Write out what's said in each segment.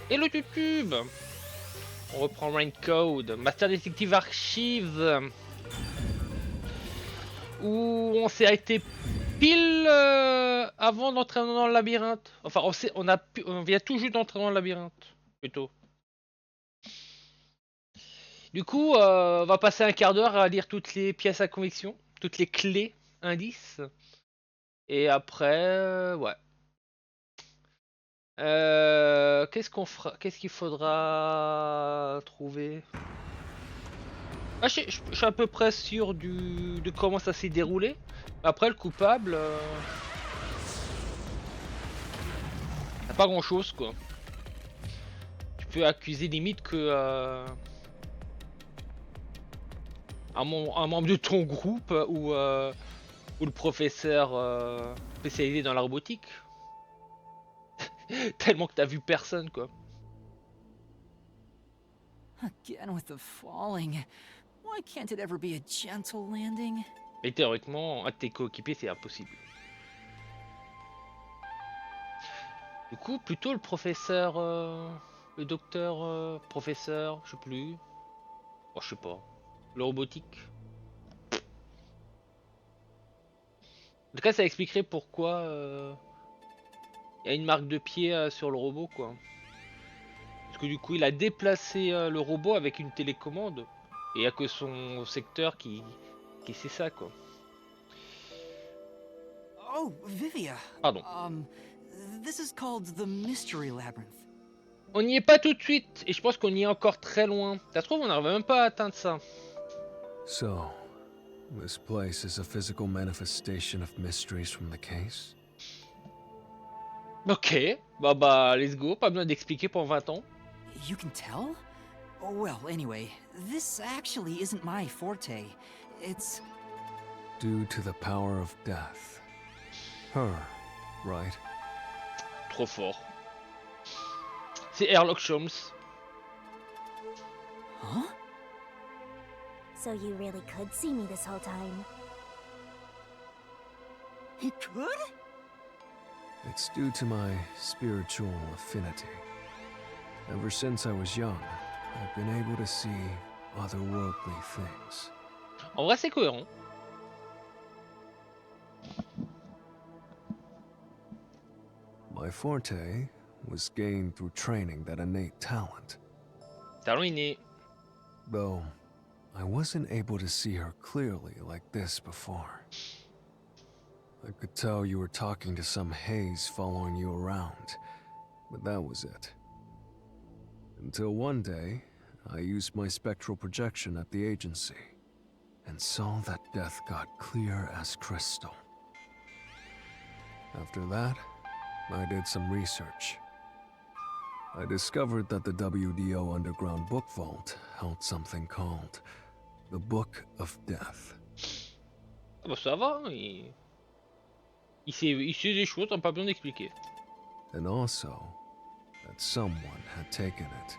Et le YouTube. On reprend Code, Master Detective Archives, où on s'est arrêté pile avant d'entrer dans le labyrinthe. Enfin, on vient tout juste d'entrer dans le labyrinthe, plutôt. Du coup, on va passer un quart d'heure à lire toutes les pièces à conviction, toutes les clés, indices. Et après, ouais. Qu'est-ce qu'on fera? Qu'est-ce qu'il faudra trouver? Ah, je suis à peu près sûr de comment ça s'est déroulé. Après, le coupable, t'as pas grand-chose, quoi. Tu peux accuser limite que un membre de ton groupe ou le professeur spécialisé dans la robotique. Tellement que t'as vu personne, quoi. Again with the falling. Why can't it ever be a gentle landing? Mais théoriquement, un de tes coéquipiers, c'est impossible. Du coup, plutôt le professeur, le docteur, professeur, je sais plus. Oh, je sais pas. Le robotique. En tout cas, ça expliquerait pourquoi il y a une marque de pied sur le robot, quoi. Parce que du coup, il a déplacé le robot avec une télécommande. Et il n'y a que son secteur qui sait ça, quoi. Oh, Vivia. Pardon. This is called the Mystery Labyrinth. On n'y est pas tout de suite, et je pense qu'on y est encore très loin. Ça se trouve, on n'arrive même pas à atteindre ça. So, this place is a physical manifestation of mysteries from the case? Ok, bah, let's go. Pas besoin d'expliquer pour 20 ans. You can tell? Oh, well, anyway, this actually isn't my forte. It's... Due to the power of death. Her, right? Trop fort. C'est Sherlock Holmes. Huh? So you really could see me this whole time. He could? It's due to my spiritual affinity. Ever since I was young, I've been able to see otherworldly things. En vrai, c'est cohérent. My forte was gained through training that innate talent. Talent inné. Though, I wasn't able to see her clearly like this before. I could tell you were talking to some haze following you around, but that was it. Until one day, I used my spectral projection at the agency, and saw that death got clear as crystal. After that, I did some research. I discovered that the WDO Underground Book Vault held something called the Book of Death. Ah bah ça va, il sait des choses, on n'a pas besoin d'expliquer. And also, that someone had taken it.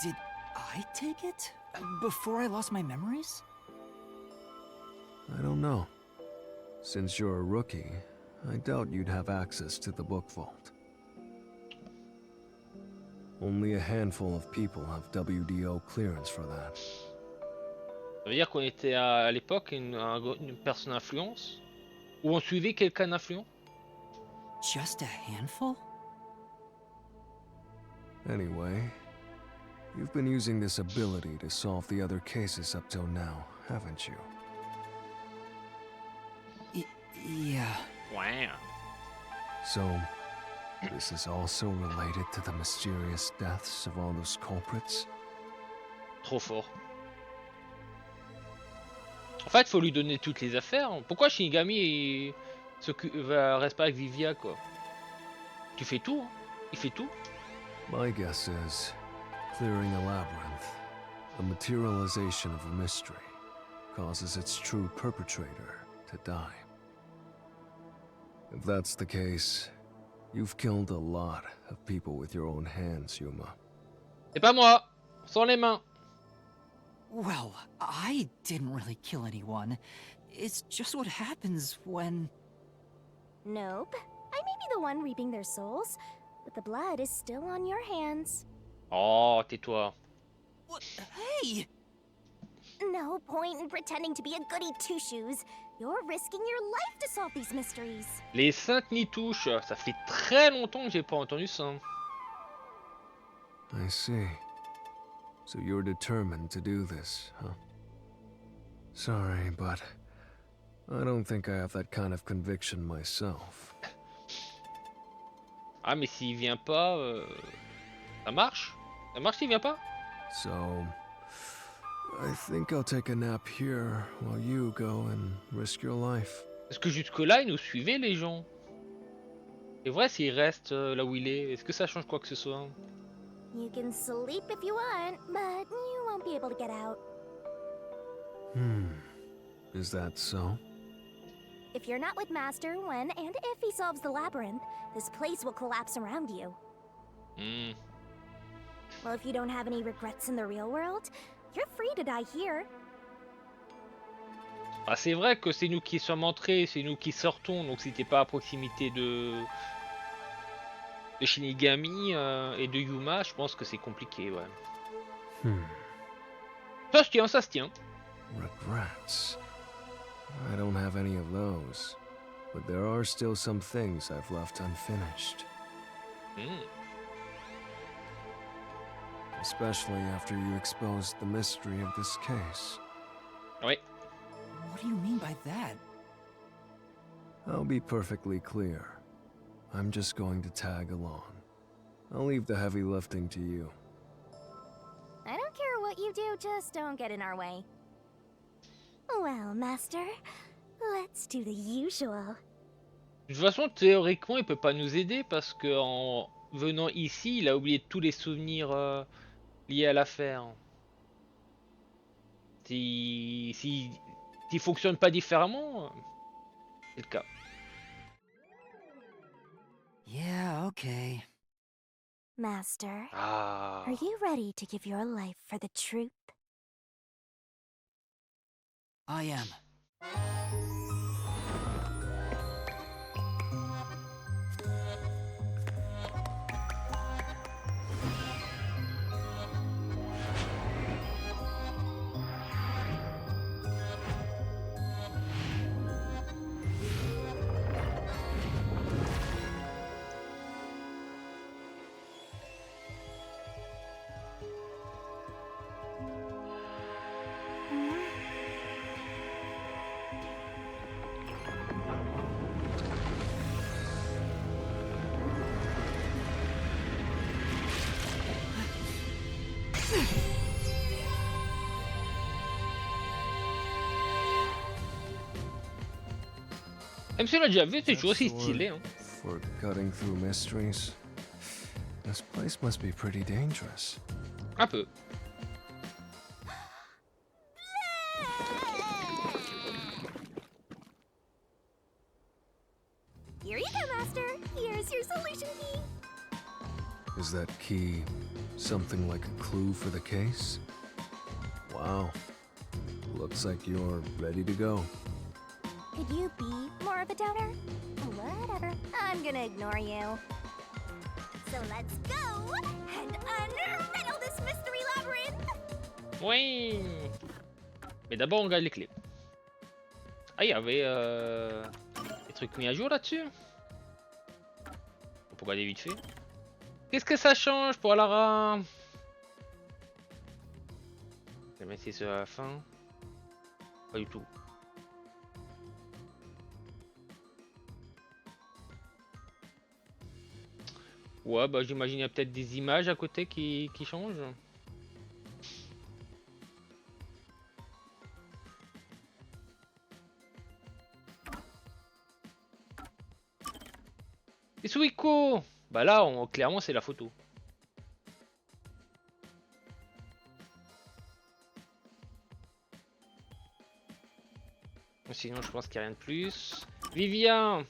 Did I take it? Before I lost my memories? I don't know. Since you're a rookie, I doubt you'd have access to the book vault. Only a handful of people have WDO clearance for that. Ça veut dire qu'on était à l'époque une personne d'influence? Ou on suivait quelqu'un d'influent? Just a handful? Anyway, you've been using this ability to solve the other cases up till now, haven't you? Yeah. Ouais. So, this is also related to the mysterious deaths of all those culprits? Trop fort. En fait, faut lui donner toutes les affaires. Pourquoi Shinigami reste pas avec Vivia, quoi? Tu fais tout, hein? Il fait tout. My guess is, clearing a labyrinth, a materialization of a mystery, causes its true perpetrator to die. If that's the case, you've killed a lot of people with your own hands, Yuma. C'est pas moi. Sans les mains. Well, I didn't really kill anyone. It's just what happens when... Nope. I may be the one reaping their souls, but the blood is still on your hands. Oh, tais-toi. What? Hey! No point in pretending to be a goody two-shoes. You're risking your life to solve these mysteries. Les saintes nitouches, ça fait très longtemps que j'ai pas entendu ça. I see. So you're determined to do this, huh? Sorry, but I don't think I have that kind of conviction myself. Ah, mais s'il vient pas, ça marche? Ça marche s'il vient pas? So, I think I'll take a nap here while you go and risk your life. Parce que jusque-là, ils nous suivaient, les gens. C'est vrai, s'il reste là où il est ce que ça change quoi que ce soit? You can sleep if you want, but you won't be able to get out. Is that so? If you're not with Master when and if he solves the labyrinth, this place will collapse around you. Hmm. Well, if you don't have any regrets in the real world, you're free to die here. Ah, c'est vrai que c'est nous qui sommes entrés, c'est nous qui sortons, donc si t'es pas à proximité de Shinigami et de Yuma, je pense que c'est compliqué, ouais. Ça se tient, ça se tient. Regrets. I don't have any of those. But there are still some things I've left unfinished. Hmm. Especially after you exposed the mystery of this case. Ouais. What do you mean by that? I'll be perfectly clear. I'm just going to tag along. I'll leave the heavy lifting to you. I don't care what you do, just don't get in our way. Well, Master, let's do the usual. De toute façon, théoriquement, il peut pas nous aider parce que en venant ici, il a oublié tous les souvenirs liés à l'affaire. S'il fonctionne pas différemment, c'est le cas. Yeah, okay. Master, Ah. are you ready to give your life for the truth? I am. Même si on l'a déjà vu, c'est That toujours aussi sword stylé. Hein. For cutting through mysteries. This place must be pretty dangerous. Un peu. Here you go, Master. Here's your solution key. Is that key something like a clue for the case? Wow. Looks like you're ready to go. Could you be more of a doubter? Whatever. I'm gonna ignore you. So let's go and unriddle this mystery labyrinth! Oui. Mais d'abord, on regarde les clés. Ah, il y avait des trucs mis à jour là-dessus. On peut regarder vite fait. Qu'est-ce que ça change pour Lara? Je vais mettre sur la fin. Pas du tout. Ouais, bah j'imagine il y a peut-être des images à côté qui changent. Et Suiko! Bah là, clairement, c'est la photo. Sinon, je pense qu'il n'y a rien de plus. Vivien!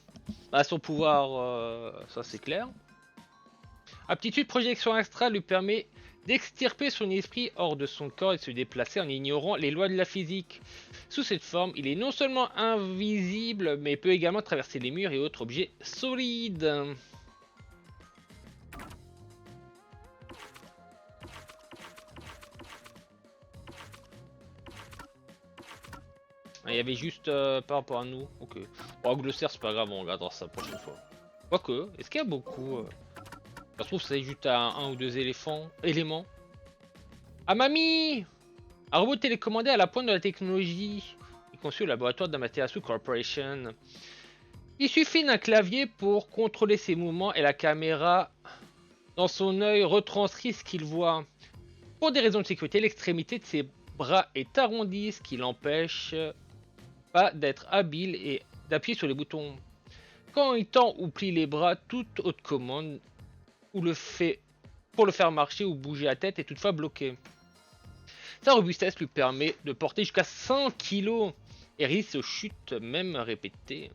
Bah, son pouvoir, ça c'est clair. Aptitude projection astrale lui permet d'extirper son esprit hors de son corps et de se déplacer en ignorant les lois de la physique. Sous cette forme, il est non seulement invisible, mais peut également traverser les murs et autres objets solides. Ah, il y avait juste par rapport à nous. Ok. Bon, glossaire, c'est pas grave, on regardera ça la prochaine fois. Quoique, est-ce qu'il y a beaucoup ça se trouve, c'est juste un ou deux éléments. Ah, mamie! Un robot télécommandé à la pointe de la technologie. Il est conçu au laboratoire d'Amaterasu Corporation. Il suffit d'un clavier pour contrôler ses mouvements et la caméra dans son œil retranscrit ce qu'il voit. Pour des raisons de sécurité, l'extrémité de ses bras est arrondie, ce qui l'empêche pas d'être habile et d'appuyer sur les boutons. Quand il tend ou plie les bras, toute haute commande ou le fait pour le faire marcher ou bouger la tête est toutefois bloquée. Sa robustesse lui permet de porter jusqu'à 100 kg et risque chute même répétée.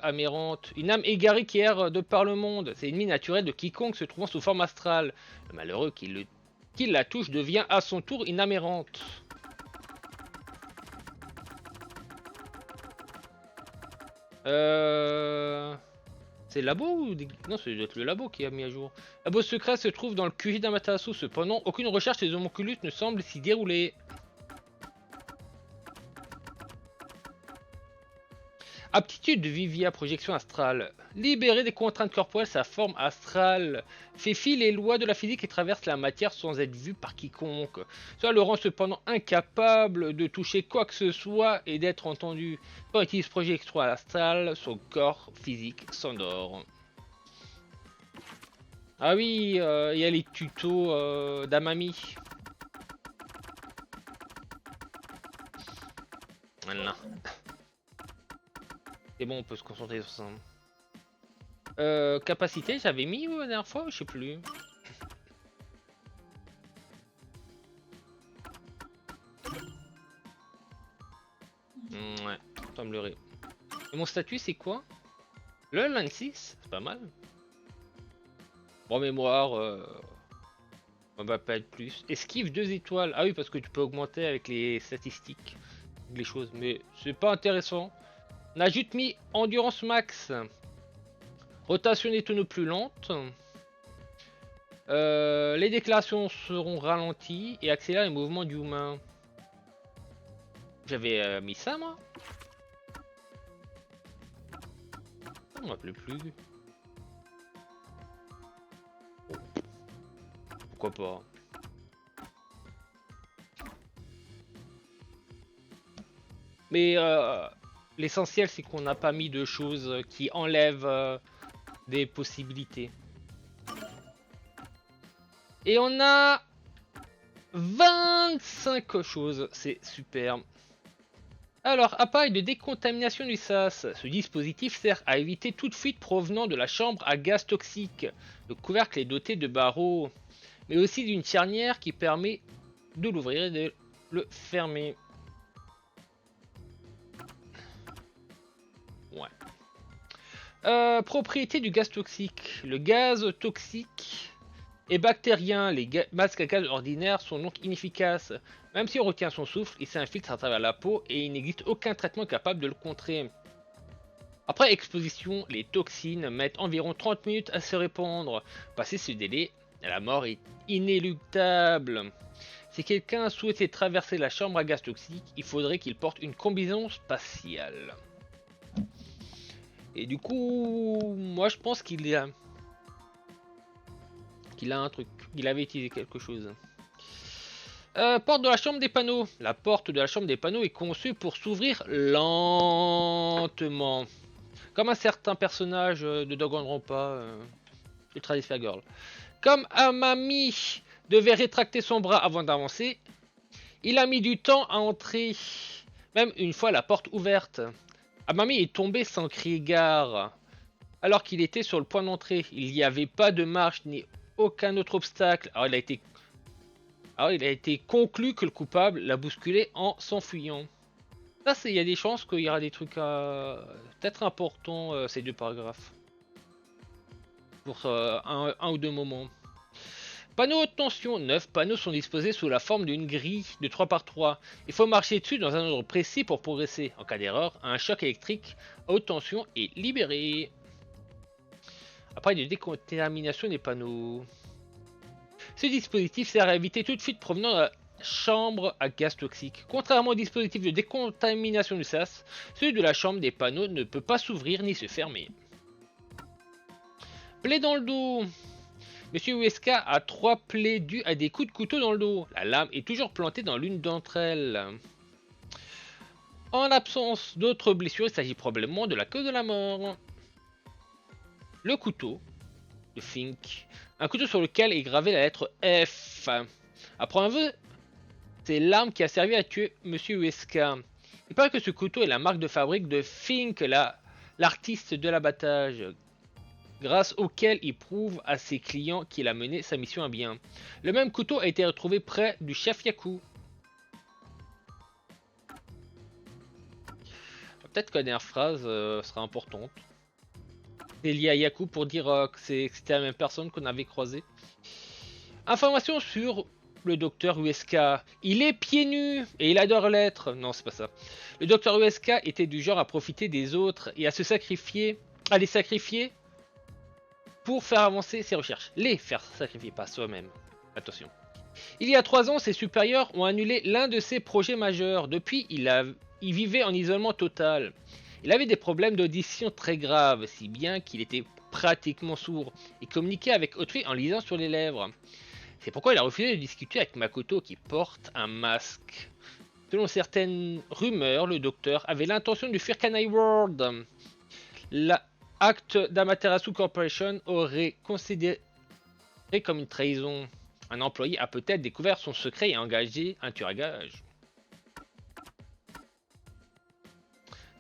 Amérante, une âme égarée qui erre de par le monde. C'est l'ennemi naturel de quiconque se trouvant sous forme astrale. Le malheureux qui la touche devient à son tour une amérante. C'est le labo ou... Non, c'est le labo qui a mis à jour. Le labo secret se trouve dans le QG d'Amaterasu. Cependant, aucune recherche des homonculus ne semble s'y dérouler. Aptitude de vie via projection astrale. Libéré des contraintes corporelles, sa forme astrale fait fi les lois de la physique et traverse la matière sans être vue par quiconque. Cela le rend cependant incapable de toucher quoi que ce soit et d'être entendu. Quand il utilise projection astrale, son corps physique s'endort. Ah oui, il y a les tutos d'Amami. Voilà. C'est bon, on peut se concentrer sur ça. Capacité, j'avais mis la dernière fois, je sais plus. Ouais, ça me leurrer. Et mon statut, c'est quoi? Le 26, c'est pas mal. Bon, mémoire, on va pas être plus. Esquive 2 étoiles. Ah oui, parce que tu peux augmenter avec les statistiques, les choses, mais c'est pas intéressant. On a juste mis endurance max. Rotation des tonneaux plus lente. Les déclarations seront ralenties et accélèrent les mouvements du humain. J'avais mis ça moi. On m'appelait plus. Pourquoi pas. Mais l'essentiel c'est qu'on n'a pas mis de choses qui enlèvent des possibilités. Et on a 25 choses, c'est super. Alors, appareil de décontamination du sas. Ce dispositif sert à éviter toute fuite provenant de la chambre à gaz toxique. Le couvercle est doté de barreaux, mais aussi d'une charnière qui permet de l'ouvrir et de le fermer. Ouais. Propriété du gaz toxique. Le gaz toxique est bactérien. Les masques à gaz ordinaires sont donc inefficaces. Même si on retient son souffle, il s'infiltre à travers la peau et il n'existe aucun traitement capable de le contrer. Après exposition, les toxines mettent environ 30 minutes à se répandre. Passé ce délai, la mort est inéluctable. Si quelqu'un souhaitait traverser la chambre à gaz toxique, il faudrait qu'il porte une combinaison spatiale. Et du coup, moi je pense qu'il a un truc. Il avait utilisé quelque chose. Porte de la chambre des panneaux. La porte de la chambre des panneaux est conçue pour s'ouvrir lentement. Comme un certain personnage de Danganronpa, Ultra Despair Girl. Comme Amami devait rétracter son bras avant d'avancer, il a mis du temps à entrer. Même une fois la porte ouverte. Amami est tombé sans crier gare. Alors qu'il était sur le point d'entrer. Il n'y avait pas de marche ni aucun autre obstacle. Alors il a été conclu que le coupable l'a bousculé en s'enfuyant. Ça, il y a des chances qu'il y aura des trucs peut-être importants, ces deux paragraphes. Pour un ou deux moments. Panneaux haute tension. 9 panneaux sont disposés sous la forme d'une grille de 3 par 3. Il faut marcher dessus dans un ordre précis pour progresser. En cas d'erreur, un choc électrique à haute tension est libéré. Après, il y a des décontaminations des panneaux. Ce dispositif sert à éviter toute fuite provenant de la chambre à gaz toxique. Contrairement au dispositif de décontamination du sas, celui de la chambre des panneaux ne peut pas s'ouvrir ni se fermer. Plaie dans le dos. Monsieur Uesca a 3 plaies dues à des coups de couteau dans le dos. La lame est toujours plantée dans l'une d'entre elles. En l'absence d'autres blessures, il s'agit probablement de la cause de la mort. Le couteau de Fink. Un couteau sur lequel est gravée la lettre F. Après un vœu, c'est l'arme qui a servi à tuer Monsieur Uesca. Il paraît que ce couteau est la marque de fabrique de Fink, l'artiste de l'abattage, grâce auquel il prouve à ses clients qu'il a mené sa mission à bien. Le même couteau a été retrouvé près du chef Yaku. Peut-être que la dernière phrase sera importante. C'est lié à Yaku pour dire que c'était la même personne qu'on avait croisée. Information sur le docteur Uesca. Il est pieds nus et il adore l'être. Non, c'est pas ça. Le docteur Uesca était du genre à profiter des autres et à se sacrifier, à les sacrifier pour faire avancer ses recherches. Les faire sacrifier, pas soi-même. Attention. Il y a 3 ans, ses supérieurs ont annulé l'un de ses projets majeurs. Depuis, il vivait en isolement total. Il avait des problèmes d'audition très graves, si bien qu'il était pratiquement sourd et communiquait avec autrui en lisant sur les lèvres. C'est pourquoi il a refusé de discuter avec Makoto qui porte un masque. Selon certaines rumeurs, le docteur avait l'intention de fuir Kanai World. L'acte d'Amaterasu Corporation aurait considéré comme une trahison. Un employé a peut-être découvert son secret et engagé un tueur à gages.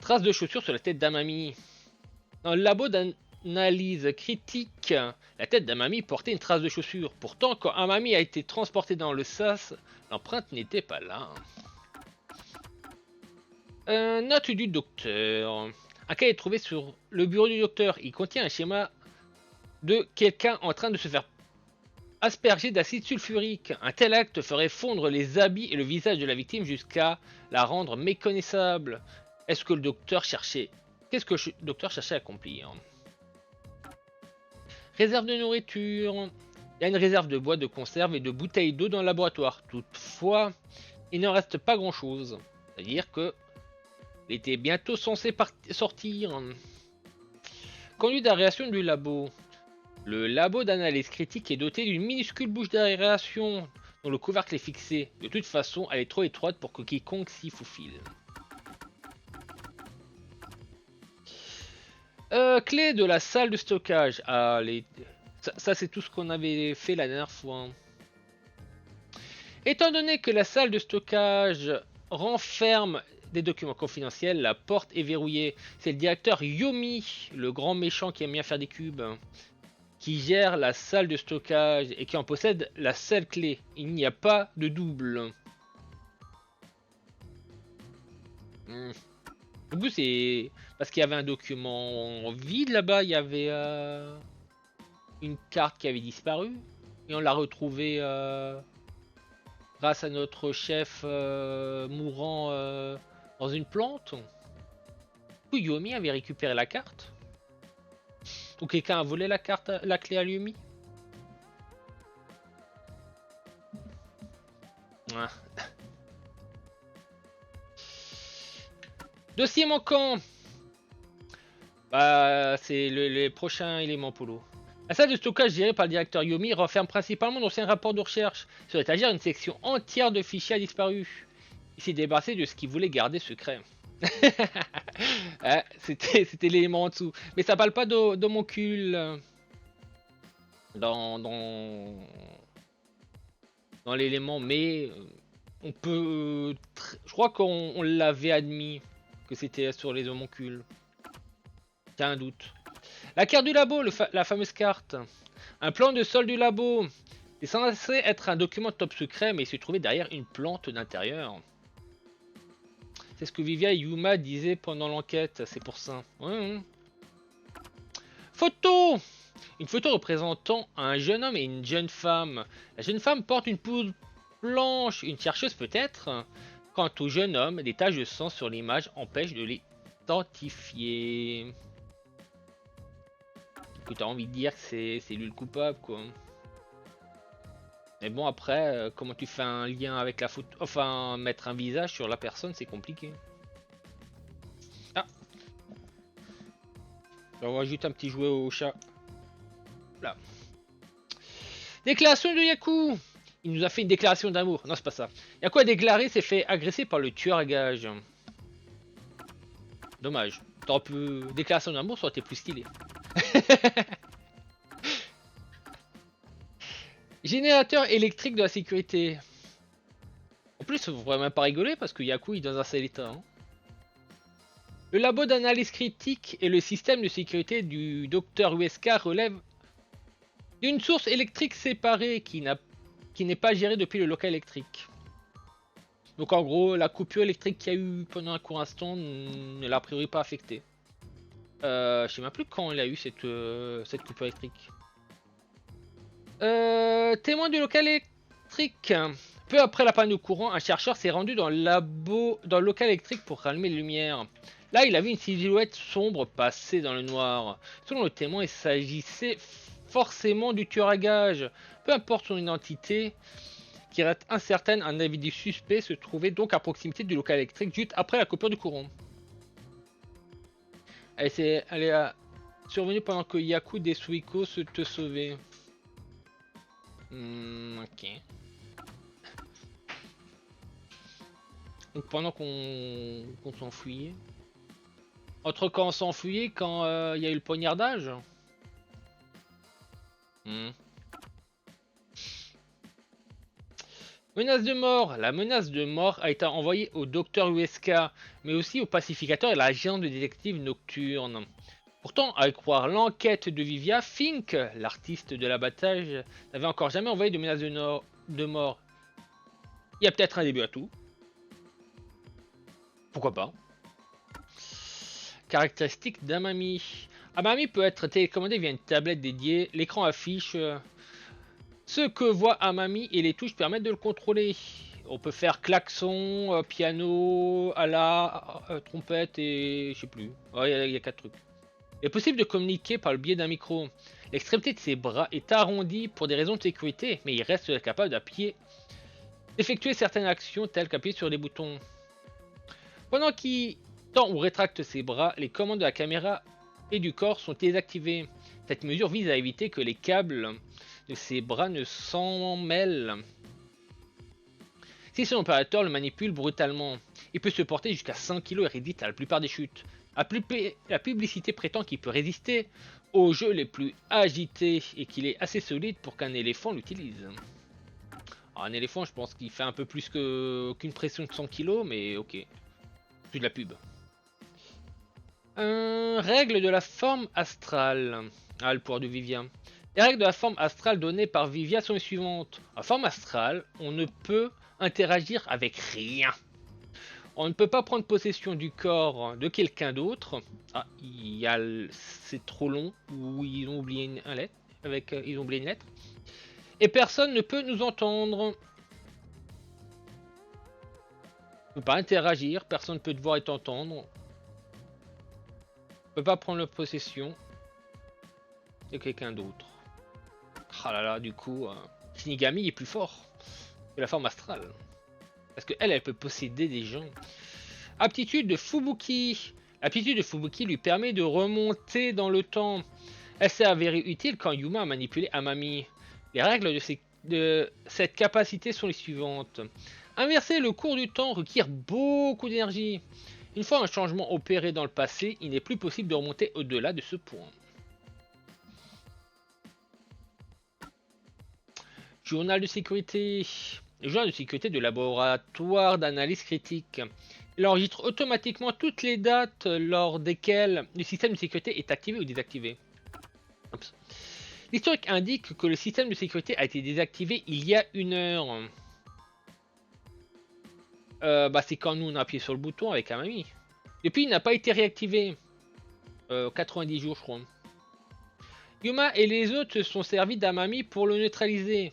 Traces de chaussures sur la tête d'Amami. Dans le labo d'analyse critique, la tête d'Amami portait une trace de chaussure. Pourtant, quand Amami a été transporté dans le sas, l'empreinte n'était pas là. Note du docteur. Un cas est trouvé sur le bureau du docteur. Il contient un schéma de quelqu'un en train de se faire asperger d'acide sulfurique. Un tel acte ferait fondre les habits et le visage de la victime jusqu'à la rendre méconnaissable. Est-ce que le docteur cherchait... Qu'est-ce que le docteur cherchait à accomplir? Réserve de nourriture. Il y a une réserve de bois, de conserve et de bouteilles d'eau dans le laboratoire. Toutefois, il n'en reste pas grand-chose. C'est-à-dire que il était bientôt censé sortir. Conduite d'aération du labo. Le labo d'analyse critique est doté d'une minuscule bouche d'aération dont le couvercle est fixé. De toute façon, elle est trop étroite pour que quiconque s'y faufile. Clé de la salle de stockage. Ah, ça c'est tout ce qu'on avait fait la dernière fois. Étant donné que la salle de stockage renferme des documents confidentiels, la porte est verrouillée. C'est le directeur Yomi, le grand méchant qui aime bien faire des cubes, qui gère la salle de stockage et qui en possède la seule clé. Il n'y a pas de double. Du coup, c'est parce qu'il y avait un document vide là-bas. Il y avait une carte qui avait disparu et on l'a retrouvée grâce à notre chef mourant dans une plante. Du coup, Yomi avait récupéré la carte. Ou quelqu'un a volé la carte, la clé à Yomi. Ah. Dossier manquant. Bah, c'est les prochains éléments polo. La salle de stockage gérée par le directeur Yomi renferme principalement d'anciens rapports de recherche. Sur l'étagère, une section entière de fichiers a disparu. Il s'est débarrassé de ce qu'il voulait garder secret. C'était l'élément en dessous. Mais ça parle pas d'homoncule. Dans l'élément, mais on peut... je crois qu'on l'avait admis que c'était sur les homoncules. T'as un doute. La carte du labo, la fameuse carte. Un plan de sol du labo. C'est censé être un document top secret, mais il se trouvait derrière une plante d'intérieur. C'est ce que Vivia et Yuma disaient pendant l'enquête, c'est pour ça. Photo. Une photo représentant un jeune homme et une jeune femme. La jeune femme porte une poudre blanche, une chercheuse peut-être. Quant au jeune homme, des taches de sang sur l'image empêchent de l'identifier. Tu as envie de dire que c'est lui le coupable, quoi. Mais bon, après, comment tu fais un lien avec la photo? Enfin, mettre un visage sur la personne, c'est compliqué. Ah, on rajoute un petit jouet au chat. Là. Déclaration de Yaku. Il nous a fait une déclaration d'amour. Non, c'est pas ça. Yaku a déclaré s'est fait agresser par le tueur à gages. Dommage. T'aurais pu... Déclaration d'amour, ça aurait été plus stylé. Générateur électrique de la sécurité. En plus, faut vraiment pas rigoler parce que Yaku est dans un sale état. Hein. Le labo d'analyse critique et le système de sécurité du docteur USK relèvent d'une source électrique séparée qui n'est pas gérée depuis le local électrique. Donc en gros, la coupure électrique qu'il y a eu pendant un court instant ne l'a a priori pas affecté. Je sais même plus quand il a eu cette coupure électrique. Témoin du local électrique. Peu après la panne de courant, un chercheur s'est rendu dans le local électrique pour rallumer les lumières. Là, il a vu une silhouette sombre passer dans le noir. Selon le témoin, il s'agissait forcément du tueur à gages. Peu importe son identité, qui reste incertaine, un individu suspect se trouvait donc à proximité du local électrique juste après la coupure du courant. Elle est survenue pendant que Yaku et Suiko se te sauvaient. Ok. Donc pendant qu'on s'enfuyait. Entre quand on s'enfuyait, quand il y a eu le poignardage. Menace de mort. La menace de mort a été envoyée au docteur USK, mais aussi au pacificateur et l'agent de détective nocturne. Pourtant, à croire l'enquête de Vivia, Fink, l'artiste de l'abattage, n'avait encore jamais envoyé de menace de mort. Il y a peut-être un début à tout. Pourquoi pas. Caractéristiques d'Amami. Amami peut être télécommandé via une tablette dédiée. L'écran affiche ce que voit Amami et les touches permettent de le contrôler. On peut faire klaxon, piano, trompette et je sais plus. Ouais, il y a 4 trucs. Il est possible de communiquer par le biais d'un micro. L'extrémité de ses bras est arrondie pour des raisons de sécurité, mais il reste capable d'effectuer certaines actions telles qu'appuyer sur des boutons. Pendant qu'il tend ou rétracte ses bras, les commandes de la caméra et du corps sont désactivées. Cette mesure vise à éviter que les câbles de ses bras ne s'en mêlent. Si son opérateur le manipule brutalement, il peut se porter jusqu'à 100 kg et résiste à la plupart des chutes. La publicité prétend qu'il peut résister aux jeux les plus agités et qu'il est assez solide pour qu'un éléphant l'utilise. Un éléphant, je pense qu'il fait un peu plus qu'une pression de 100 kg, mais ok. Plus de la pub. Règle de la forme astrale. Ah, le pouvoir de Vivia. Les règles de la forme astrale données par Vivia sont les suivantes. En forme astrale, on ne peut interagir avec rien. On ne peut pas prendre possession du corps de quelqu'un d'autre. Ah, c'est trop long. Ou ils ont oublié une lettre. Ils ont oublié une lettre. Et personne ne peut nous entendre. On ne peut pas interagir. Personne ne peut te voir et t'entendre. On ne peut pas prendre la possession de quelqu'un d'autre. Ah là là, du coup, Shinigami est plus fort que la forme astrale. Parce qu'elle peut posséder des gens. Aptitude de Fubuki. L'aptitude de Fubuki lui permet de remonter dans le temps. Elle s'est avérée utile quand Yuma a manipulé Amami. Les règles de cette capacité sont les suivantes. Inverser le cours du temps requiert beaucoup d'énergie. Une fois un changement opéré dans le passé, il n'est plus possible de remonter au-delà de ce point. Journal de sécurité. Le journal de sécurité du laboratoire d'analyse critique. Il enregistre automatiquement toutes les dates lors desquelles le système de sécurité est activé ou désactivé. L'historique indique que le système de sécurité a été désactivé il y a 1 heure. C'est quand nous on a appuyé sur le bouton avec Amami. Depuis, il n'a pas été réactivé. 90 jours, je crois. Yuma et les autres se sont servis d'Amami pour le neutraliser.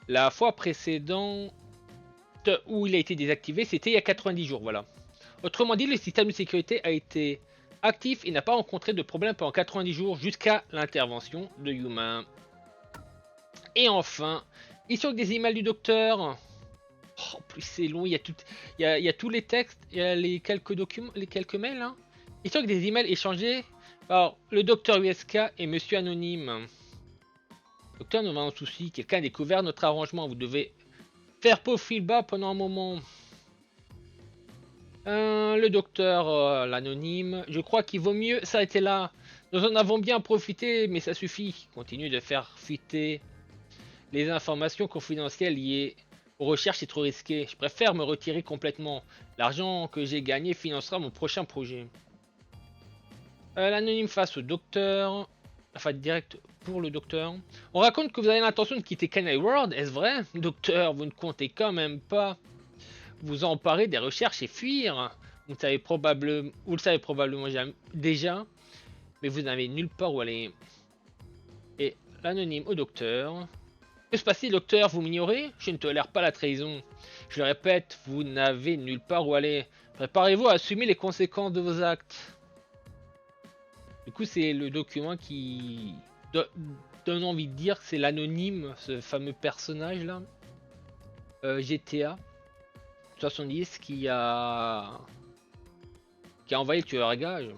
La fois précédente où il a été désactivé, c'était il y a 90 jours, voilà. Autrement dit, le système de sécurité a été actif et n'a pas rencontré de problème pendant 90 jours jusqu'à l'intervention de Yuma. Et enfin, Ils sont des emails du docteur. Oh, en plus c'est long, il y a tous les textes, il y a les quelques documents, les quelques mails. Hein. Ils sont des emails échangés par le docteur USK et Monsieur Anonyme. Docteur, nous avons un souci. Quelqu'un a découvert notre arrangement. Vous devez faire profil bas pendant un moment. Le docteur, l'anonyme. Je crois qu'il vaut mieux s'arrêter là. Nous en avons bien profité, mais ça suffit. Continue de faire fuiter les informations confidentielles liées aux recherches, c'est trop risqué. Je préfère me retirer complètement. L'argent que j'ai gagné financera mon prochain projet. L'anonyme face au docteur. Enfin, direct pour le docteur. On raconte que vous avez l'intention de quitter Canary World. Est-ce vrai? Docteur, vous ne comptez quand même pas vous emparer des recherches et fuir. Vous le savez probablement déjà, mais vous n'avez nulle part où aller. Et l'anonyme au docteur. Que se passe-t-il, docteur? Vous m'ignorez? Je ne tolère pas la trahison. Je le répète, vous n'avez nulle part où aller. Préparez-vous à assumer les conséquences de vos actes. Du coup, c'est le document qui donne envie de dire que c'est l'anonyme, ce fameux personnage là, GTA 70 qui a envoyé le tueur à gages.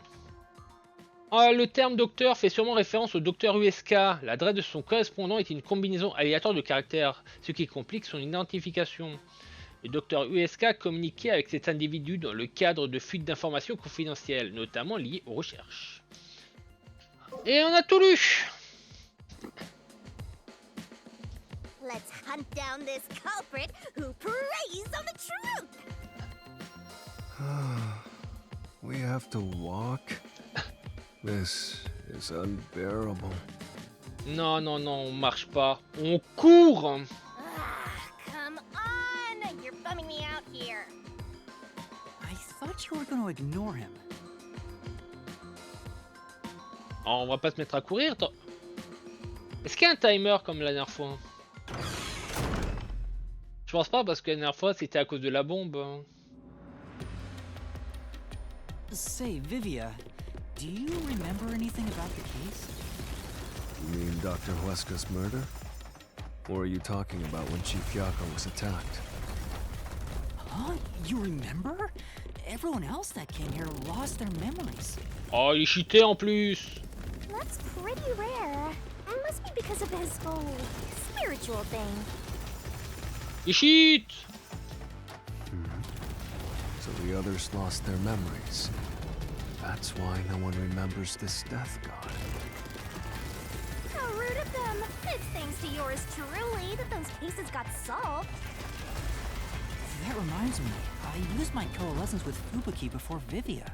Le terme docteur fait sûrement référence au docteur USK. L'adresse de son correspondant est une combinaison aléatoire de caractères, ce qui complique son identification. Le docteur USK communiquait avec cet individu dans le cadre de fuites d'informations confidentielles, notamment liées aux recherches. Et on a tout lu. Let's hunt down this culprit who preys on the truth. We have to walk? This is unbearable. Non, non, non, on marche pas. On court. Come on! You're bumming me out here. I thought you were going to ignore him. Oh, on va pas se mettre à courir. Est-ce qu'il y a un timer comme la dernière fois? Je pense pas parce que la dernière fois c'était à cause de la bombe. Say, Vivia, do you remember anything about the case? You mean Dr. Huesca's murder? Or are you talking about when Chief Yako was attacked? Huh? You remember? Everyone else that came here lost their memories. Oh, il est cheaté en plus. That's pretty rare. Must be because of his whole spiritual thing. Il cheat. So the others lost their memories. That's why no one remembers this death god. How rude of them. It's thanks to yours truly that those cases got solved. That reminds me, I used my coalescence with Fubuki before Vivia.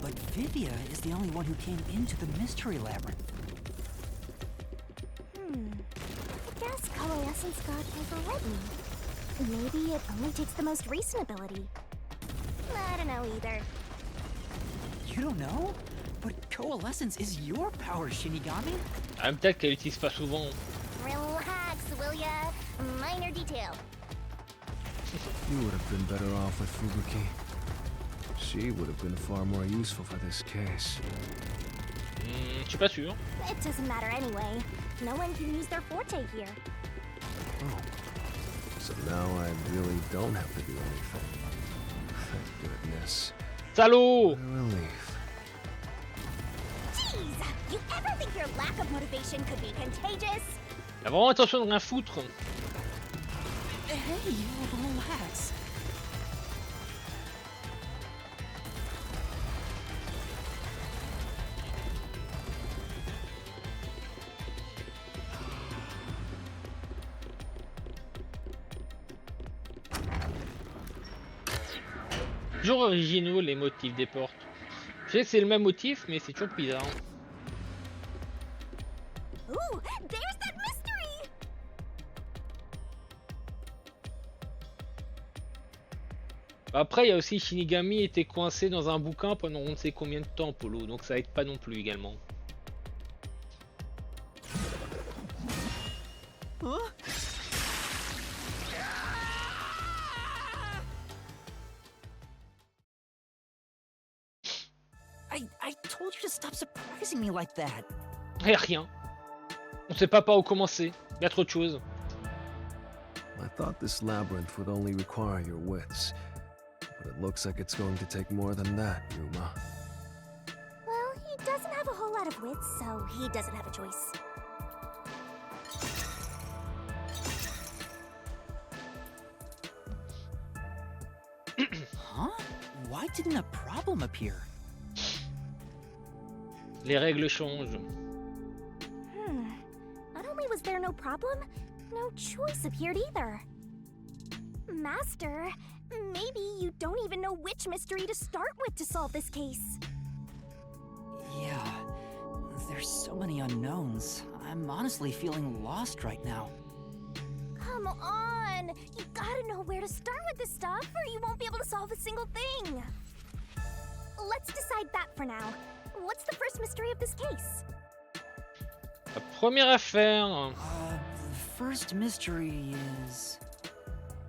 But Vivia is the only one who came into the mystery labyrinth. I guess coalescence got overwritten. Maybe it only takes the most recent ability. I don't know either. You don't know? But coalescence is your power, Shinigami. Ah, peut-être qu'elle l'utilise pas souvent. Relax, will ya? Minor detail. You would have been better off with Fubuki. She would have been far more useful for this case. Je suis pas sûr. It doesn't matter anyway. No one can use their forte here. Oh. So now I really don't have to do anything. Thank goodness. Salaud. What a relief. Jeez! You ever think your lack of motivation could be contagious? Il a vraiment intention de rien foutre. Hey, relax. Toujours originaux les motifs des portes. Je sais que c'est le même motif, mais c'est toujours bizarre. Ooh, there's that mystery! Après, il y a aussi Shinigami était coincé dans un bouquin pendant on ne sait combien de temps, Polo, donc ça aide pas non plus également. Huh? I told you to stop surprising me like that. Et rien. On sait pas par où commencer. Il y a trop de choses. I thought this labyrinth would only require your wits, but it looks like it's going to take more than that, Yuma. Well, he doesn't have a whole lot of wits, so he doesn't have a choice. Huh? Why didn't a problem appear? Les règles changent. Not only was there no problem, no choice appeared either. Master, maybe you don't even know which mystery to start with to solve this case. Yeah, there's so many unknowns. I'm honestly feeling lost right now. Come on! You gotta know where to start with this stuff, or you won't be able to solve a single thing. Let's decide that for now. What's the first mystery of this case? La première affaire. The first mystery is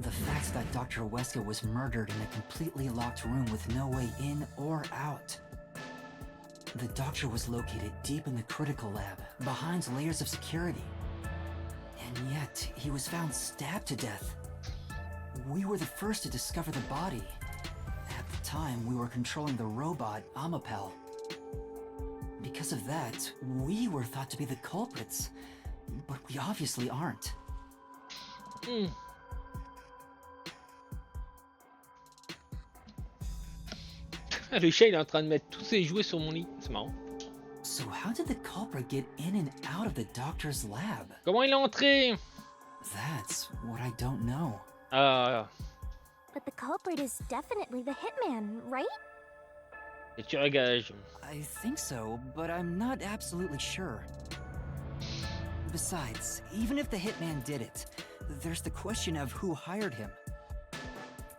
the fact that Dr. Weska was murdered in a completely locked room with no way in or out. The doctor was located deep in the critical lab, behind layers of security. And yet, he was found stabbed to death. We were the first to discover the body. At the time, we were controlling the robot, Amapel. Because of that, we were thought to be the culprits. But we obviously aren't. Le chat il est en train de mettre tous ses jouets sur mon lit. C'est marrant. So how did the culprit get in and out of the doctor's lab? Comment il est entré? That's what I don't know. Ah, But the culprit is definitely the hitman, right? et tu regages. I think so, but I'm not absolutely sure. Besides, even if the hitman did it, there's the question of who hired him.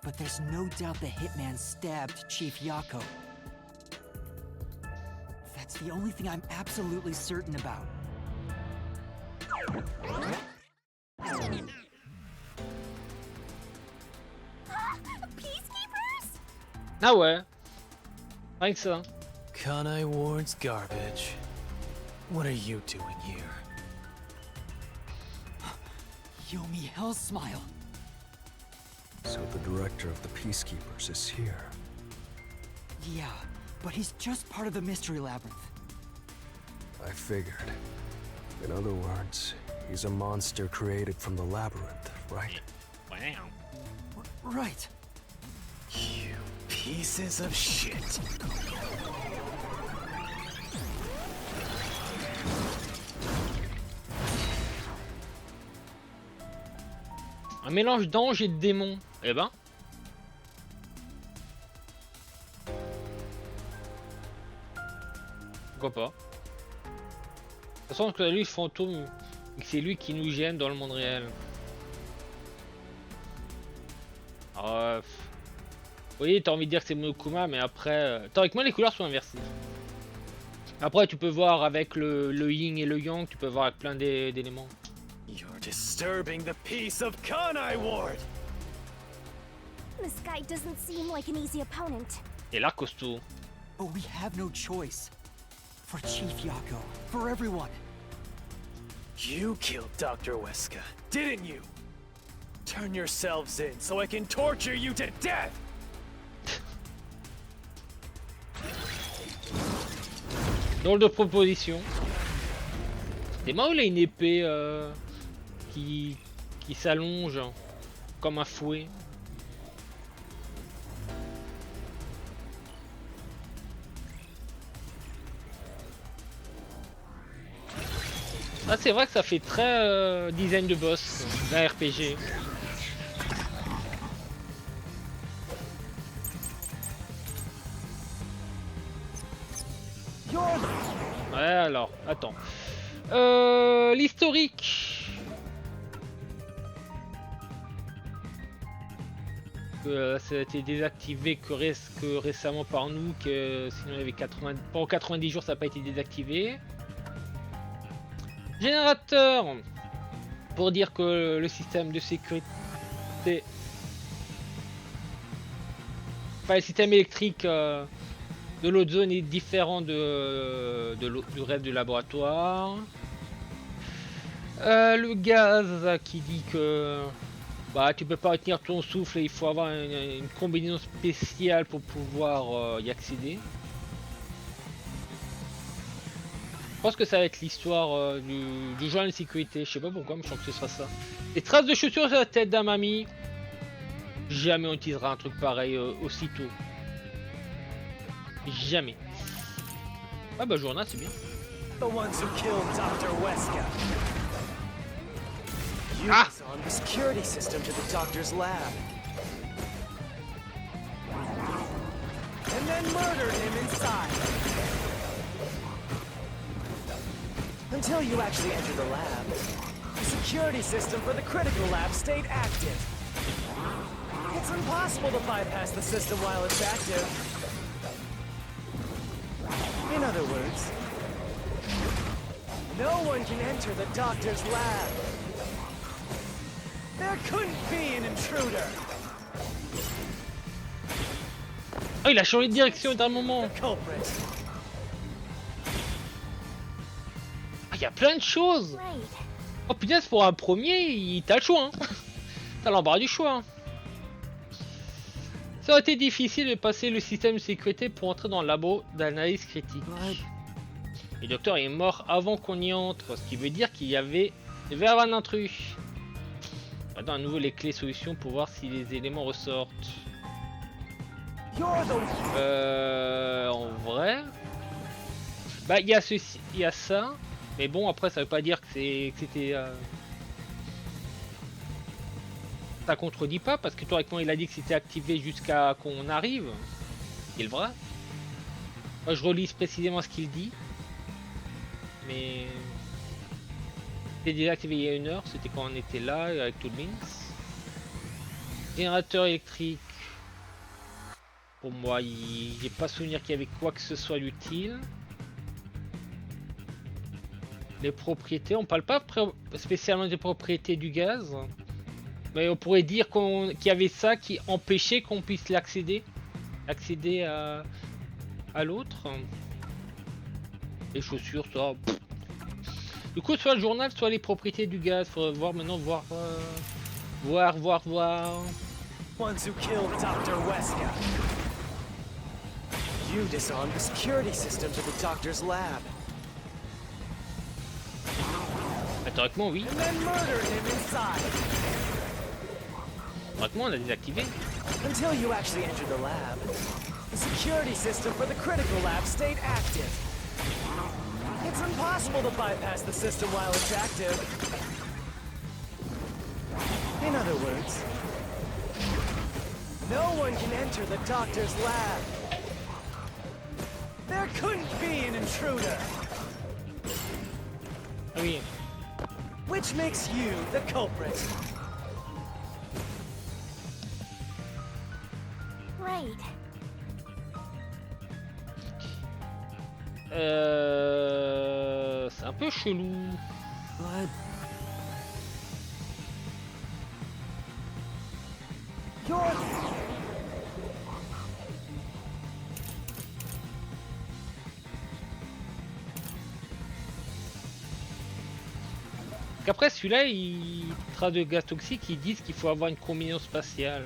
But there's no doubt the hitman stabbed Chief Yako. That's the only thing I'm absolutely certain about. Peacekeepers? Ah ouais. Rien que ça. Kanai Ward's garbage. What are you doing here? Yomi Hellsmile. So the director of the Peacekeepers is here. Yeah, but he's just part of the Mystery Labyrinth. I figured. In other words, he's a monster created from the labyrinth, right? Wow. Right. You pieces of shit. Un mélange d'ange et de démon. Eh ben. Pourquoi pas. De toute façon, que lui, fantôme, c'est lui qui nous gêne dans le monde réel. Alors, oui, t'as envie de dire que c'est Monokuma, mais après... Théoriquement, les couleurs sont inversées. Après, tu peux voir avec le yin et le yang, tu peux voir avec plein d'éléments. You're disturbing the peace of Kanai Ward. This guy doesn't seem like an easy opponent. Et là, costaud. But we have no choice. For Chief Yako, for everyone. You killed Dr. Weska, didn't you? Turn yourselves in so I can torture you to death! Drôle de proposition. C'est marrant, il a une épée qui s'allonge comme un fouet. Ah, c'est vrai que ça fait très design de boss d'un RPG. Ouais, alors, attends. L'historique. Ça a été désactivé que récemment par nous, que sinon il y avait 80... Pendant 90 jours ça n'a pas été désactivé. Générateur. Pour dire que le système de sécurité... Enfin, le système électrique de l'autre zone est différent du reste du laboratoire. Le gaz qui dit que Bah, tu peux pas retenir ton souffle et il faut avoir une combinaison spéciale pour pouvoir y accéder. Je pense que ça va être l'histoire du journal de sécurité. Je sais pas pourquoi, mais je pense que ce sera ça. Des traces de chaussures sur la tête d'un mamie. Jamais on utilisera un truc pareil aussitôt. Jamais. Ah bah journal, c'est bien. The ones who killed Dr. Weska. You Ah! disarmed the security system to the doctor's lab. And then murdered him inside. Until you actually entered the lab, the security system for the critical lab stayed active. It's impossible to bypass the system while it's active. In other words, no one can enter the doctor's lab. There couldn't be an intruder. Oh, il a changé de direction d'un moment. The culprit. Ah, il y a plein de choses. Right. Oh putain, pour un premier, t'as le choix. Hein. T'as l'embarras du choix. Hein. Ça aurait été difficile de passer le système de sécurité pour entrer dans le labo d'analyse critique. Le docteur est mort avant qu'on y entre, ce qui veut dire qu'il devait avoir un intrus. Maintenant, à nouveau les clés solutions pour voir si les éléments ressortent. You're the En vrai, bah il y a ceci, il y a ça, mais bon après ça veut pas dire que c'était. Ça contredit pas parce que théoriquement il a dit que c'était activé jusqu'à qu'on arrive. Il est vrai. Moi je relise précisément ce qu'il dit. Mais c'était désactivé il y a 1 heure, c'était quand on était là avec tout le mix. Générateur électrique. Pour moi, j'ai pas souvenir qu'il y avait quoi que ce soit d'utile. Les propriétés, on parle pas spécialement des propriétés du gaz. Mais on pourrait dire qu'il y avait ça qui empêchait qu'on puisse accéder à l'autre. Les chaussures, ça. Du coup, soit le journal, soit les propriétés du gaz. Faudrait voir maintenant, voir. ones who killed Dr. Weska. You disarmed the security system to the doctor's lab. Théoriquement, oui. And then murdered him inside. Théoriquement, on a désactivé. Until you actually entered the lab, the security system for the critical lab stayed active. It's impossible to bypass the system while it's active. In other words, no one can enter the doctor's lab. There couldn't be an intruder. Ah oui. Which makes you the culprit. Right. C'est un peu chelou. But You're... Qu'après celui-là, il trace de gaz toxique, ils disent qu'il faut avoir une combinaison spatiale.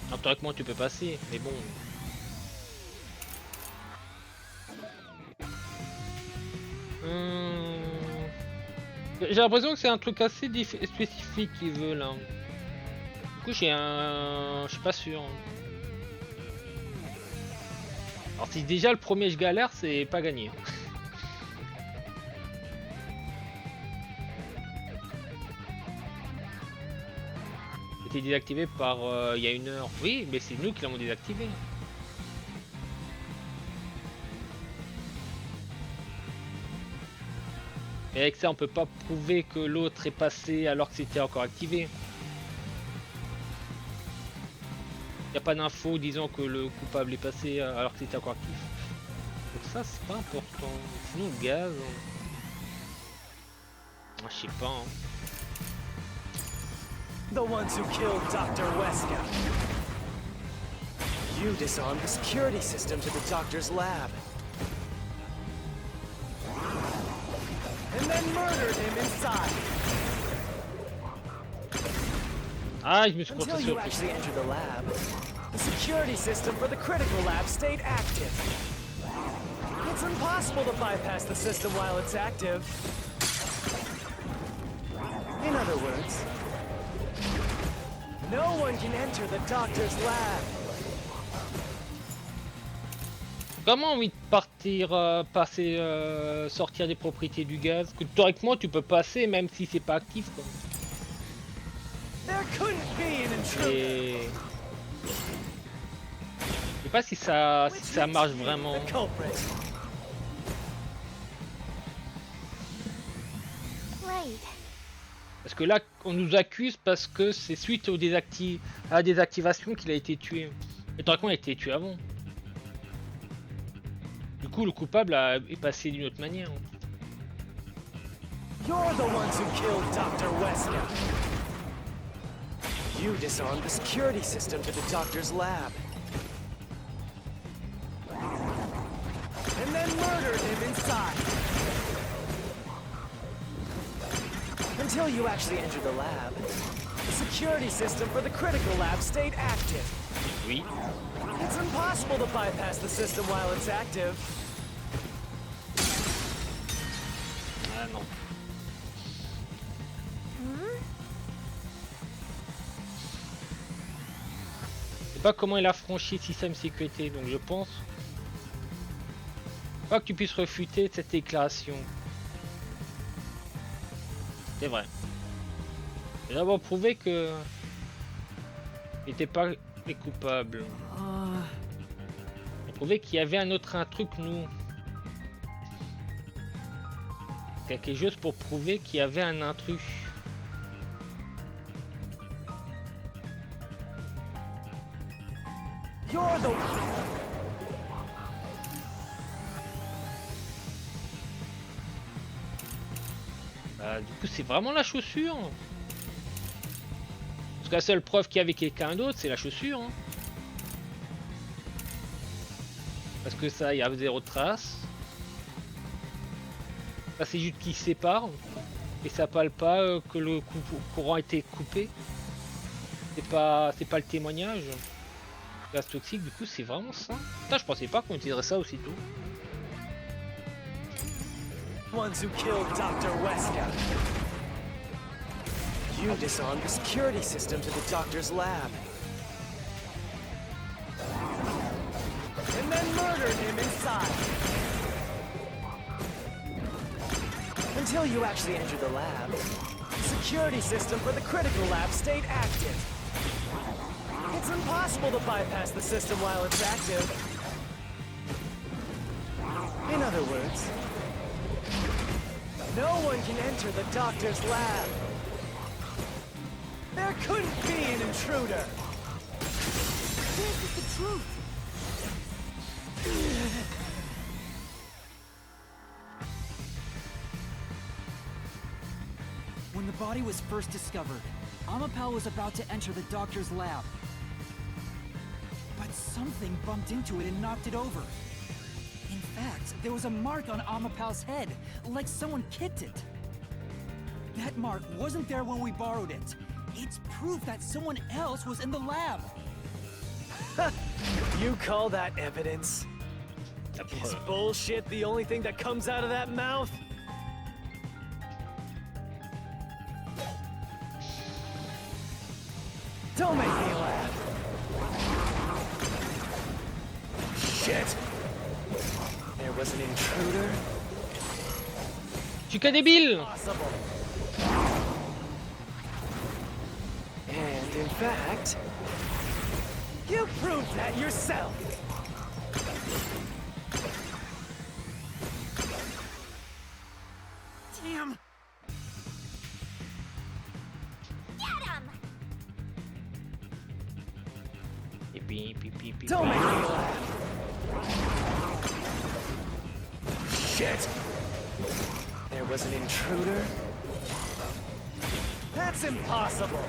Alors, théoriquement, tu peux passer, mais bon. J'ai l'impression que c'est un truc assez spécifique qu'il veut là. Du coup, je suis pas sûr. Alors, si déjà le premier je galère, c'est pas gagné. C'était désactivé par il y a 1 heure. Oui, mais c'est nous qui l'avons désactivé. Et avec ça, on peut pas prouver que l'autre est passé alors que c'était encore activé. Il n'y a pas d'info disant que le coupable est passé alors que c'était encore actif. Donc ça, c'est pas important. Sinon, le gaz... Ah, je sais pas. Hein. The ones who killed Dr. Weska. You disarmed the security system to the doctor's lab. And then murdered him inside. Ah, je me suis Until concentré you sur... actually enter the lab, the security system for the critical lab stayed active. It's impossible to bypass the system while it's active. In other words, no one can enter the doctor's lab. Comment envie de partir, passer, sortir des propriétés du gaz? Que théoriquement tu peux passer même si c'est pas actif quoi. There couldn't be an intruder. Et... Je sais pas si ça marche vraiment. The culprit. Right. Parce que là on nous accuse parce que c'est suite à la désactivation qu'il a été tué. Et théoriquement il a été tué avant. Du coup le coupable est passé d'une autre manière. You're the ones who killed Dr. Wesker. You disarmed the security system to the doctor's lab. And then murdered him inside. Until you actually entered the lab, the security system for the critical lab stayed active. Oui. It's impossible to bypass the system while it's active. Ah non. Je sais pas comment il a franchi le système de sécurité, donc je pense pas que tu puisses refuter cette déclaration. C'est vrai. J'ai d'abord prouvé que il n'était pas les coupables. J'ai prouvé qu'il y avait un autre truc nous. Quelque chose pour prouver qu'il y avait un intrus. You're the... Du coup c'est vraiment la chaussure. Parce que la seule preuve qu'il y avait quelqu'un d'autre c'est la chaussure. Hein. Parce que ça il y a zéro trace. Ça c'est juste qui se sépare. Et ça parle pas que le courant a été coupé. C'est pas le témoignage. Gaz toxique du coup c'est vraiment ça. Putain je pensais pas qu'on utiliserait ça aussitôt. Ones who killed Dr. Wesker. You disarmed the security system to the doctor's lab. And then murdered him inside. Until you actually entered the lab, the security system for the critical lab stayed active. It's impossible to bypass the system while it's active. In other words, no one can enter the doctor's lab. There couldn't be an intruder. This is the truth. When the body was first discovered, Amapal was about to enter the doctor's lab. But something bumped into it and knocked it over. In fact, there was a mark on Amapal's head, like someone kicked it. That mark wasn't there when we borrowed it. It's proof that someone else was in the lab. You call that evidence? La Is preuve. bullshit the only thing that comes out of that mouth? Don't make me laugh. Shit! There was an intruder? Je suis qu'un débile. Possible. And in fact, you proved that yourself. Damn! Get him! Don't make me laugh. Shit! There was an intruder? That's impossible!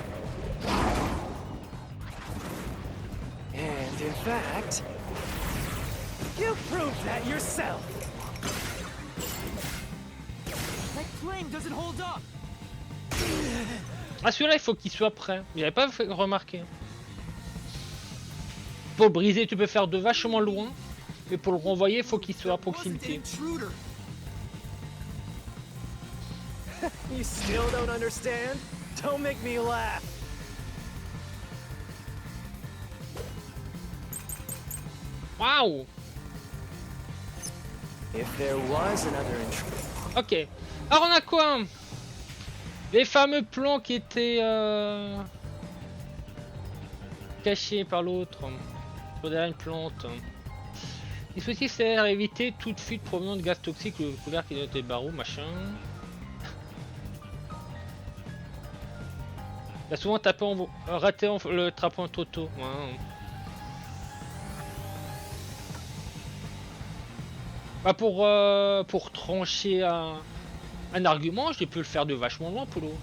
And in fact, you proved that yourself! That claim doesn't hold up! Ah, celui-là, il faut qu'il soit prêt. J'avais pas remarqué. Pour le briser, tu peux faire de vachement loin. Mais pour le renvoyer, il faut qu'il soit à proximité. You still don't understand? Don't make me laugh. Waouh! If there was another intruder. Ok. Alors on a quoi? Les fameux plans qui étaient cachés par l'autre. Derrière une plante. Dispositif sert à éviter toute fuite provenant de gaz toxiques, le couvercle qui doit être barreaux, machin. Il a souvent raté le trappant Toto. Ouais. Bah pour trancher un argument, je peux le faire de vachement loin, Polo.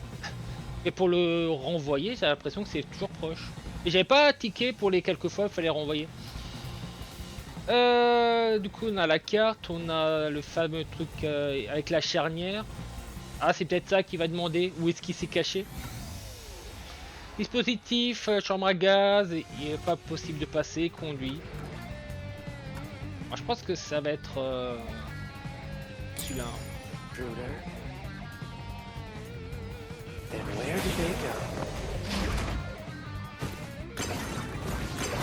Et pour le renvoyer, j'ai l'impression que c'est toujours proche. Et j'avais pas tiqué pour les quelques fois il fallait renvoyer. Du coup on a la carte, on a le fameux truc avec la charnière. Ah, c'est peut-être ça qui va demander où est-ce qu'il s'est caché. Dispositif, chambre à gaz, il n'est pas possible de passer, conduit. Moi, je pense que ça va être celui-là. Intruder. Then where did they go?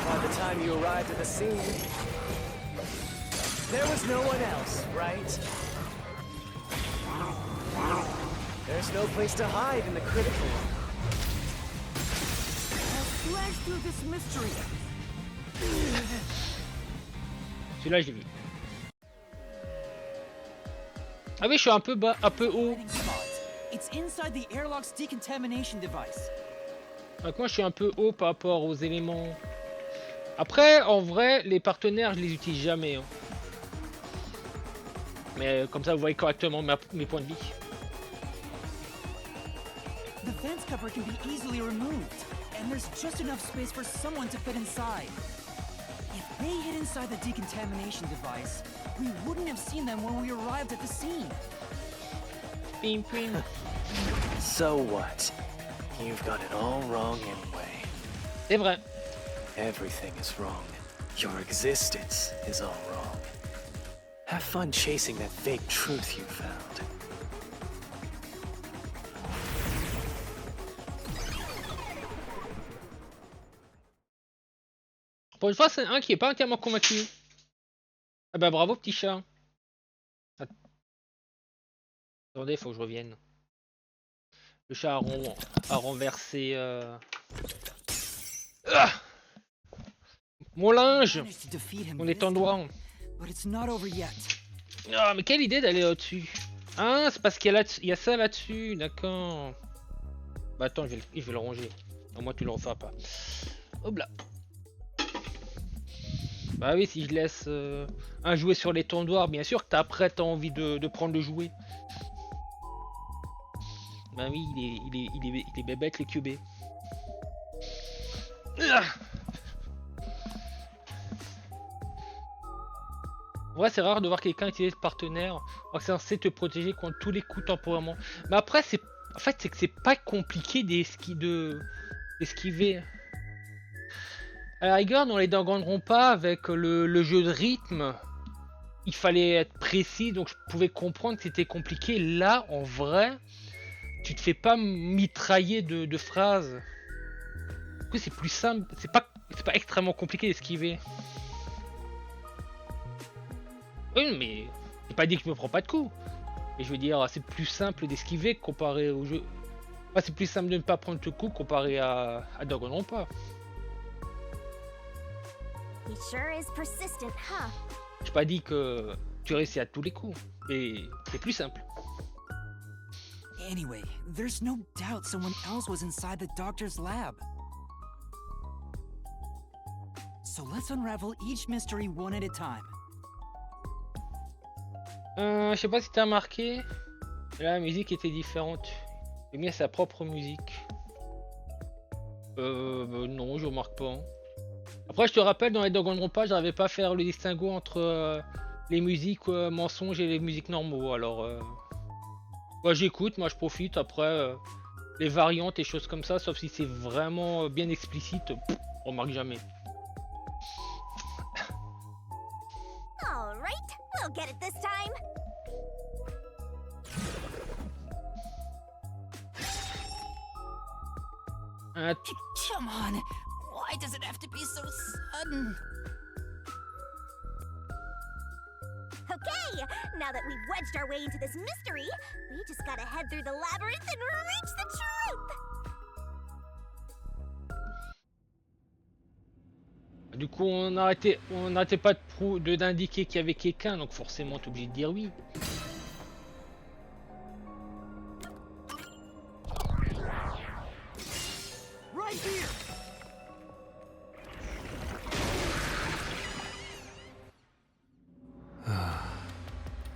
By the time you arrived at the scene, there was no one else, right? There's no place to hide in the critical room. Flash through this mystery. Celui-là, j'ai vu. Ah oui, je suis un peu bas, un peu haut. It's inside the airlock's decontamination device. Donc moi, je suis un peu haut par rapport aux éléments. Après, en vrai, les partenaires, je les utilise jamais. Hein. Mais comme ça, vous voyez correctement mes points de vie. The fence cover can be easily removed, and there's just enough space for someone to fit inside. If they hid inside the decontamination device, we wouldn't have seen them when we arrived at the scene. Pim, pim. So what? You've got it all wrong anyway. C'est vrai. Everything is wrong. Your existence is all wrong. Have fun chasing that fake truth you found. Pour une fois, c'est un qui est pas entièrement convaincu. Ah bah bravo, petit chat. Attendez, faut que je revienne. Le chat a renversé... Ah, mon linge, mon étendoir. Ah, mais quelle idée d'aller au-dessus. Ah, c'est parce qu'il y a ça là-dessus, d'accord. Bah attends, je vais le ranger. Au moins tu le refais pas. Hop là. Bah oui, si je laisse un jouet sur l'étendoir, bien sûr que après t'as envie de prendre le jouet. Bah oui, il est bébête le QB. Ah, ouais, c'est rare de voir quelqu'un utiliser le partenaire. Alors que c'est censé te protéger contre tous les coups temporairement. Mais après, c'est que c'est pas compliqué d'esquiver. À la rigueur, dans les Danganronpa, avec le jeu de rythme, il fallait être précis, donc je pouvais comprendre que c'était compliqué. Là, en vrai, tu te fais pas mitrailler de phrases. Du coup, c'est plus simple, c'est pas extrêmement compliqué d'esquiver. Oui, mais j'ai pas dit que je me prends pas de coups. Et je veux dire, c'est plus simple d'esquiver comparé au jeu. Enfin, c'est plus simple de ne pas prendre de coups comparé à Danganronpa. He sure is persistent, huh? J'ai pas dit que tu réussis à tous les coups, mais c'est plus simple. Anyway, there's no doubt someone else was inside the doctor's lab. So let's unravel each mystery one at a time. Je sais pas si t'as remarqué, là la musique était différente. Il a mis sa propre musique. Non, je remarque pas. Après, je te rappelle, dans les Danganronpa, j'arrivais pas à faire le distinguo entre les musiques mensonges et les musiques normaux. Alors, bah, j'écoute, moi je profite. Après, les variantes et choses comme ça, sauf si c'est vraiment bien explicite, on remarque jamais. All right, we'll get it this time. Come on. Why does it have to be so sudden? Okay, now that we've wedged our way into this mystery, we just gotta head through the labyrinth and reach the truth. Du coup, on n'arrêtait pas d'indiquer qu'il y avait quelqu'un, donc forcément, t'es obligé de dire oui. Right here!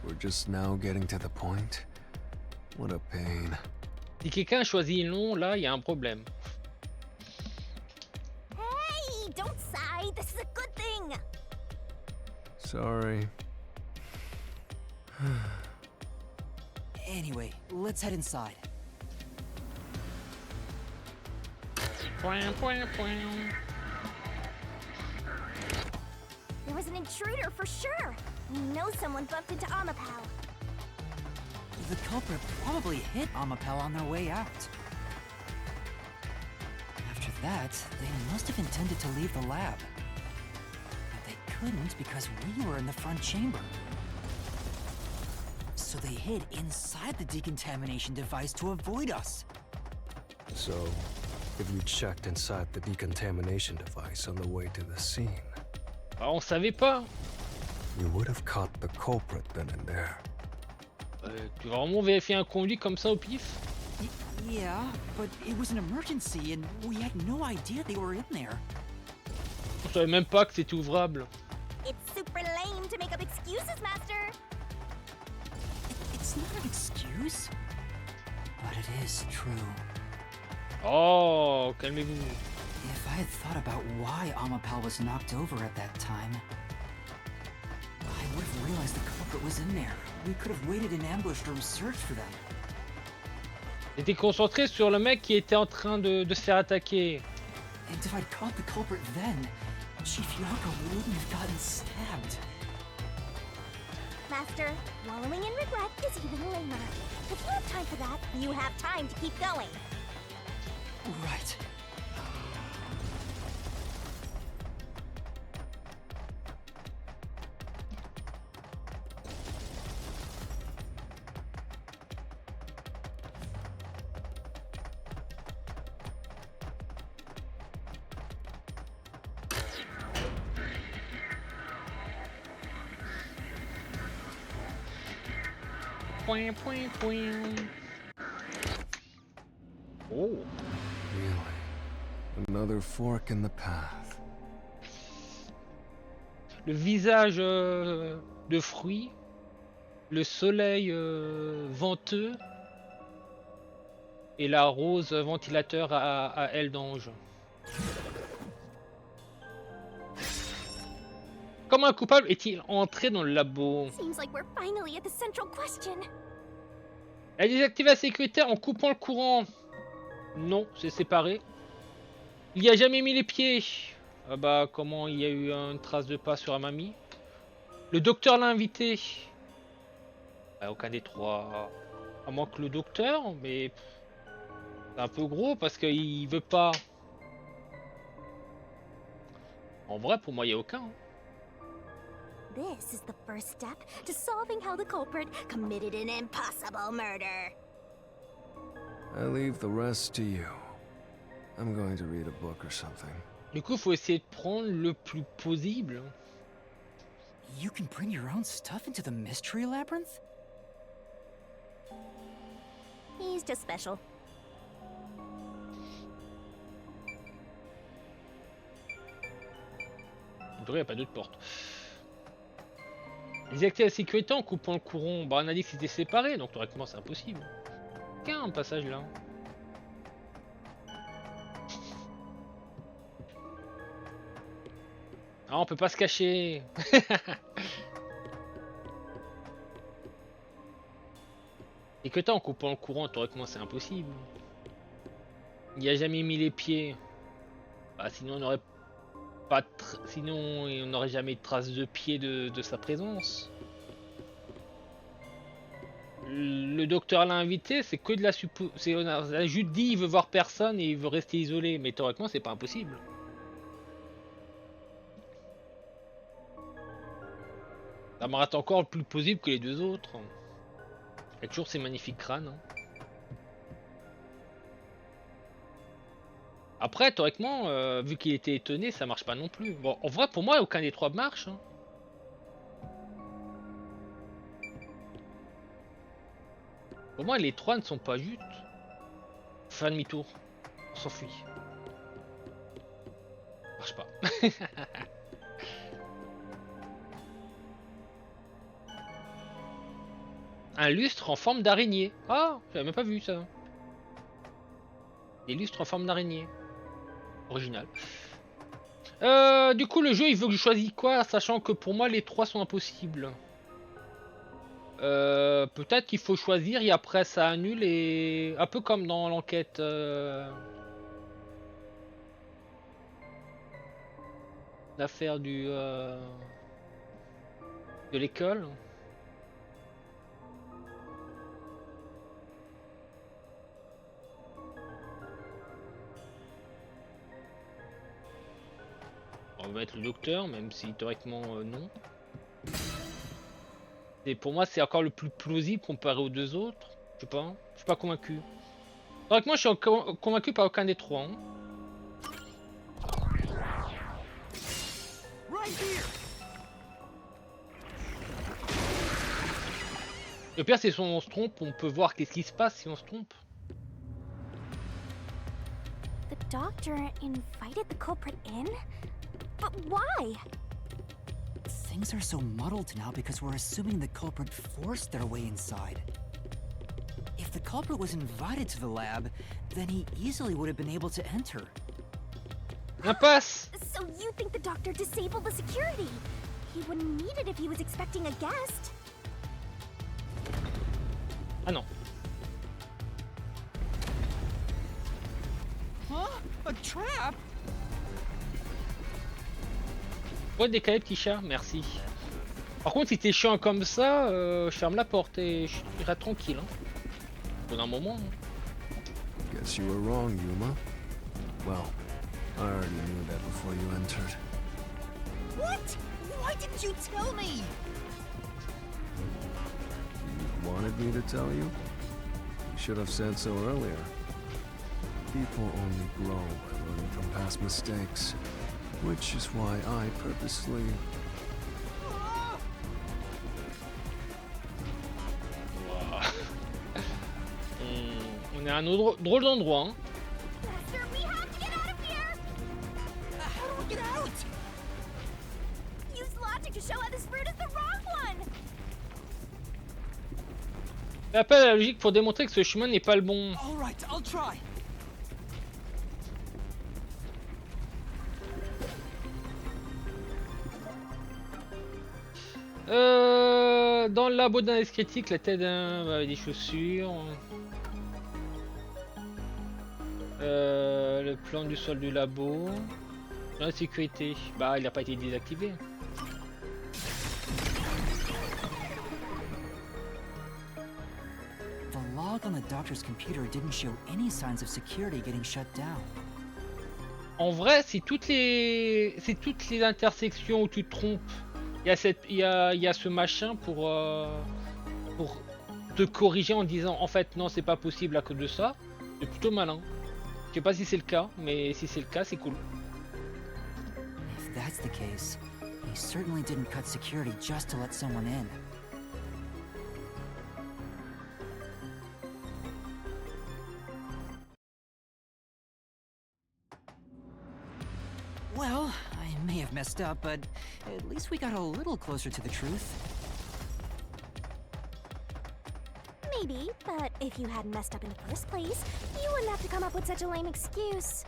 We're just now getting to the point. What a pain. Si quelqu'un a choisi non, là, il y a un problème. Hey, don't sigh. This is a good thing. Sorry. Anyway, let's head inside. There was an intruder for sure. We know someone bumped into Amapau. The culprit probably hit Amapel on their way out. After that, they must have intended to leave the lab. But they couldn't because we were in the front chamber. So they hid inside the decontamination device to avoid us. So, if you checked inside the decontamination device on the way to the scene, Ah, on savait pas. you would have caught the culprit then and there. Tu vas vraiment vérifier un conduit comme ça au pif? Yeah, but it was an emergency and we had no idea they were in there. On savait même pas que c'était ouvrable. It's super lame to make up excuses, Master. It's not an excuse, but it is true. Oh, calmez-vous. If I had thought about why Amapal was knocked over at that time, I would have realized the culprit was in there. We could have waited in ambush to search for them. J'étais concentré sur le mec qui était en train de se faire attaquer. And if I'd caught the culprit then, Chief Yako wouldn't have gotten stabbed. Master, wallowing in regret is even lamer. If you have time for that, you have time to keep going. Right. Point, point, point. Oh. Really? Another fork in the path. Le visage de fruits, le soleil venteux et la rose ventilateur à aile d'ange. Comment un coupable est-il entré dans le labo? Seems like we're finally at the central question. Elle a désactivé la sécurité en coupant le courant. Non, c'est séparé. Il y a jamais mis les pieds. Ah bah comment il y a eu une trace de pas sur la mamie? Le docteur l'a invité. Bah, aucun des trois. À moins que le docteur, mais c'est un peu gros parce qu'il veut pas. En vrai, pour moi, il n'y a aucun. This is the first step to solving how the culprit committed an impossible murder. I leave the rest to you. I'm going to read a book or something. Du coup, faut essayer de prendre le plus possible. You can bring your own stuff into the mystery labyrinth? He's just special. Il n'y a pas d'autre porte. Désactiver la sécurité en coupant le courant. Bah, on a dit que c'était séparé, donc théoriquement c'est impossible. Qu'un un passage là. Ah, on peut pas se cacher. Et que t'as en coupant le courant, théoriquement c'est impossible. Il n'y a jamais mis les pieds. Bah, sinon on n'aurait pas sinon on n'aurait jamais de trace de pied de sa présence. Le docteur l'a invité, c'est que de la on a juste dit il veut voir personne et il veut rester isolé, mais théoriquement c'est pas impossible. Ça me rate encore plus plausible que les deux autres. Il y a toujours ces magnifiques crânes. Hein. Après, théoriquement, vu qu'il était étonné, ça marche pas non plus. Bon, en vrai, pour moi, aucun des trois marche. Hein. Pour moi, les trois ne sont pas justes. Fin demi-tour. On s'enfuit. Marche pas. Un lustre en forme d'araignée. Ah, j'avais même pas vu ça. Des lustres en forme d'araignée. Original. Du coup, le jeu, il veut que je choisisse quoi, sachant que pour moi, les trois sont impossibles. Peut-être qu'il faut choisir et après ça annule et un peu comme dans l'enquête l'affaire de l'école. On va mettre le docteur, même si théoriquement non. Et pour moi, c'est encore le plus plausible comparé aux deux autres. Je sais pas, je suis pas convaincu. Théoriquement, je suis convaincu par aucun des trois. Hein. Le pire, c'est si on se trompe, on peut voir qu'est-ce qui se passe si on se trompe. The doctor invited the culprit in? But why? Things are so muddled now because we're assuming the culprit forced their way inside. If the culprit was invited to the lab, then he easily would have been able to enter. Impasse! So you think the doctor disabled the security? He wouldn't need it if he was expecting a guest. Ah non. Huh? A trap? Ouais, décaler petit chat, merci. Par contre, si t'es chiant comme ça, je ferme la porte et je irai tranquille. Hein. Pendant un moment. Hein. Guess you were wrong, Yuma. Well, I already knew that before you entered. What? Why didn't you tell me? You wanted me to tell you? You should have said so earlier. People only grow by learning from past mistakes, which is why I purposely... On est à un drôle d'endroit. Hein. Master, we have to get out of here! How do we get out? Use logic to show how this route is the wrong one! Fais appel à la logique pour démontrer que ce chemin n'est pas le bon. All right, I'll try. Dans le labo d'analyse critique, la tête d'un des chaussures. Le plan du sol du labo. Dans la sécurité. Bah, il n'a pas été désactivé. The log on the doctor's computer didn't show any signs of security getting shut down. En vrai, c'est toutes les intersections où tu te trompes. Il y a ce machin pour te corriger en disant en fait non, c'est pas possible à cause de ça. C'est plutôt malin. Je sais pas si c'est le cas, mais si c'est le cas, c'est cool. If that's the case, he certainly didn't cut security just to let someone in. Well, I may have messed up, but at least we got a little closer to the truth. Maybe, but if you hadn't messed up in the first place, you wouldn't have to come up with such a lame excuse.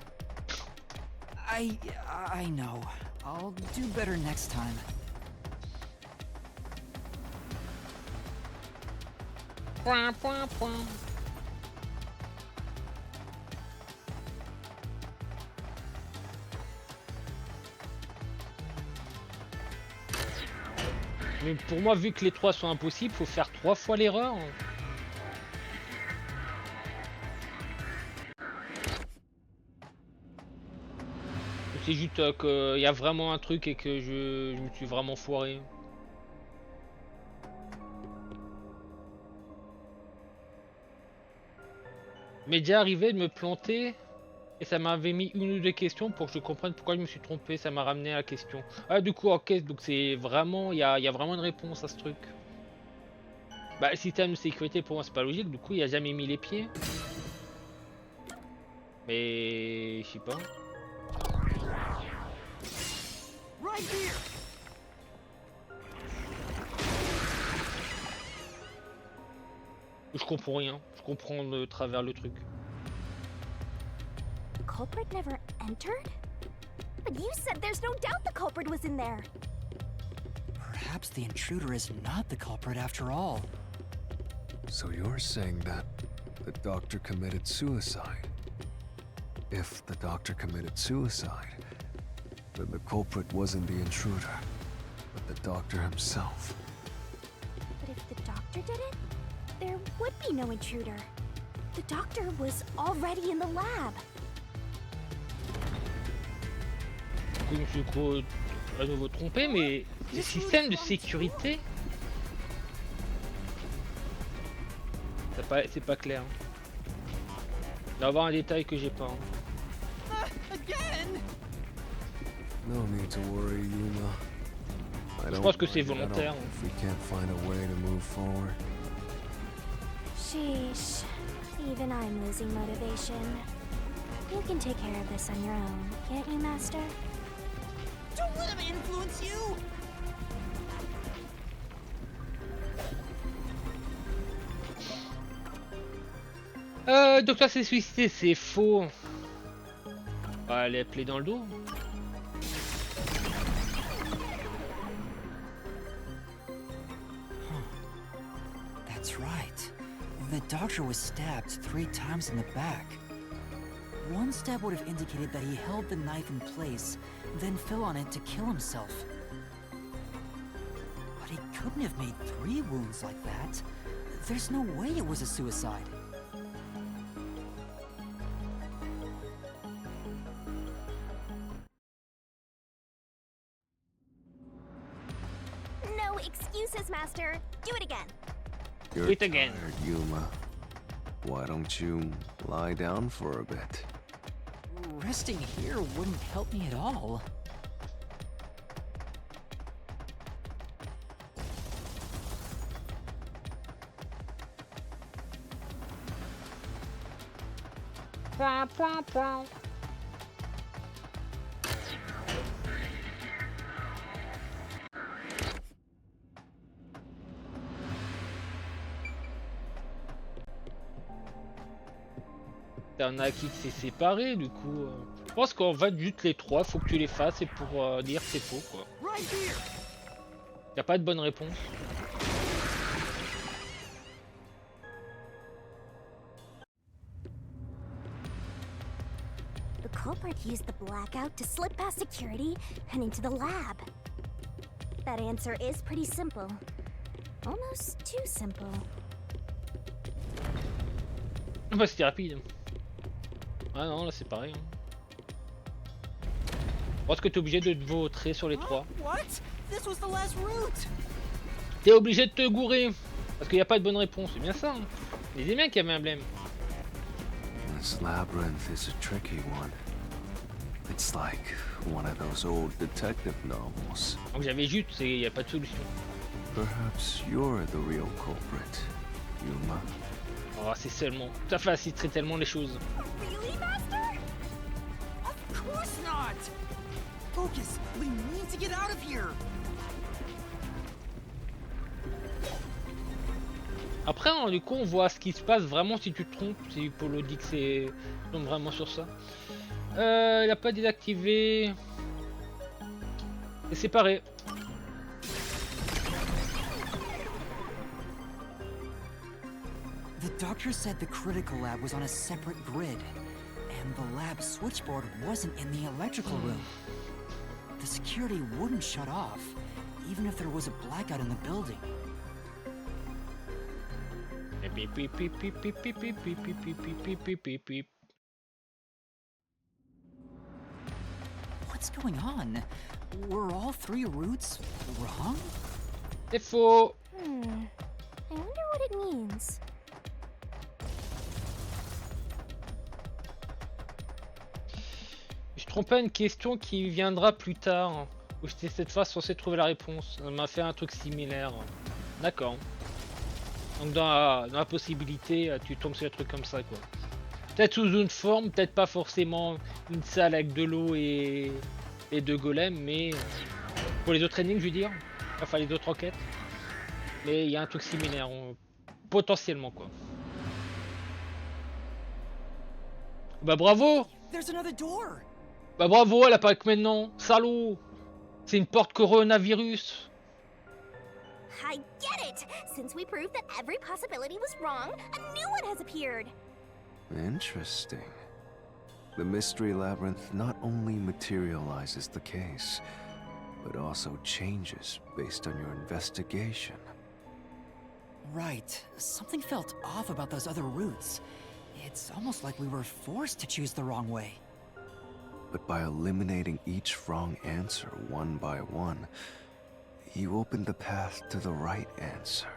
I know. I'll do better next time. Mais pour moi, vu que les 3 sont impossibles, faut faire 3 fois l'erreur. Ou c'est juste qu'il y a vraiment un truc et que je me suis vraiment foiré. Mais déjà arrivé de me planter et ça m'avait mis une ou deux questions pour que je comprenne pourquoi je me suis trompé. Ça m'a ramené à la question. Ah, du coup, ok, donc c'est vraiment, il y a vraiment une réponse à ce truc. Bah, le système de sécurité pour moi c'est pas logique, du coup il a jamais mis les pieds. Mais je sais pas. Je comprends rien. Je comprends de travers le truc. The culprit never entered? But you said there's no doubt the culprit was in there. Perhaps the intruder is not the culprit after all. So you're saying that the doctor committed suicide? If the doctor committed suicide, then the culprit wasn't the intruder, but the doctor himself. But if the doctor did it, there would be no intruder. The doctor was already in the lab. Je me suis à nouveau trompé, mais les systèmes de sécurité, c'est pas clair. Il va y avoir un détail que j'ai pas. No need to worry, Yuma. Je pense que c'est volontaire. If we can't find a way to move forward. Sheesh. Even I'm losing motivation. You can take care of this on your own, can't you, Master? Don't let him influence you! Docteur s'est suicidé, c'est faux. Ah, elle est appelée dans le dos. That's right. The doctor was stabbed 3 times in the back. One stab would have indicated that he held the knife in place, then fell on it to kill himself. But he couldn't have made 3 wounds like that. There's no way it was a suicide. No excuses, Master. Do it again. You're Wait again. tired, Yuma. Why don't you lie down for a bit? Resting here wouldn't help me at all. T'en as qui s'est séparé du coup. Je pense qu'en fait juste les 3, faut que tu les fasses et pour dire que c'est faux quoi. Y a pas de bonne réponse. The culprit used the blackout to slip past security and into the lab. That answer is pretty simple. Almost too simple. Bah c'était rapide. Ah non là c'est pareil. Je pense que t'es obligé de te vautrer sur les 3. What? This was the last route! T'es obligé de te gourer. Parce qu'il n'y a pas de bonne réponse. C'est bien ça. Hein. Il disait bien qu'il y avait un blême. This labyrinth is a tricky one. It's like one of those old detective novels. Donc j'avais juste, il n'y a pas de solution. Perhaps you're the real culprit, Yuma. Oh c'est seulement. Ça faciliterait tellement les choses. Really, Master? Of course not! Focus! We need to get out of here! Après, hein, du coup, on voit ce qui se passe vraiment si tu te trompes. Si Polo dit que c'est tombe vraiment sur ça. Il a pas désactivé. Et séparé. The doctor said the critical lab was on a separate grid, and the lab switchboard wasn't in the electrical room. The security wouldn't shut off, even if there was a blackout in the building. Beep, beep, beep, beep, beep, beep, beep, beep, beep, beep, beep, beep, beep, beep. What's going on? Were all 3 routes wrong? C'est faux. I wonder what it means. Je trompais à une question qui viendra plus tard, où j'étais cette fois censé trouver la réponse. On m'a fait un truc similaire. D'accord. Donc dans la possibilité, tu tombes sur un truc comme ça, quoi. Peut-être sous une forme, peut-être pas forcément une salle avec de l'eau et 2 golems, mais pour les autres énigmes, je veux dire, enfin les autres enquêtes. Mais il y a un truc similaire, potentiellement, quoi. Bah bravo! There's another door! Bah bravo, elle apparaît que maintenant, salaud! C'est une porte coronavirus. I get it! Since we proved that every possibility was wrong, a new one has appeared! Interesting. The Mystery Labyrinth not only materializes the case, but also changes based on your investigation. Right. Something felt off about those other routes. It's almost like we were forced to choose the wrong way. But by eliminating each wrong answer one by one, you opened the path to the right answer.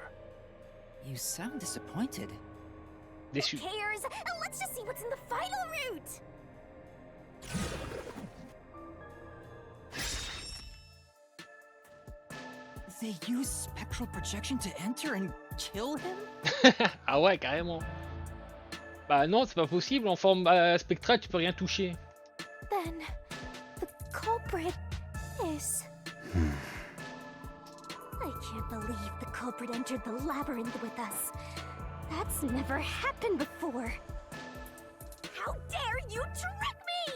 You sound disappointed. Déçu. Who cares? Let's just see what's in the final route! They use spectral projection to enter and kill him? Ah ouais, carrément. Bah non, c'est pas possible. En forme spectrale, tu peux rien toucher. Then, the culprit is... I can't believe the culprit entered the labyrinth with us. That's never happened before. How dare you trick me!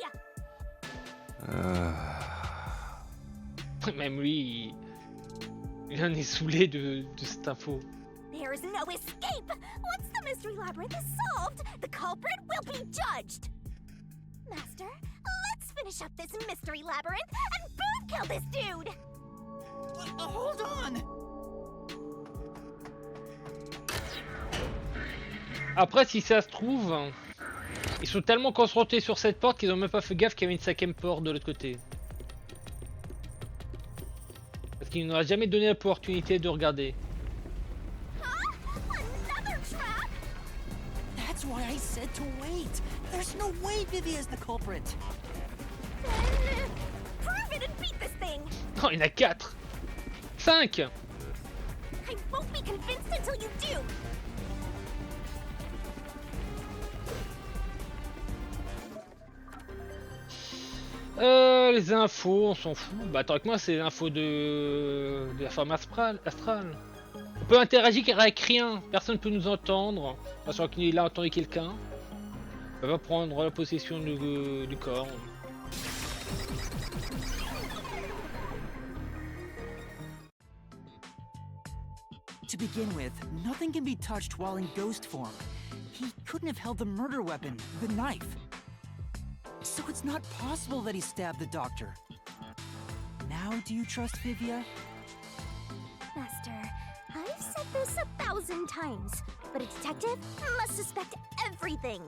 Même lui, il en est saoulé de cette info. There is no escape! Once the mystery labyrinth is solved, the culprit will be judged! Master, let's finish up this mystery labyrinth and boom kill this dude! Hold on! Après, si ça se trouve, ils sont tellement concentrés sur cette porte qu'ils ont même pas fait gaffe qu'il y avait une 5ème porte de l'autre côté. Parce qu'il n'aura jamais donné l'opportunité de regarder. Another trap? That's why I said to wait. There's no way Vivi is the culprit. Then, prove it and beat this thing! Non, il y en a 4 5 I won't be convinced until you do! Les infos, on s'en fout. Bah attends, avec moi, c'est l'info de la forme astrale. On peut interagir avec rien. Personne ne peut nous entendre. Parce qu'il a entendu quelqu'un. On va prendre la possession du corps. To begin with, nothing can be touched while in ghost form. He couldn't have held the murder weapon, the knife. So it's not possible that he stabbed the doctor. Now do you trust Vivia? Master, I've said this 1,000 times, but a detective must suspect everything.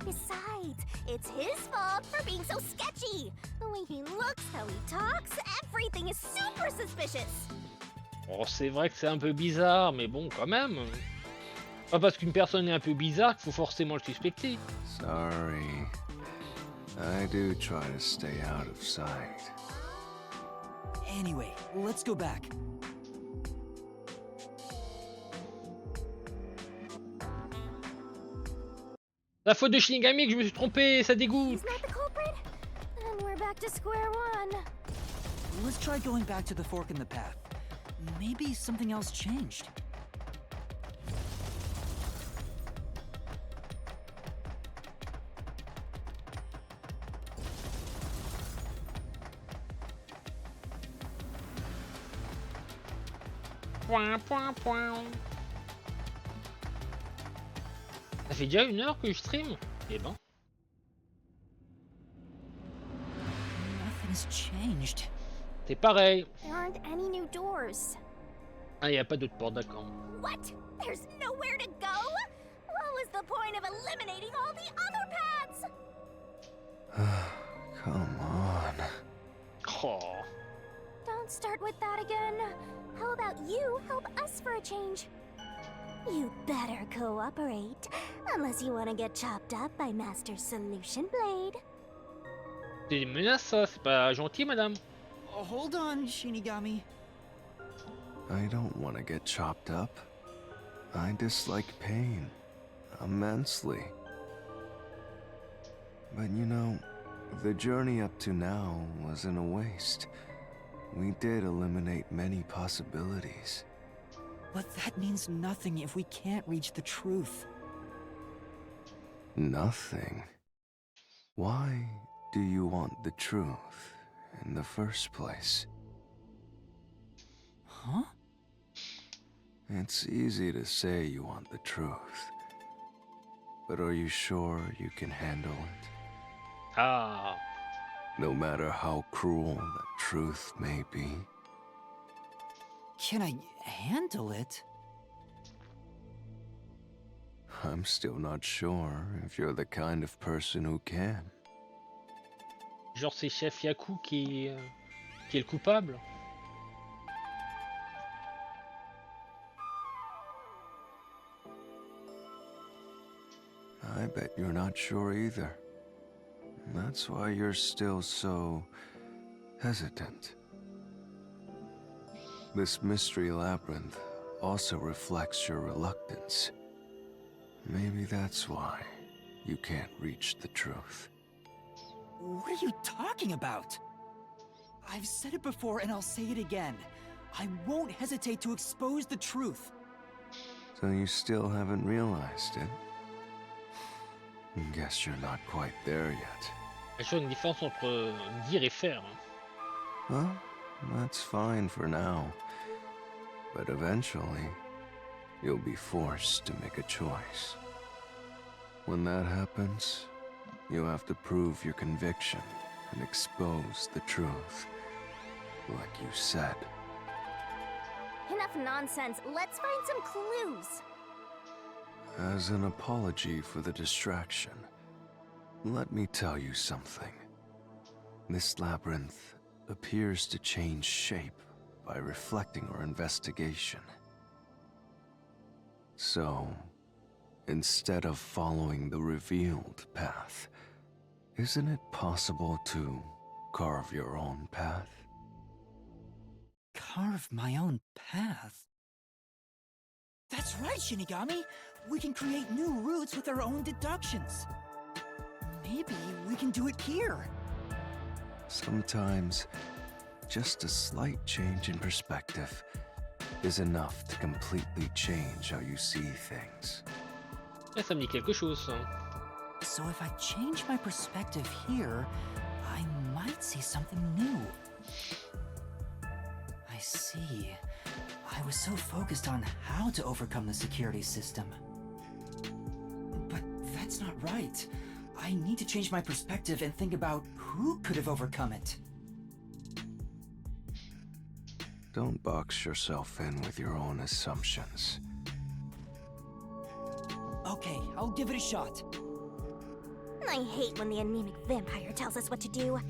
Besides, it's his fault for being so sketchy. The way he looks, how he talks, everything is super suspicious. Bon, c'est vrai que c'est un peu bizarre, mais bon, quand même. Pas parce qu'une personne est un peu bizarre qu'il faut forcément le suspecter. Sorry. I do try to stay out of sight. Anyway, let's go back. La faute de Shinigami que je me suis trompé, ça dégoûte. He's not the culprit? Then we're back to square one. Let's try going back to the fork in the path. Maybe something else changed. Point, point, point. Ça fait déjà 1 heure que je stream. Eh ben. Nothing's changed. C'est pareil. There aren't any new doors. Ah, y a pas d'autre porte, d'accord. What? There's nowhere to go? What was the point of eliminating all the other paths? Come on. Oh. Don't start with that again. How about you help us for a change? You better cooperate, unless you want to get chopped up by Master Solution Blade. C'est des menaces, ça. C'est pas gentil, madame. Hold on, Shinigami. I don't want to get chopped up. I dislike pain immensely. But you know, the journey up to now wasn't a waste. We did eliminate many possibilities. But that means nothing if we can't reach the truth. Nothing. Why do you want the truth in the first place? Huh? It's easy to say you want the truth. But are you sure you can handle it? Ah. No matter how cruel the truth may be. Can I handle it? I'm still not sure if you're the kind of person who can. Genre, c'est Chef Yaku qui est le coupable. I bet you're not sure either. That's why you're still so hesitant. This mystery labyrinth also reflects your reluctance. Maybe that's why you can't reach the truth. What are you talking about? I've said it before and I'll say it again. I won't hesitate to expose the truth. So you still haven't realized it? Guess you're not quite there yet. Il y a toujours une différence entre dire et faire. Hein. Well, that's fine for now. But eventually, you'll be forced to make a choice. When that happens, you have to prove your conviction and expose the truth, like you said. Enough nonsense. Let's find some clues. As an apology for the distraction, let me tell you something. This labyrinth appears to change shape by reflecting our investigation. So, instead of following the revealed path, isn't it possible to carve your own path? Carve my own path? That's right, Shinigami! We can create new routes with our own deductions. Maybe we can do it here. Sometimes, just a slight change in perspective is enough to completely change how you see things. Ça me dit quelque chose, ça. So if I change my perspective here, I might see something new. I see. I was so focused on how to overcome the security system. But that's not right. I need to change my perspective and think about who could have overcome it. Don't box yourself in with your own assumptions. Okay, I'll give it a shot. I hate when the anemic vampire tells us what to do.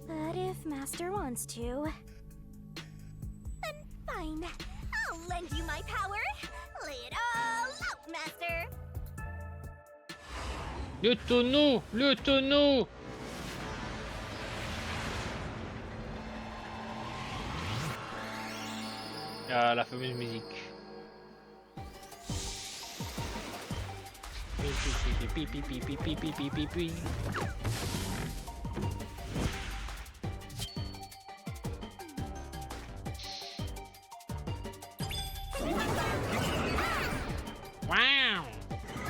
But if Master wants to... then fine. I'll lend you my power. Lay it all out, Master. Le tonneau! Le tonneau! Ah, la fameuse musique. Pi, pi, pi, pi, pi, pi, pi, pi, pi. Wow!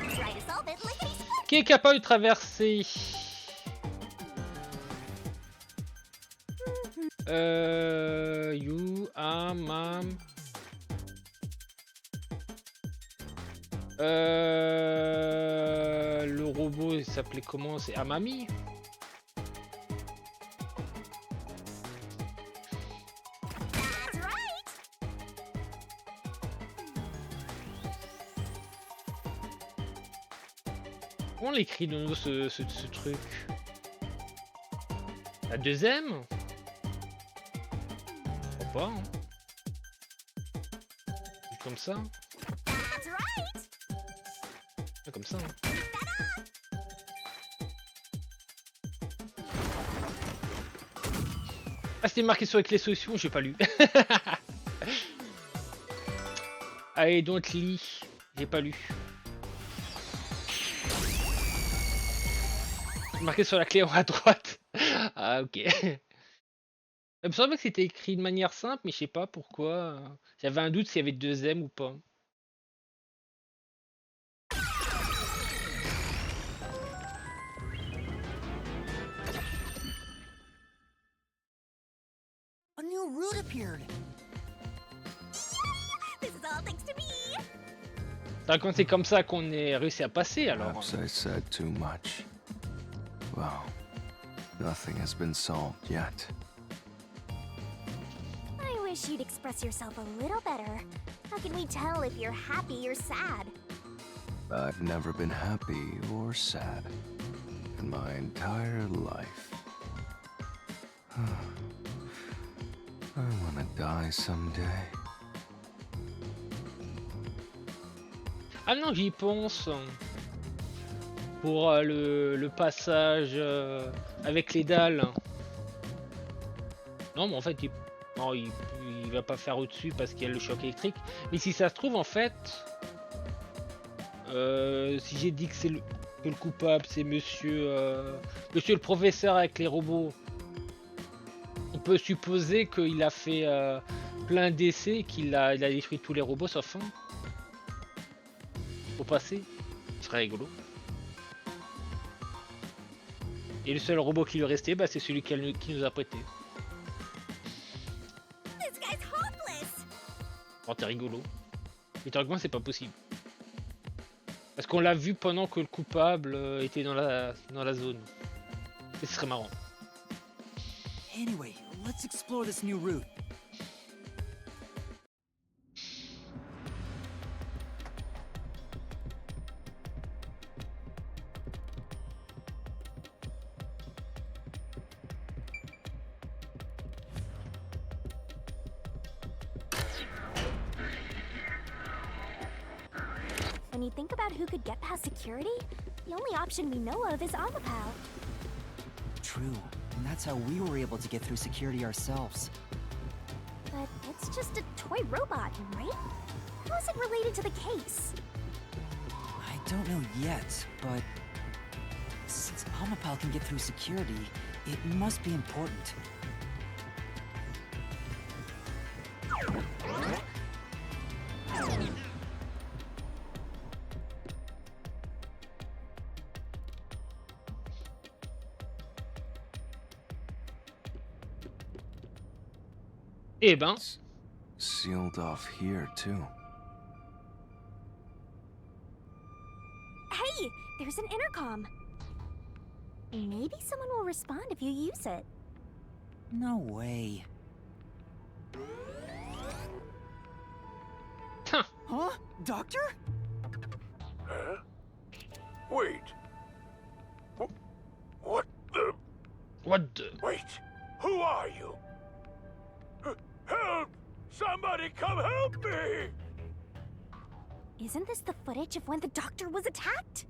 Try to solve it lickety-split. Qui est capable de traverser? You, mam. Le robot, il s'appelait comment? C'est Amami? Comment on l'écrit de nouveau ce truc? La deuxième? Je crois pas, hein. Comme ça? That's right! Ouais, comme ça, hein. Ah, c'était marqué sur avec les solutions, j'ai pas lu. Allez, donc lis. J'ai pas lu. Marqué sur la clé en haut à droite. Ah, ok. Il me semblait que c'était écrit de manière simple, mais je sais pas pourquoi. J'avais un doute s'il y avait deux M ou pas. A new route appeared. This is all thanks to me! Enfin, quand c'est comme ça qu'on est réussi à passer, alors. Perhaps I said too much. Well, nothing has been solved yet. I wish you'd express yourself a little better. How can we tell if you're happy or sad? I've never been happy or sad in my entire life. I wanna die someday. Ah non, j'y pense. Pour le passage avec les dalles. Non, mais en fait, non, il va pas faire au-dessus parce qu'il y a le choc électrique. Mais si ça se trouve, en fait, si j'ai dit que que le coupable, c'est monsieur le professeur avec les robots, on peut supposer qu'il a fait plein d'essais, qu'il a détruit tous les robots sauf un. Au passé, ce serait rigolo. Et le seul robot qui lui restait, bah, c'est celui qui nous a prêté. This guy's hopeless! Oh, t'es rigolo. Mais théoriquement, c'est pas possible. Parce qu'on l'a vu pendant que le coupable était dans la zone. Et ce serait marrant. Anyway, let's explore this new route. When you think about who could get past security, the only option we know of is Amapao. True, and that's how we were able to get through security ourselves. But it's just a toy robot, right? How is it related to the case? I don't know yet, but since Amapal can get through security, it must be important. Eh ben, Sealed off here, too. Hey, there's an intercom. Maybe someone will respond if you use it. No way. Huh? Doctor? Huh? Wait. What the? what the... Wait. Who are you? Help! Somebody come help me! Isn't this the footage of when the doctor was attacked?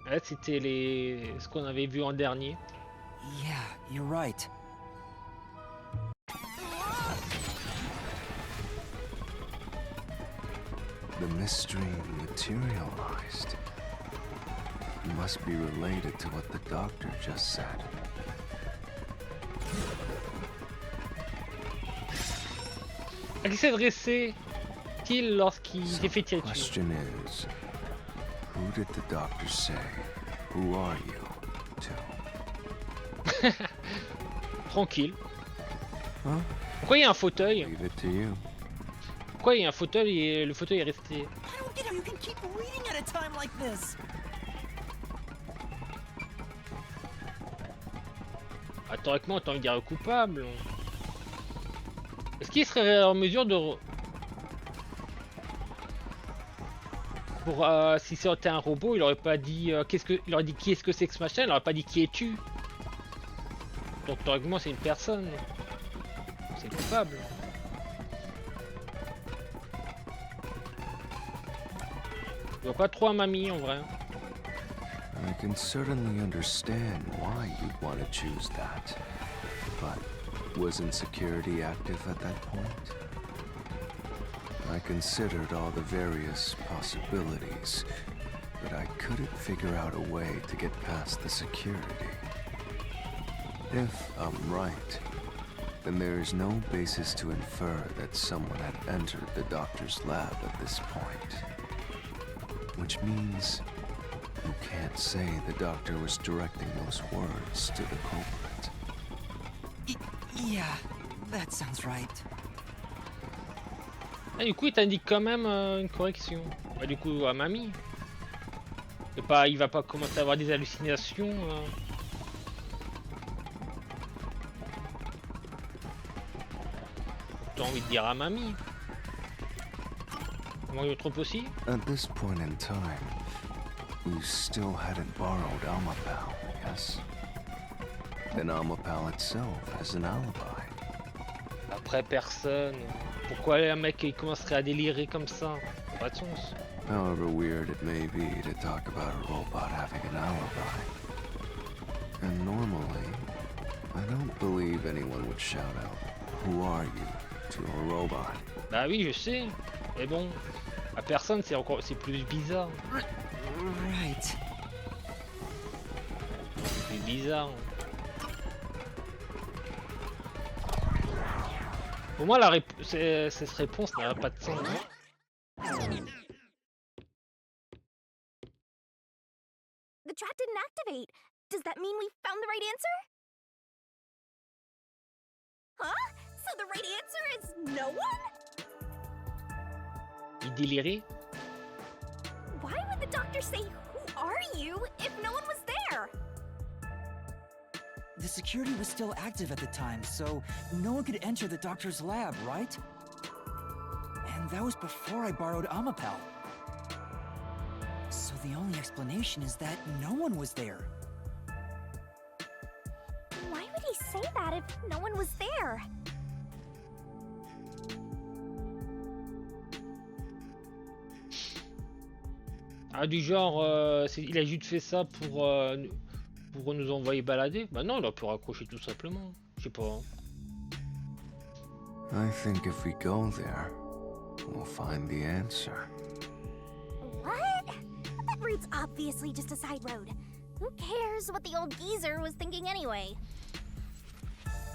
Là, c'était ce qu'on avait vu en dernier. Yeah, you're right. The mystery materialized. It must be related to what the doctor just said. À qui s'adressait-il lorsqu'il s'est fait tirer dessus? Question is, who did the doctor say? Who are you to? Tranquille. Huh? Pourquoi il y a un fauteuil? Leave it to you. Pourquoi il y a un fauteuil et le fauteuil est resté? I don't get how you can keep reading at a time like this. Ah, théoriquement, autant le dire coupable. Est-ce qu'il serait en mesure de... Pour si c'était un robot, il aurait pas dit il aurait dit qui est-ce que c'est que ce machin, il aurait pas dit qui es-tu. Donc théoriquement c'est une personne. C'est le coupable. Il voit pas trop à mamie en vrai. I can certainly understand why you'd want to choose that. But wasn't security active at that point? I considered all the various possibilities, but I couldn't figure out a way to get past the security. If I'm right, then there is no basis to infer that someone had entered the doctor's lab at this point. Which means you can't say the doctor was directing those words to the culprit. Yeah, that sounds right. Ah, du coup il t'indique quand même une correction. Bah, du coup à mamie. Et pas, il va pas commencer à avoir des hallucinations. T'as envie de dire à mamie. Comment il me trompe aussi? At this point in time, you still hadn't borrowed Almapal, yes? Then Almapal itself has an alibi. Après personne. Pourquoi un mec il commencerait à délirer comme ça? Pas de sens. However weird it may be to talk about a robot having an alibi. And normally, I don't believe anyone would shout out, "Who are you?" to a robot. Bah oui, je sais. Mais bon, à personne c'est encore, c'est plus bizarre. Right. C'est plus bizarre. Pour moi, cette réponse n'a pas de sens. The trap didn't activate. Does that mean we found the right answer? Huh? So the right answer is no one? Il délirait. Why would the doctor say, "Who are you?" if no one was there? The security was still active at the time, so no one could enter the doctor's lab, right? And that was before I borrowed Amapel. So the only explanation is that no one was there. Why would he say that if no one was there? Ah, du genre, il a juste fait ça pour nous envoyer balader. Bah non, il a pu raccrocher tout simplement. Je sais pas. I think if we go there, we'll find the answer. What? That route's obviously just a side road. Who cares what the old geezer was thinking anyway?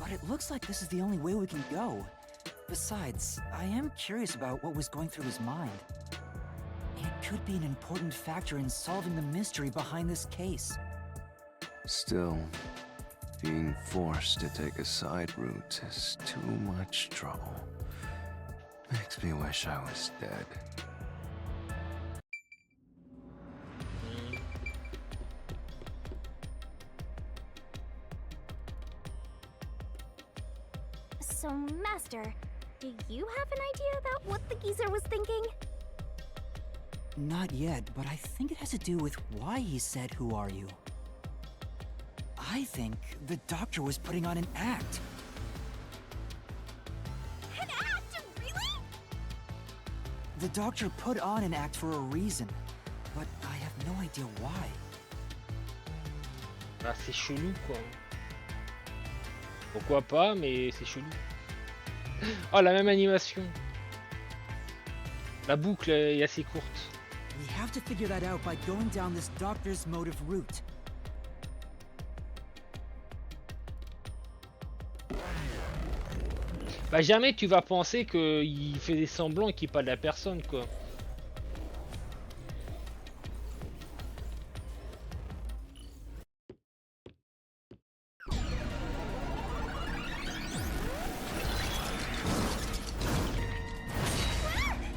But it looks like this is the only way we can go. Besides, I am curious about what was going through his mind. It could be an important factor in solving the mystery behind this case. Still, being forced to take a side route is too much trouble. Makes me wish I was dead. So, Master, do you have an idea about what the geezer was thinking? Not yet, but I think it has to do with why he said, "Who are you?" I think the doctor was putting on an act. An act? Really? The doctor put on an act for a reason, but I have no idea why. Bah c'est chelou quoi. Pourquoi pas, mais c'est chelou. Oh, la même animation. La boucle est assez courte. We have to figure that out by going down this doctor's motive route. Bah jamais tu vas penser qu'il fait des semblants et qu'il parle de la personne quoi.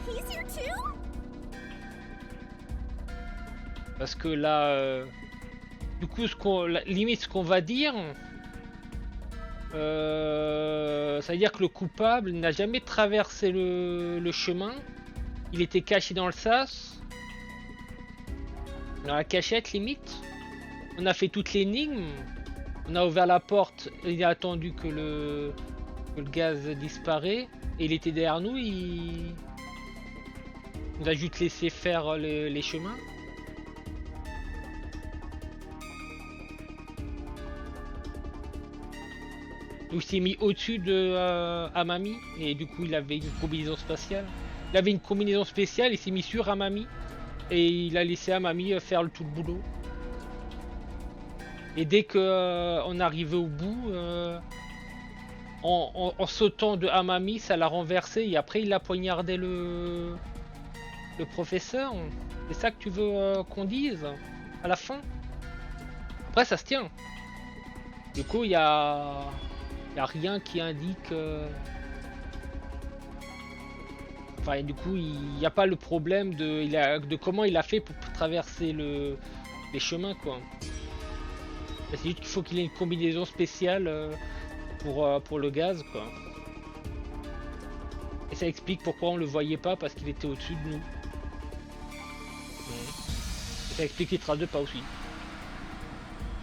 He's here too? Parce que là, du coup, limite ce qu'on va dire, ça veut dire que le coupable n'a jamais traversé le chemin. Il était caché dans le sas. Dans la cachette, limite. On a fait toute l'énigme. On a ouvert la porte. Il a attendu que le gaz disparaît. Et il était derrière nous. Il nous a juste laissé faire les chemins. Donc il s'est mis au-dessus de Amami. Et du coup, il avait une combinaison spatiale. Il avait une combinaison spéciale. Il s'est mis sur Amami. Et il a laissé Amami faire tout le boulot. Et dès que on arrivait au bout, en sautant de Amami, ça l'a renversé et après il a poignardé le professeur. C'est ça que tu veux qu'on dise à la fin? Après ça se tient. Du coup il y a rien qui indique. Enfin du coup il n'y a pas le problème de comment il a fait pour traverser les chemins quoi. C'est juste qu'il faut qu'il ait une combinaison spéciale pour le gaz quoi. Et ça explique pourquoi on le voyait pas parce qu'il était au-dessus de nous. Et ça explique les traces de pas aussi.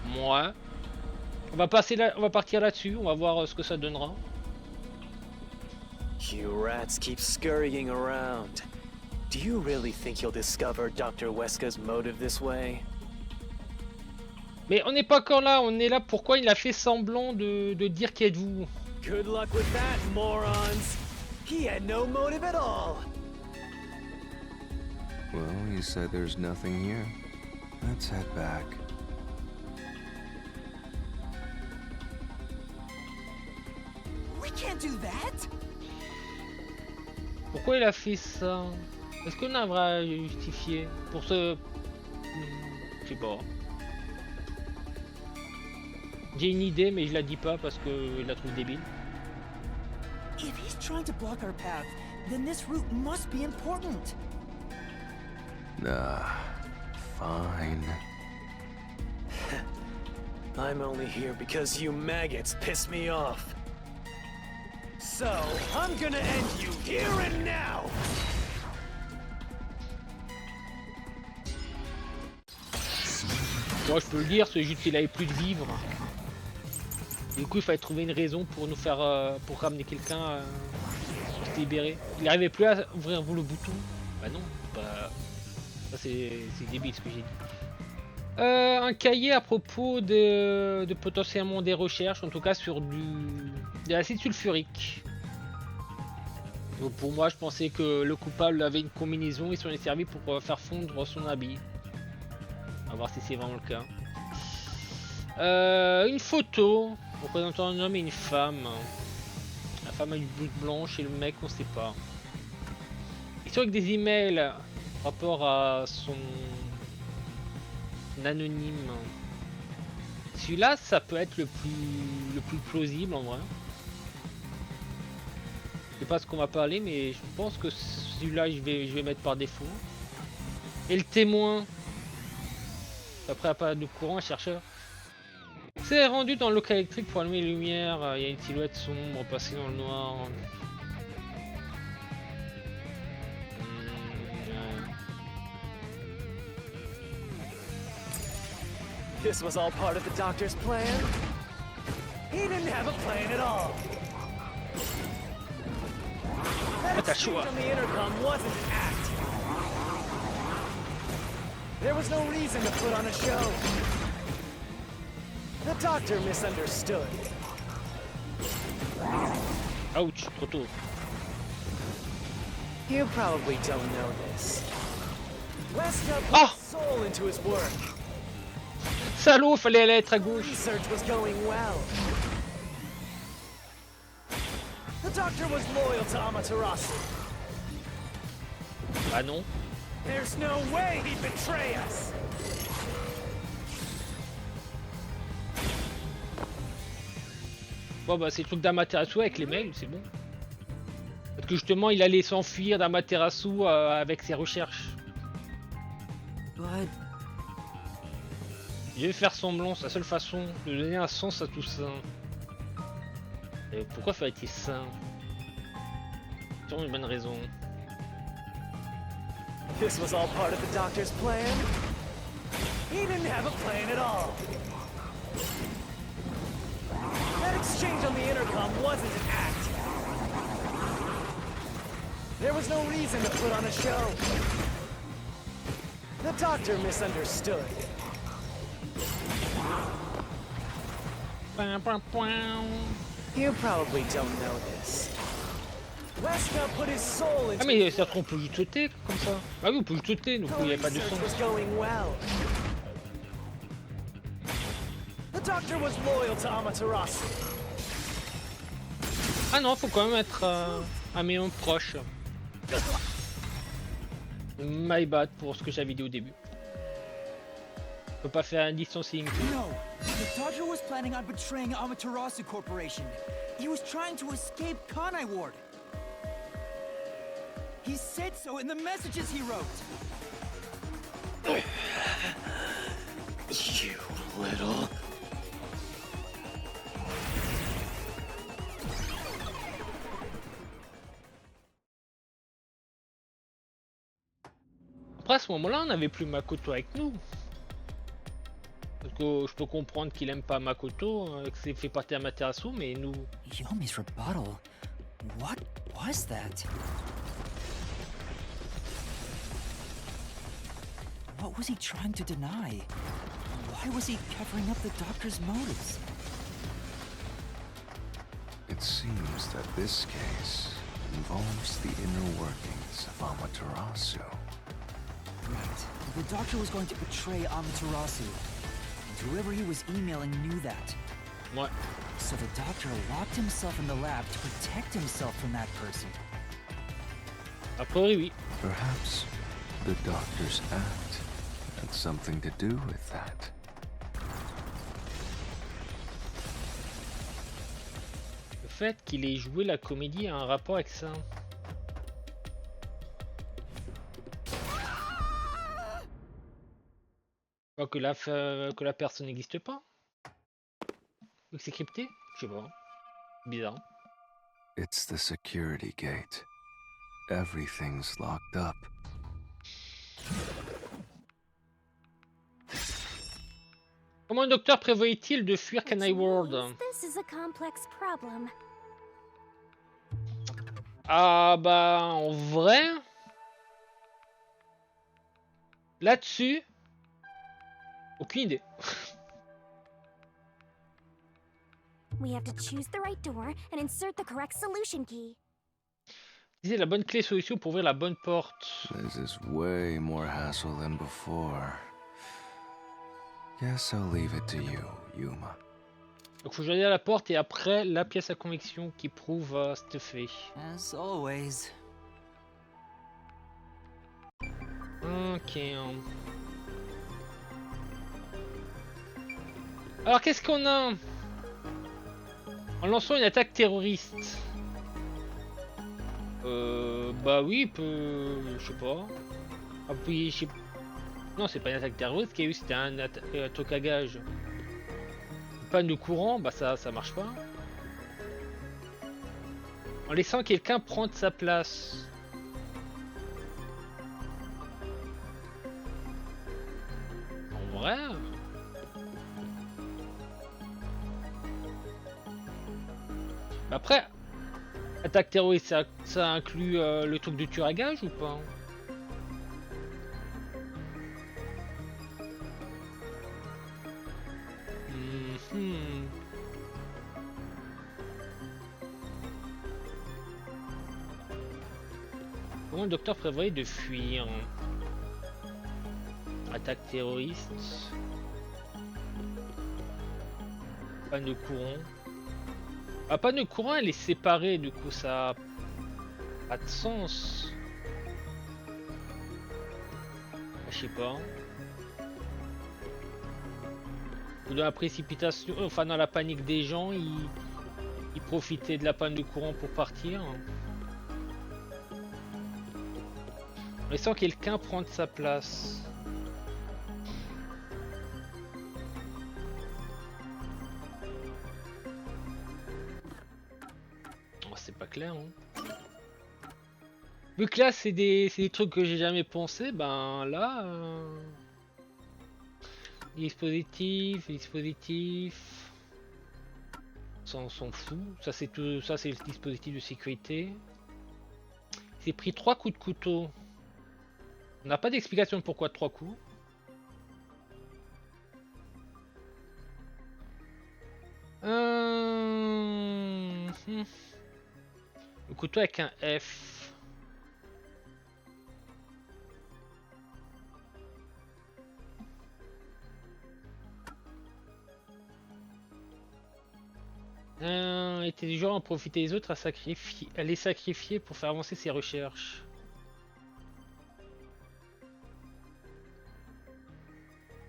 Moi. On va partir là-dessus, on va voir ce que ça donnera. You rats keep scurrying around. Do you really think you'll discover Dr. Weska's motive this way? Mais on n'est pas encore là, on est là pourquoi il a fait semblant de dire qui êtes-vous. Good luck with that, morons! He had no motive at all! Well, you said there's nothing here. Let's head back. We can't do that! Pourquoi il a fait ça? Est-ce qu'on a un vrai justifié pour ce... Je sais pas. J'ai une idée mais je la dis pas parce que je la trouve débile. If he's trying to block our path, then this route must be important. Fine. I'm only here because you maggots piss me off. So, I'm gonna end you here and now! Moi je peux le dire, c'est juste qu'il avait plus de vivre. Du coup il fallait trouver une raison pour nous faire pour ramener quelqu'un pour se libérer. Il arrivait plus à ouvrir le bouton. Bah non, bah ça c'est débile ce que j'ai dit. Un cahier à propos de potentiellement des recherches, en tout cas sur de l'acide sulfurique. Donc pour moi je pensais que le coupable avait une combinaison et s'en est servi pour faire fondre son habit. On va voir si c'est vraiment le cas. Une photo représentant un homme et une femme. La femme a une blouse blanche et le mec on sait pas. Ils sont avec des emails par rapport à son anonyme. Celui-là ça peut être le plus plausible en vrai. Je sais pas ce qu'on va parler mais je pense que celui-là je vais mettre par défaut. Et le témoin. Après la période de courant, un chercheur s'est rendu dans le local électrique pour allumer les lumières. Il y a une silhouette sombre passée dans le noir. This was all part of the doctor's plan? He didn't have a plan at all! That exchange on the intercom wasn't an act! There was no reason to put on a show. The doctor misunderstood. Ouch, trop tôt. You probably don't know this. Weska put Ah! soul into his work. Salaud, fallait aller être à gauche. Research was going well. The doctor was loyal to Amaterasu. Ah non. There's no way he'd betray us. Bon bah c'est le truc d'Amaterasu avec les mails, c'est bon. Parce que justement il allait s'enfuir d'Amaterasu avec ses recherches. But Je vais faire semblant, c'est la seule façon de donner un sens à tout ça. Et pourquoi fallait-il ça? Toujours une bonne raison. This was all part of the doctor's plan? He didn't have a plan at all. That exchange on the intercom wasn't an act. There was no reason to put on a show. The doctor misunderstood. You probably don't know this. Wesker put his soul Ah into mais ça on peut juste sauter comme ça. Ah oui on peut juste sauter donc il n'y a pas de research son. was going well. The doctor was loyal to Amaterasu. Ah non faut quand même être un minimum proche. My bad pour ce que j'avais dit au début. On peut pas faire un distancing. No, the Doctor was planning on betraying Amaterasu Corporation. He was trying to escape Kanai Ward. He said so in the messages he wrote. You little... Après à ce moment-là on n'avait plus Makoto avec nous. Parce que je peux comprendre qu'il aime pas Makoto, que c'est fait partie d'Amaterasu, mais nous... Yomi's rebuttal. What was that? What was he trying to deny? Why was he covering up the doctor's motives? It seems that this case involves the inner workings of Amaterasu. Right. The doctor was going to betray Amaterasu. And whoever he was emailing knew that. Ouais. So the doctor locked himself in the lab to protect himself from that person. A priori oui. Perhaps the doctor's act had something to do with that. Le fait qu'il ait joué la comédie a un rapport avec ça. Quoi que la personne n'existe pas. Ou que c'est crypté. Je sais pas. Bizarre. It's the security gate. Everything's locked up. Comment le docteur prévoyait-il de fuir Which Kanai World? means this is a complex problem. Ah bah en vrai... Là-dessus... Aucune idée. We have to choose the right door and insert the correct solution key. Utilisez la bonne clé solution pour ouvrir la bonne porte. This is way more hassle than before. Guess I'll leave it to you, Yuma. Donc faut choisir la porte et après la pièce à convection qui prouve cet fait. As always. Ok. Alors qu'est-ce qu'on a? En lançant une attaque terroriste. Bah oui, il peut... Je sais pas. Appuyer, je sais... Non, c'est pas une attaque terroriste qu'il y a eu, c'était un truc à gage. Panne de courant, bah ça marche pas. En laissant quelqu'un prendre sa place. En vrai... Après, attaque terroriste, ça inclut le truc de tueur à gage ou pas? Comment le docteur prévoyait de fuir? Attaque terroriste. Panne de courant. Ah, panne de courant, elle est séparée, du coup ça a pas de sens. Je sais pas. Ou dans la précipitation, enfin dans la panique des gens, ils profitaient de la panne de courant pour partir. En laissant quelqu'un prendre sa place. Oh, c'est pas clair, hein. Vu que là c'est des trucs que j'ai jamais pensé, ben là... dispositif. Ça, on s'en fout. Ça, c'est tout. Ça, c'est le dispositif de sécurité. Il s'est pris 3 coups de couteau. On n'a pas d'explication de pourquoi 3 coups. Le couteau avec un F. Était du genre à en profiter des autres à les sacrifier pour faire avancer ses recherches.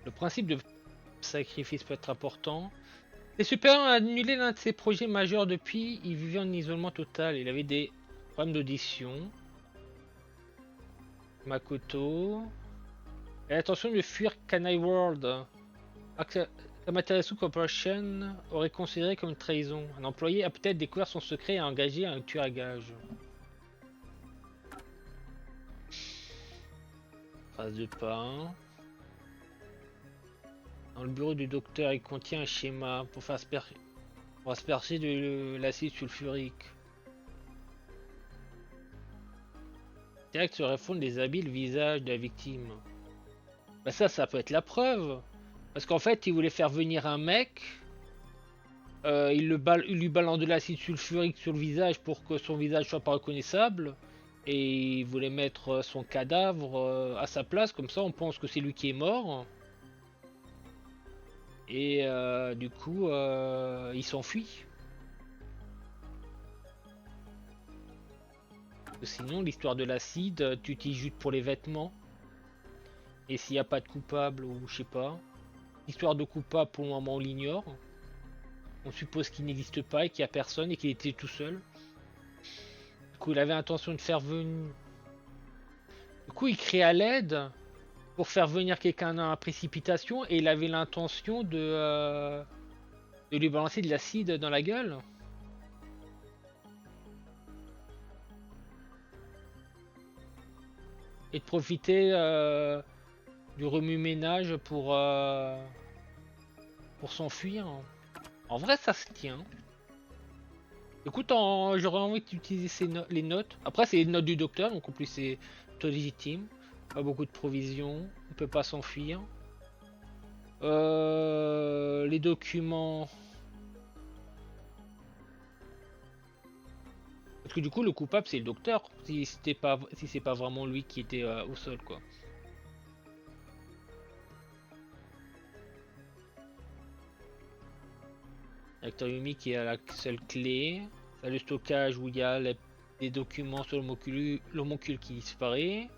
Le principe de sacrifice peut être important. Les supérieurs ont annulé l'un de ses projets majeurs depuis. Il vivait en isolement total. Il avait des problèmes d'audition. Makoto. Et l'intention de fuir Kanai World. Amaterasu Corporation aurait considéré comme une trahison. Un employé a peut-être découvert son secret et a engagé un tueur à gages. Phrase de pain. Dans le bureau du docteur, il contient un schéma pour asperger de l'acide sulfurique. Direct se refondre les habits, le visage de la victime. Bah ça peut être la preuve. Parce qu'en fait, il voulait faire venir un mec. Il lui balance de l'acide sulfurique sur le visage pour que son visage soit pas reconnaissable. Et il voulait mettre son cadavre à sa place. Comme ça, on pense que c'est lui qui est mort. Et du coup, il s'enfuit. Sinon, l'histoire de l'acide, tu utilises juste pour les vêtements. Et s'il n'y a pas de coupable ou je sais pas. L'histoire de coupable, pour le moment, on l'ignore. On suppose qu'il n'existe pas et qu'il n'y a personne et qu'il était tout seul. Du coup, il avait l'intention de faire venir. Du coup, il crie à l'aide pour faire venir quelqu'un dans la précipitation et il avait l'intention de lui balancer de l'acide dans la gueule. Et de profiter du remue-ménage pour s'enfuir. En vrai, ça se tient. Écoute, j'aurais envie d'utiliser les notes. Après, c'est les notes du docteur, donc en plus c'est tout légitime. Pas beaucoup de provisions, on peut pas s'enfuir. Les documents. Parce que du coup, le coupable c'est le docteur. Si c'est pas vraiment lui qui était au sol, quoi. Acteur Yumi qui a la seule clé. Ça, le stockage où il y a les documents sur l'homoncule qui disparaît.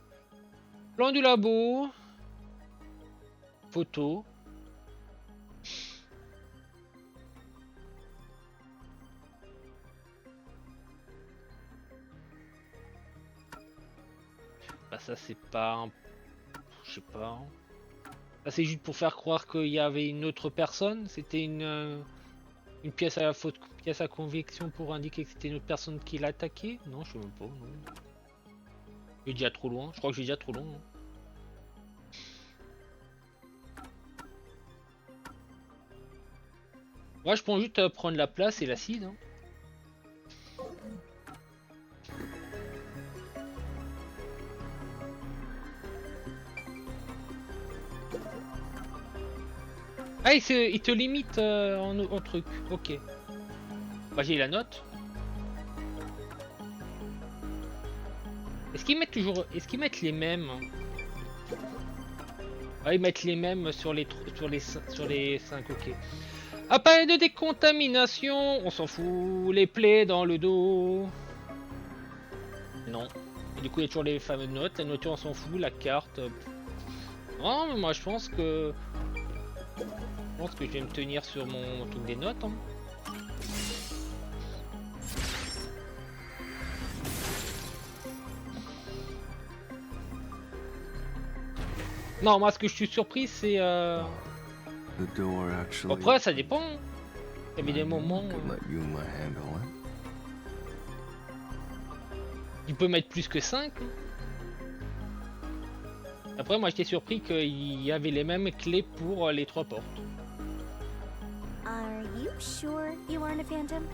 Plan du labo. Photo. Bah ça c'est pas... Je sais pas. Ça c'est juste pour faire croire qu'il y avait une autre personne. C'était une pièce à la faute, pièce à conviction pour indiquer que c'était une autre personne qui l'a attaqué. Non, je sais même pas. Non. J'ai déjà trop loin. Je crois que j'ai déjà trop loin. Hein. Moi, je pense juste prendre la place et l'acide. Hein. Ah, il te limite en truc. Ok. Bah, j'ai la note. Est-ce qu'ils mettent toujours... Est-ce qu'ils mettent les mêmes? Ah, ils mettent les mêmes sur les 5, ok. Appareil de décontamination, on s'en fout. Les plaies dans le dos. Non. Et du coup, il y a toujours les fameuses notes. La note, on s'en fout. La carte. Non, mais moi, je pense que je vais me tenir sur mon truc des notes. Hein. Non, moi, ce que je suis surpris, c'est... Après, ça dépend. Il y avait des moments... Il peut mettre plus que 5. Après, moi, j'étais surpris qu'il y avait les mêmes clés pour les 3 portes. Are you sure you aren't a phantom?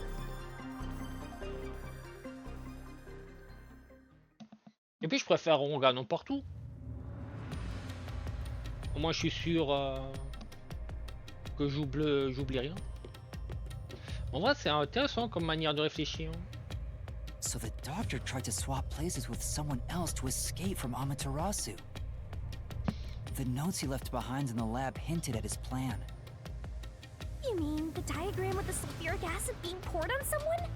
Et puis, je préfère on regarde n'importe où. Au moins, je suis sûr que j'oublie rien. En vrai, c'est intéressant comme manière de réfléchir. So the doctor tried to swap places with someone else to escape from Amaterasu. The notes he left behind in the lab hinted at his plan. You mean the diagram with the sulfuric acid being poured on someone?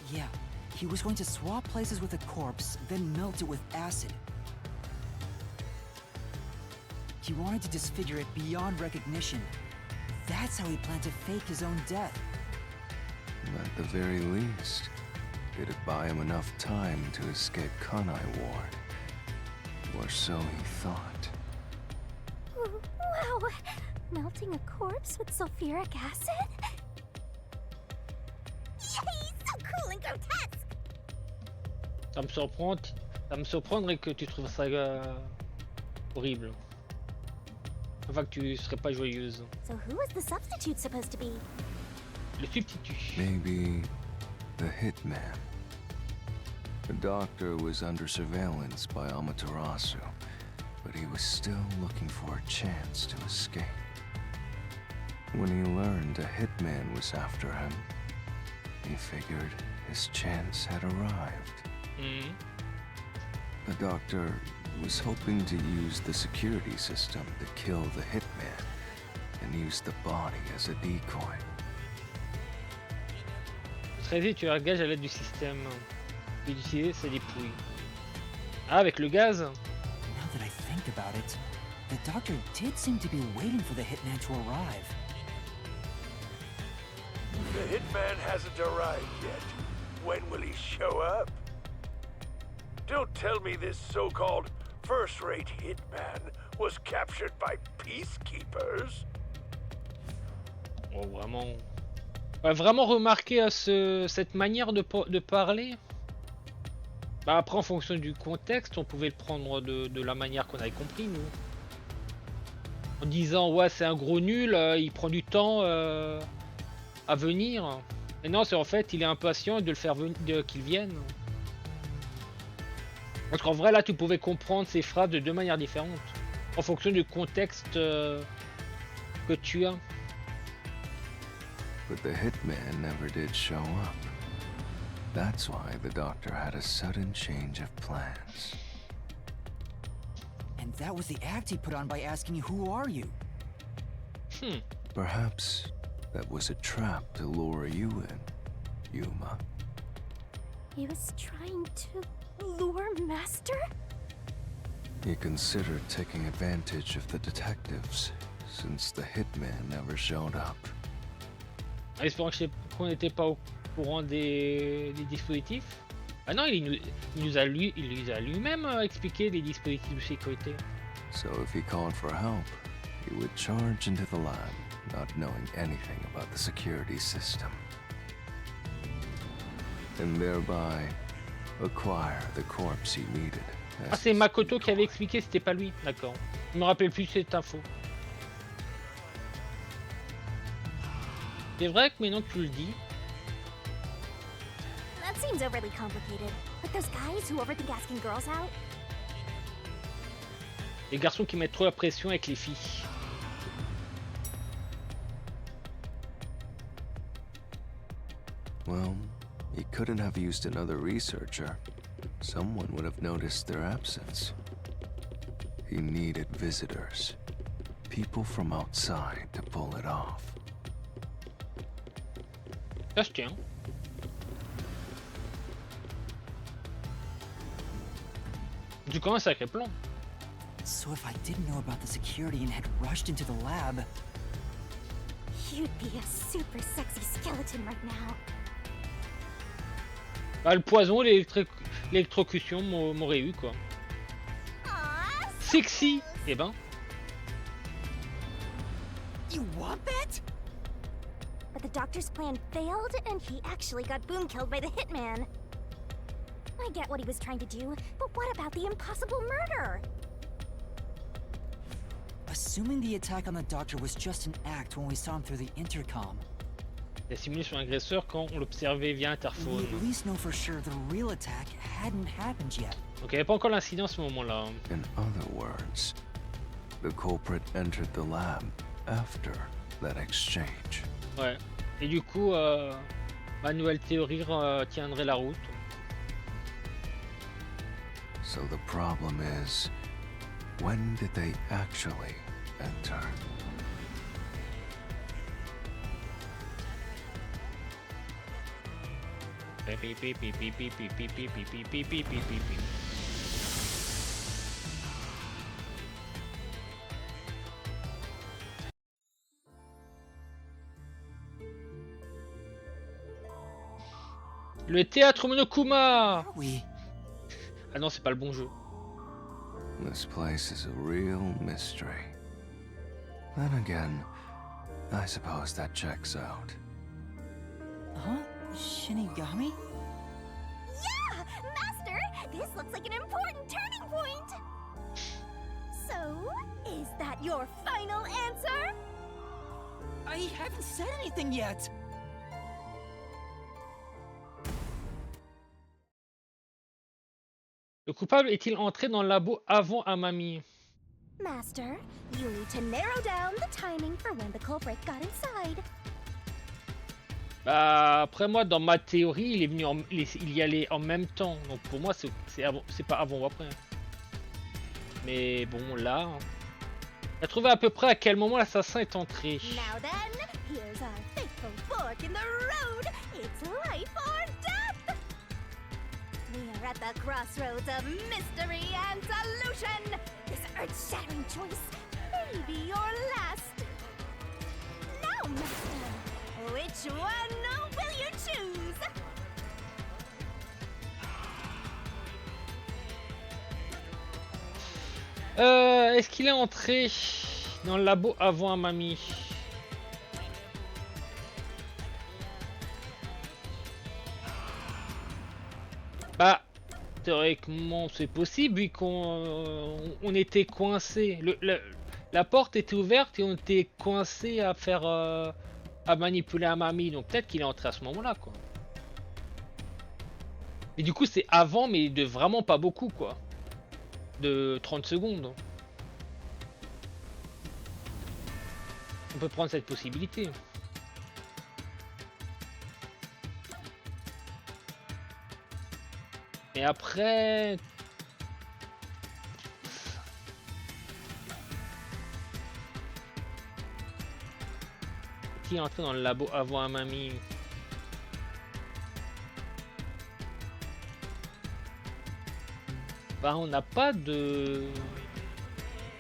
Yeah, he was going to swap places with a corpse, then melt it with acid. He wanted to disfigure it beyond recognition. That's how he planned to fake his own death. At the very least, it'd buy him enough time to escape Kanai Ward. Or so he thought. Wow! Melting a corpse with sulfuric acid? Yay! So cool and grotesque! Ça me surprendrait que tu trouves ça horrible. Enfin, que tu serais pas joyeuse. So who is the substitute supposed to be? Le substitut. Maybe the hitman. The doctor was under surveillance by Amaterasu, but he was still looking for a chance to escape. When he learned a hitman was after him, he figured his chance had arrived. Mhm. The doctor was hoping to use the security system to kill the hitman and use the body as a decoy. Très vite, tu as le gage à l'aide du système. Puis d'utiliser ses dépouilles. Ah, avec le gaz. Now that I think about it, the doctor did seem to be waiting for the hitman to arrive. The hitman hasn't arrived yet. When will he show up? Don't tell me this so-called first-rate hitman was captured by peacekeepers. Oh, vraiment. Ouais, vraiment remarqué cette manière de parler. Bah après, en fonction du contexte, on pouvait le prendre de la manière qu'on avait compris, nous. En disant, ouais, c'est un gros nul, il prend du temps à venir. Et non, c'est en fait, il est impatient de le faire qu'il vienne. Parce qu'en vrai, là, tu pouvais comprendre ces phrases de 2 manières différentes. En fonction du contexte que tu as. But the hitman never did show up. That's why the doctor had a sudden change of plans. And that was the act he put on by asking you, "Who are you?" Perhaps that was a trap to lure you in, Yuma. He was trying to lure Master? He considered taking advantage of the detectives, since the hitman never showed up. En espérant qu'on n'était pas au courant des dispositifs. Ah non, il nous a lui-même expliqué les dispositifs de sécurité. So if he called for help, he would charge into the lab, not knowing anything about the security system. And thereby acquire the corpse he needed. Ah, c'est Makoto qui avait expliqué, c'était pas lui. D'accord. Je me rappelle plus cette info. C'est vrai que maintenant que tu le dis. That seems overly complicated. Like those guys who overthink asking girls out? Les garçons qui mettent trop la pression avec les filles. Well, he couldn't have used another researcher. Someone would have noticed their absence. He needed visitors. People from outside to pull it off. Ça se tient. Du coup, un sacré plan. So if I didn't know about the security and had rushed into the lab... You'd be a super sexy skeleton right now. Bah, le poison, l'électrocution m'aurait eu quoi. Aww, Sexy. Eh ben. You want that? but the doctor's plan failed, and he actually got boom killed by the hitman. I get what he was trying to do, but what about the impossible murder? Assuming the attack on the doctor was just an act when we saw him through the intercom, Il a simulé son agresseur quand on l'observait via we interphone. at least know for sure the real attack hadn't happened yet. Donc il n'y avait pas encore l'incident à ce moment-là. In other words, the culprit entered the lab after that exchange. Ouais. Et du coup, ma nouvelle théorie tiendrait la route. So the problem is, when did they actually enter? Le théâtre Monokuma. Are we? Ah non, c'est pas le bon jeu. This place is a real mystery. Then again, I suppose that checks out. Huh? Shinigami? Yeah! Master, this looks like an important turning point! So, is that your final answer? I haven't said anything yet! Le coupable est-il entré dans le labo avant Amami? Master, you need to narrow down the timing for when the culprit got inside. Bah après moi dans ma théorie il est venu il y allait en même temps donc pour moi c'est pas avant ou après. Mais bon là, on a trouvé à peu près à quel moment l'assassin est entré. Now then, here's our fateful fork in the road. It's life or death. We are at the crossroads of mystery and solution. This earth-shattering choice may be your last. Now, Master, which one will you choose? Est-ce qu'il est entré dans le labo avant Amami? Bah, théoriquement c'est possible vu qu'on était coincé. La porte était ouverte et on était coincé à faire à manipuler Amami. Donc peut-être qu'il est entré à ce moment-là quoi. Et du coup c'est avant mais de vraiment pas beaucoup quoi. De 30 secondes. On peut prendre cette possibilité. Et après... Qui est entré dans le labo avant Amami? Bah on n'a pas de...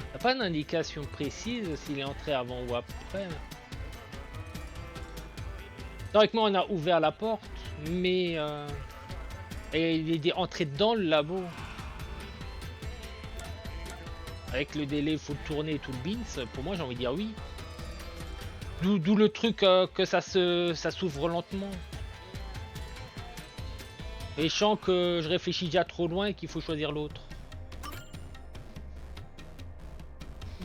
On n'a pas d'indication précise s'il est entré avant ou après. Théoriquement on a ouvert la porte, mais et il est entré dans le labo. Avec le délai, il faut tourner tout le bins. Pour moi j'ai envie de dire oui. D'où le truc que ça s'ouvre lentement. Et je sens que je réfléchis déjà trop loin et qu'il faut choisir l'autre.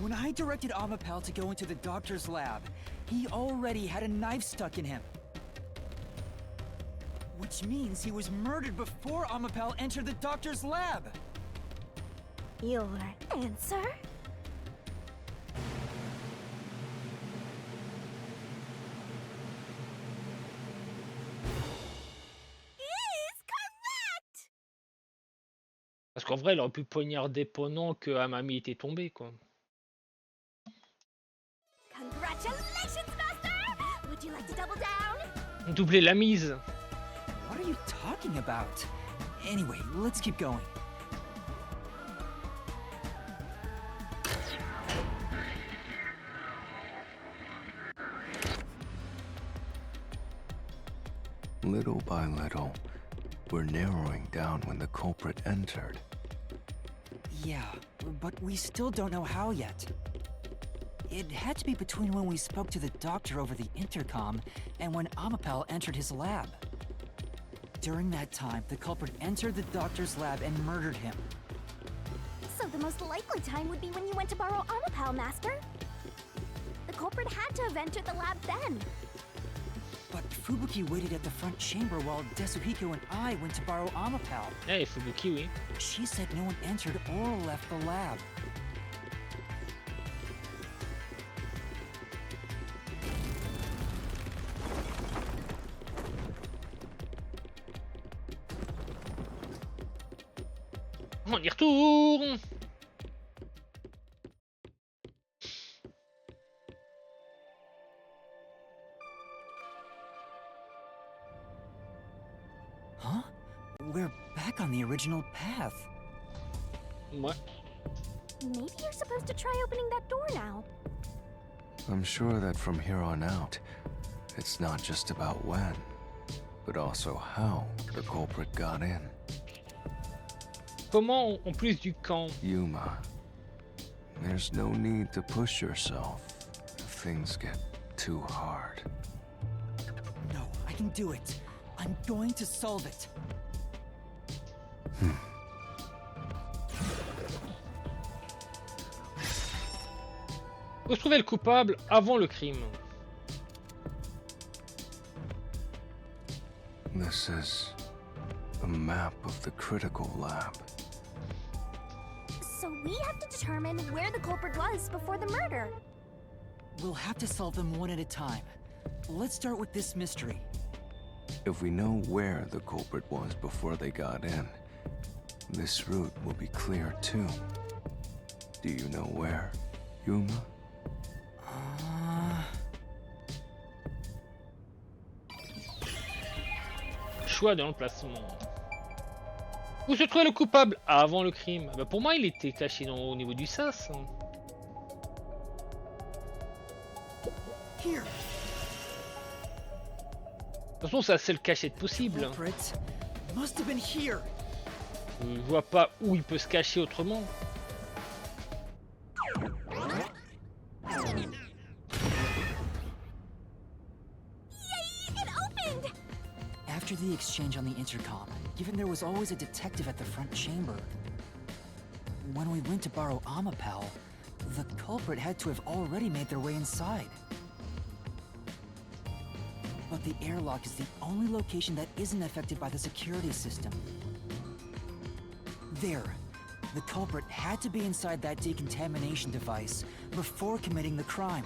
When I directed Amapel to go into the doctor's lab, he already had a knife stuck in him. Which means he was murdered before Amapel entered the doctor's lab. Your answer? Is correct! Parce qu'en vrai, il aurait pu poignarder pendant que Amami était tombé, quoi. Congratulations, Master! Would you like to double down? Doubler la mise. What are you talking about? Anyway, let's keep going. Little by little, we're narrowing down when the culprit entered. Yeah, but we still don't know how yet. It had to be between when we spoke to the doctor over the intercom and when Amapel entered his lab. During that time, the culprit entered the doctor's lab and murdered him. So of the most likely time would be when you went to borrow Amapal, Master. The culprit had to have entered the lab then. But Fubuki waited at the front chamber while Desuhiko and I went to borrow Amapal. Eh, Fubuki, oui. She said no one entered or left the lab. On y retourne. Huh? We're back on the original path. Ouais. Maybe you're supposed to try opening that door now. I'm sure that from here on out, it's not just about when, but also how the culprit got in. Comment en plus du camp? Yuma, there's no need to push yourself if things get too hard. No, I can do it. I'm going to solve it. Où se trouvait le coupable avant le crime? This is a map of the critical lab. So we have to determine where the culprit was before the murder. We'll have to solve them one at a time. Let's start with this mystery. If we know where the culprit was before they got in, this route will be clear too. Do you know where, Yuma? Choix de l'emplacement. Où se trouvait le coupable avant le crime? Bah pour moi, il était caché au niveau du sas. Here. De toute façon, c'est la seule cachette possible. Culprit must have been here. Je vois pas où il peut se cacher autrement. It opened! After the exchange on the intercom, given there was always a detective at the front chamber, when we went to borrow Amapal, the culprit had to have already made their way inside. But the airlock is the only location that isn't affected by the security system. There. The culprit had to be inside that decontamination device before committing the crime.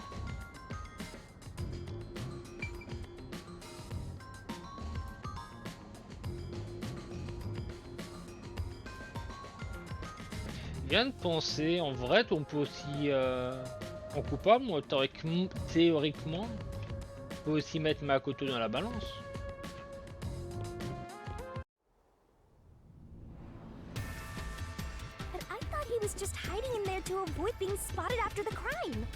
Je viens de penser, en vrai, on peut aussi, en coupable, moi, théoriquement, je peux aussi mettre Makoto dans la balance. But I thought he was just hiding in there to avoid being spotted after the crime.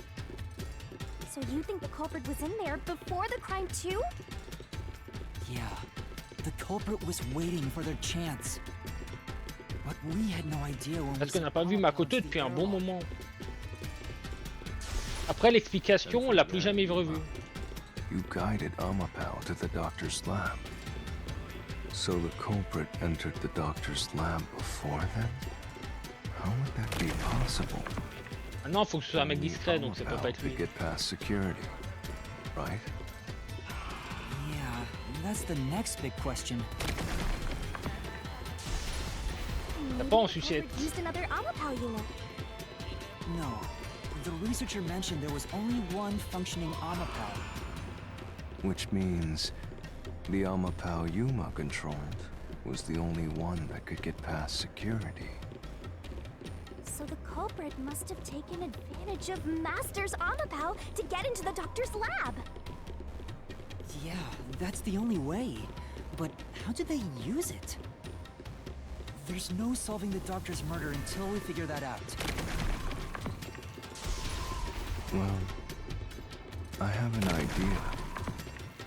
So you think the culprit was in there before the crime too? Yeah, the culprit was waiting for their chance. But we had no idea when Parce we qu'on n'a pas vu saw Makoto the depuis un bon airlock. moment. Après l'explication, on l'a plus jamais revu. You guided Amapal to the doctor's lab. So the culprit entered the doctor's lab before then? How would that be possible? Maintenant, il faut que ce soit un mec Only discret, donc ça peut pas Amapal être lui. could get past security, right? Yeah, that's the next big question. T'as Maybe pas en the sucette. culprit used another Amapal unit. No, the researcher mentioned there was only one functioning Amapal. Which means the Amapal Yuma controlled was the only one that could get past security. So the culprit must have taken advantage of Master's Amapal to get into the doctor's lab. Yeah, that's the only way. But how did they use it? There's no solving the doctor's murder until we figure that out. Well, I have an idea.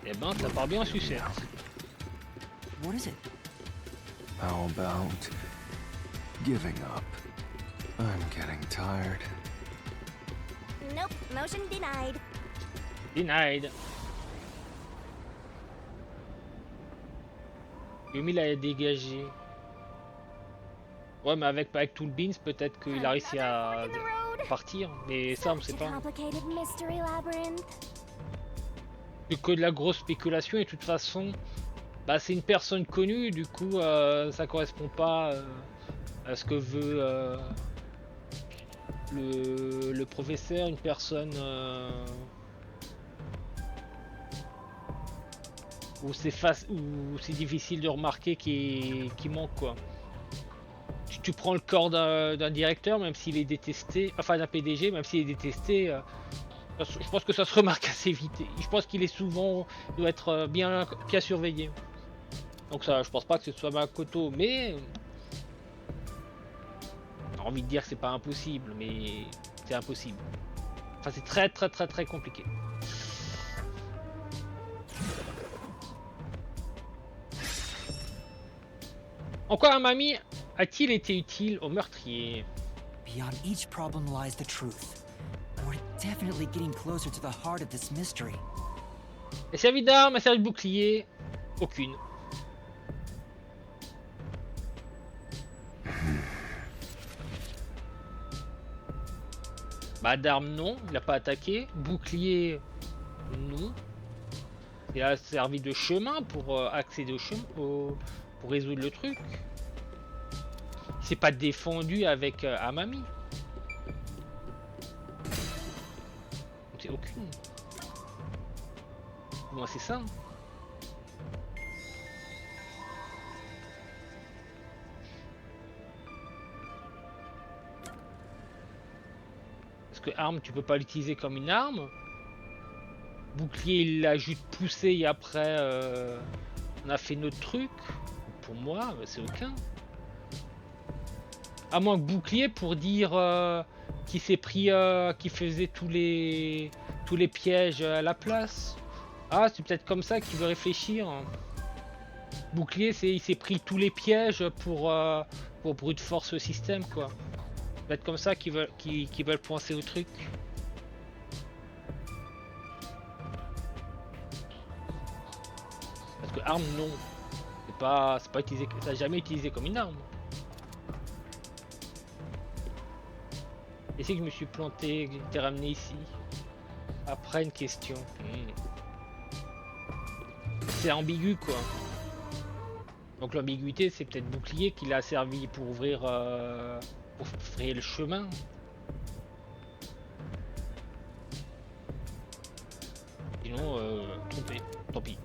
Eh ben, ça part bien en sucette. What is it? How about giving up? I'm getting tired. Nope, motion denied. Denied. Yumi l'a dégagé. Ouais, mais avec tout le beans, peut-être qu'il a réussi à Another fork in the road. partir. Mais ça, on sait Such a pas. complicated mystery labyrinth. C'est que de la grosse spéculation et de toute façon, bah, c'est une personne connue, du coup, ça correspond pas à ce que veut le professeur, une personne où c'est difficile de remarquer qui manque quoi. Tu prends le corps d'un directeur, même s'il est détesté, enfin d'un PDG, même s'il est détesté, je pense que ça se remarque assez vite. Je pense qu'il est souvent, il doit être bien surveillé. Donc ça, je pense pas que ce soit Makoto, mais j'ai envie de dire que c'est pas impossible, mais c'est impossible. Enfin, c'est très compliqué. Encore un mamie a-t-il été utile au meurtrier? Beyond each problem lies the truth. We're definitely getting closer to the heart of this mystery. Et servi d'arme, a servi de bouclier? Aucune. Bah d'arme non, il a pas attaqué. Bouclier non. Il a servi de chemin pour accéder au chemin, pour résoudre le truc. Il s'est pas défendu avec Amami. C'est aucune. Moi c'est ça. Parce que arme, tu peux pas l'utiliser comme une arme. Bouclier, il l'a juste poussé et après on a fait notre truc. Pour moi, bah, c'est aucun. À moins que bouclier pour dire qu'il s'est pris, qu'il faisait tous les pièges à la place. Ah, c'est peut-être comme ça qu'il veut réfléchir. Bouclier, il s'est pris tous les pièges pour brute force le système quoi. Peut-être comme ça qu'ils veulent penser au truc. Parce que arme non, c'est pas utilisé, ça n'a jamais utilisé comme une arme. Et c'est que je me suis planté, que j'étais ramené ici. Après une question. C'est ambigu quoi. Donc l'ambiguïté c'est peut-être bouclier qui l'a servi pour ouvrir le chemin. Sinon trompé, tant pis.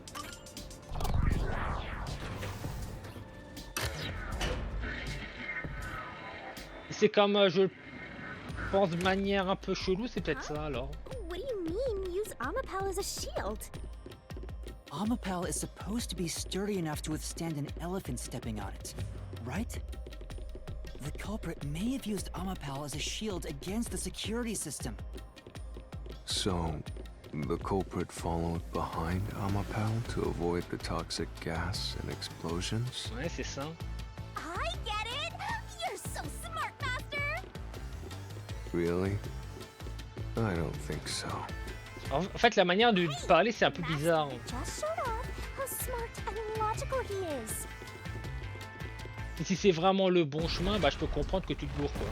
C'est comme je pense de manière un peu chelou, c'est peut-être ça alors. What do you mean, use Amapal as a shield? Amapal is supposed to be sturdy enough to withstand an elephant stepping on it, right? The culprit may have used Amapal as a shield against the security system. So, the culprit followed behind Amapal to avoid the toxic gas and explosions? Ouais, c'est ça. I get it! You're so smart, Master! Really? I don't think so. En fait, la manière de parler, c'est un peu bizarre. Just showed off how smart and logical he is. Et si c'est vraiment le bon chemin, bah je peux comprendre que tu te bourres quoi.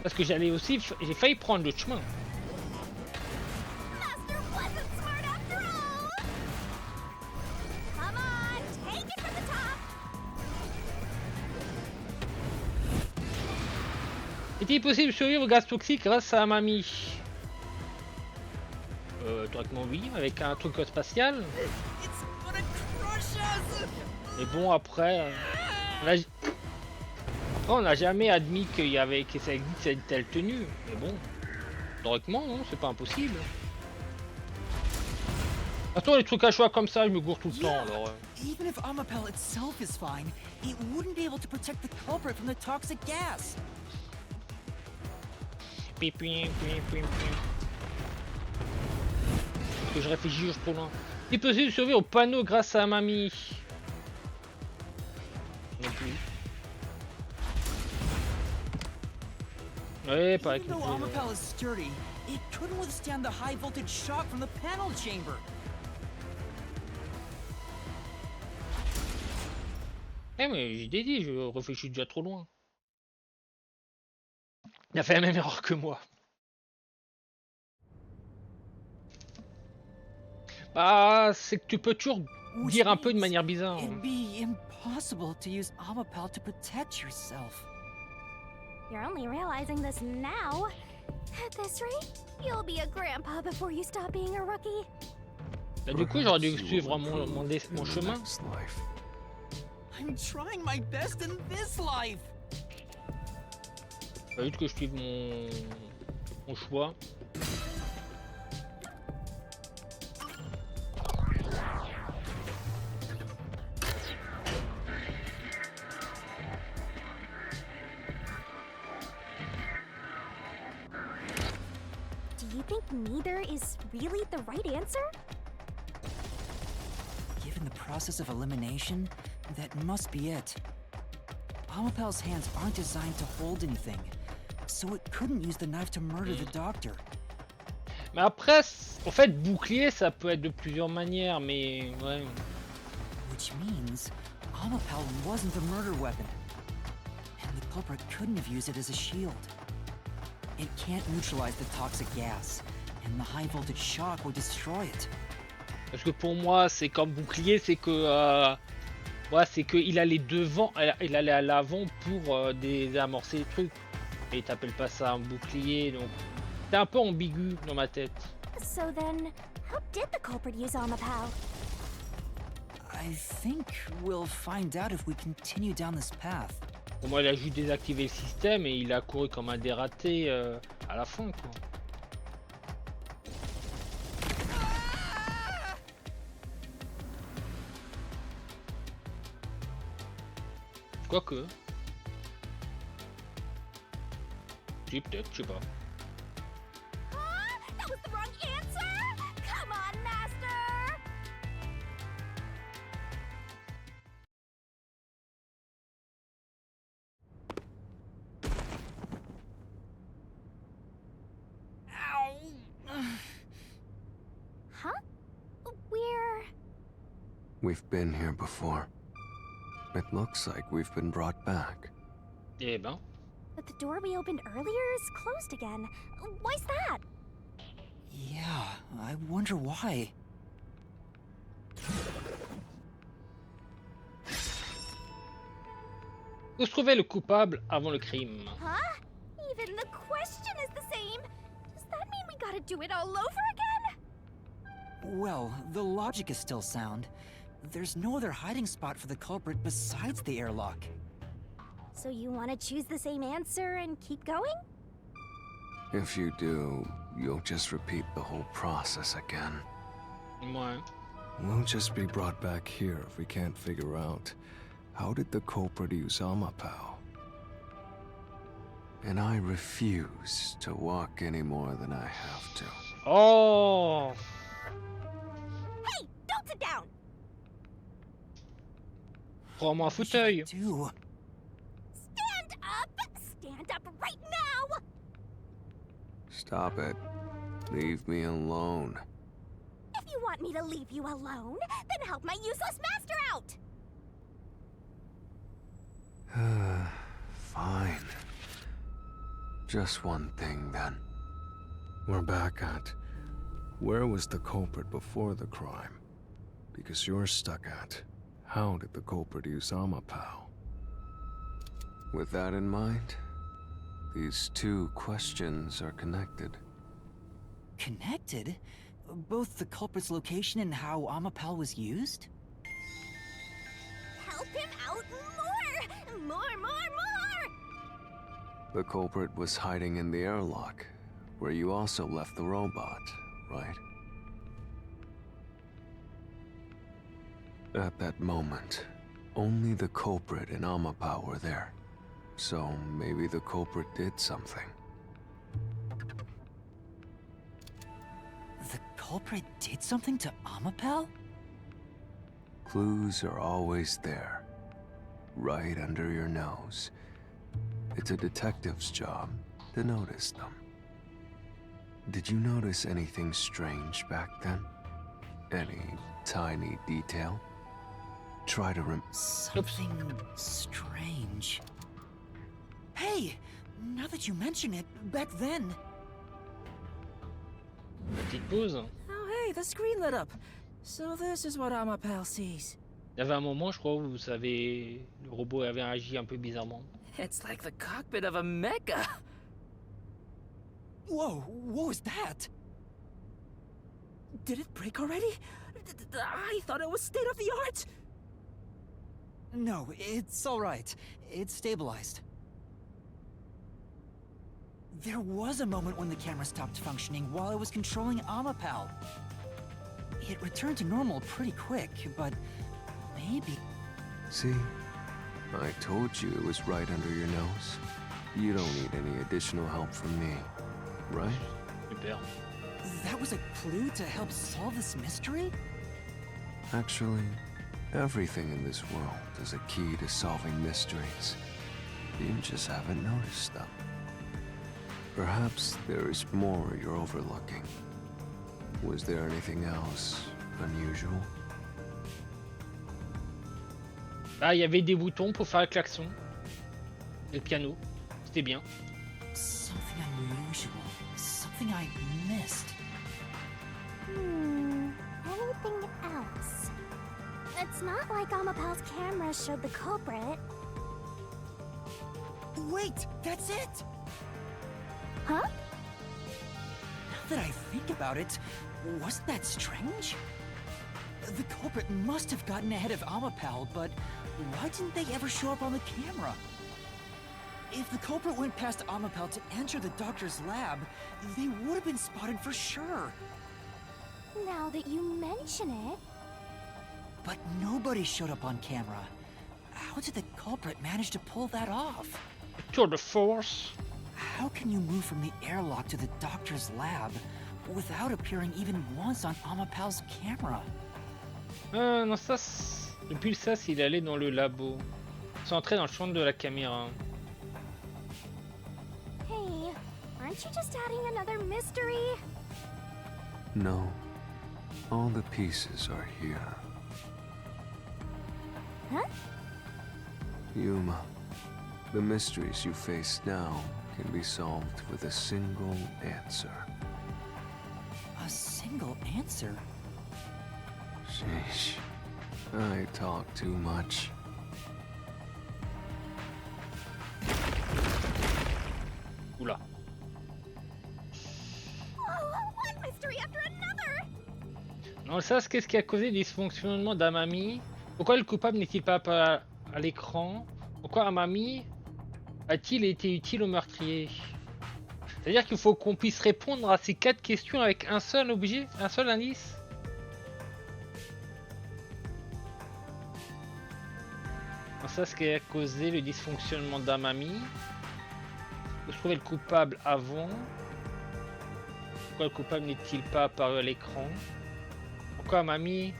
Parce que j'ai failli prendre le chemin. Master wasn't smart after all! Come on, take it from the top! Est-il possible de survivre au gaz toxique grâce à Mamie? Directement oui, avec un truc spatial. Mais bon après, on n'a jamais admis que ça existe une telle tenue. Mais bon, directement non, c'est pas impossible. Attends, les trucs à choix comme ça, je me gourre tout le temps alors. Even if Amapal itself is fine, it wouldn't be able to protect the culprit from the toxic gas. Que je réfléchis juste trop loin. Il est possible de survivre au panneau grâce à Mamie. Non plus. Ouais, pareil. Even though Amapal is sturdy, it couldn't withstand the high voltage shock from the panel chamber. Eh Ouais, mais j'ai dit, je réfléchis déjà trop loin. Il a fait la même erreur que moi. Bah, c'est que tu peux toujours Which dire un peu de means manière bizarre. it'd be impossible to use Amapal to protect yourself. You're only realizing this now. At this rate, you'll be a grandpa before you stop being a rookie. Bah, du coup, j'aurais dû Perhaps you suivre will improve mon in the chemin. next life. I'm trying my best in this life. Pas juste que je suive mon choix. Do you think neither is really the right answer? Given the process of elimination, that must be it. Amapal's hands aren't designed to hold anything, so it couldn't use the knife to murder the doctor. Mais après, en fait, bouclier, ça peut être de plusieurs manières, mais ouais. Which means Amapal wasn't the murder weapon. And the culprit couldn't have used it as a shield. It can't neutralize the toxic gas, and the high voltage shock would destroy it. Parce que pour moi, c'est comme bouclier, c'est que ouais, c'est qu'il allait devant, il allait à l'avant pour désamorcer les trucs. Et t'appelles pas ça un bouclier, donc c'est un peu ambigu dans ma tête. So then, how did the culprit use Amapal? I think we'll find out if we continue down this path. Pour moi, il a juste désactivé le système et il a couru comme un dératé à la fin, quoi. Quoique. Si, peut-être, je sais pas. Huh? That was the wrong answer? Come on, Master! Huh? We've been here before. It looks like we've been brought back. Eh ben. But the door we opened earlier is closed again. Why's that? Yeah, I wonder why. Où se trouvait le coupable avant le crime? Huh? Even the question is the same. Does that mean we gotta do it all over again? Well, the logic is still sound. There's no other hiding spot for the culprit besides the airlock. So you want to choose the same answer and keep going? If you do, you'll just repeat the whole process again. Ouais. We'll just be brought back here if we can't figure out how did the culprit use Amapao. And I refuse to walk any more than I have to. Oh! Hey, don't sit down! Prends-moi un fauteuil. Do. Stand up! Stand up right now! Stop it. Leave me alone. If you want me to leave you alone, then help my useless master out! Fine. Just one thing then. We're back at where was the culprit before the crime? Because you're stuck at how did the culprit use Amapao? With that in mind, these two questions are connected. Connected? Both the culprit's location and how Amapal was used? Help him out more! More! The culprit was hiding in the airlock, where you also left the robot, right? At that moment, only the culprit and Amapao were there. So maybe the culprit did something. The culprit did something to Amapal? Clues are always there, right under your nose. It's a detective's job to notice them. Did you notice anything strange back then? Any tiny detail? try to Something strange. Hey, now that you mention it, back then. Petite pause. Oh, hey, the screen lit up. So this is what Amapal sees. Il y avait un moment, je crois, où vous savez, le robot avait agi un peu bizarrement. It's like the cockpit of a mecha. Whoa, what was that? Did it break already? I thought it was state of the art. No, it's all right. It's stabilized. There was a moment when the camera stopped functioning while I was controlling Amapal. It returned to normal pretty quick, but maybe... See? I told you it was right under your nose. You don't need any additional help from me, right? Super. That was a clue to help solve this mystery? Actually, everything in this world is a key to solving mysteries. You just haven't noticed them. Perhaps there is more you're overlooking. Was there anything else unusual? Ah, il y avait des boutons pour faire le klaxon. Et le piano. C'était bien. Something unusual. Something I missed. Anything else? It's not like Amapal's camera showed the culprit. Wait, that's it! Huh? Now that I think about it, wasn't that strange? The culprit must have gotten ahead of Amapal, but why didn't they ever show up on the camera? If the culprit went past Amapal to enter the doctor's lab, they would have been spotted for sure. Now that you mention it... But nobody showed up on camera. How did the culprit manage to pull that off? Tour de force. How can you move from the airlock to the doctor's lab without appearing even once on Amapal's camera? Non, ça... Depuis le sas, il allait dans le labo. C'est entré dans le champ de la caméra. Hey, aren't you just adding another mystery? No. All the pieces are here. Huh? Yuma, the mysteries you face now can be solved with a single answer. A single answer? Sheesh. I talk too much. Oula. Oh, one mystery after another! Non, ça, c'est qu'est-ce qui a causé le dysfonctionnement d'Amami? Pourquoi le coupable n'est-il pas à l'écran? Pourquoi Amami a-t-il été utile au meurtrier? C'est-à-dire qu'il faut qu'on puisse répondre à ces 4 questions avec un seul objet, un seul indice? Non, ça, c'est ce qui a causé le dysfonctionnement d'Amami. Où se trouvait le coupable avant? Pourquoi le coupable n'est-il pas apparu à l'écran? Pourquoi Amami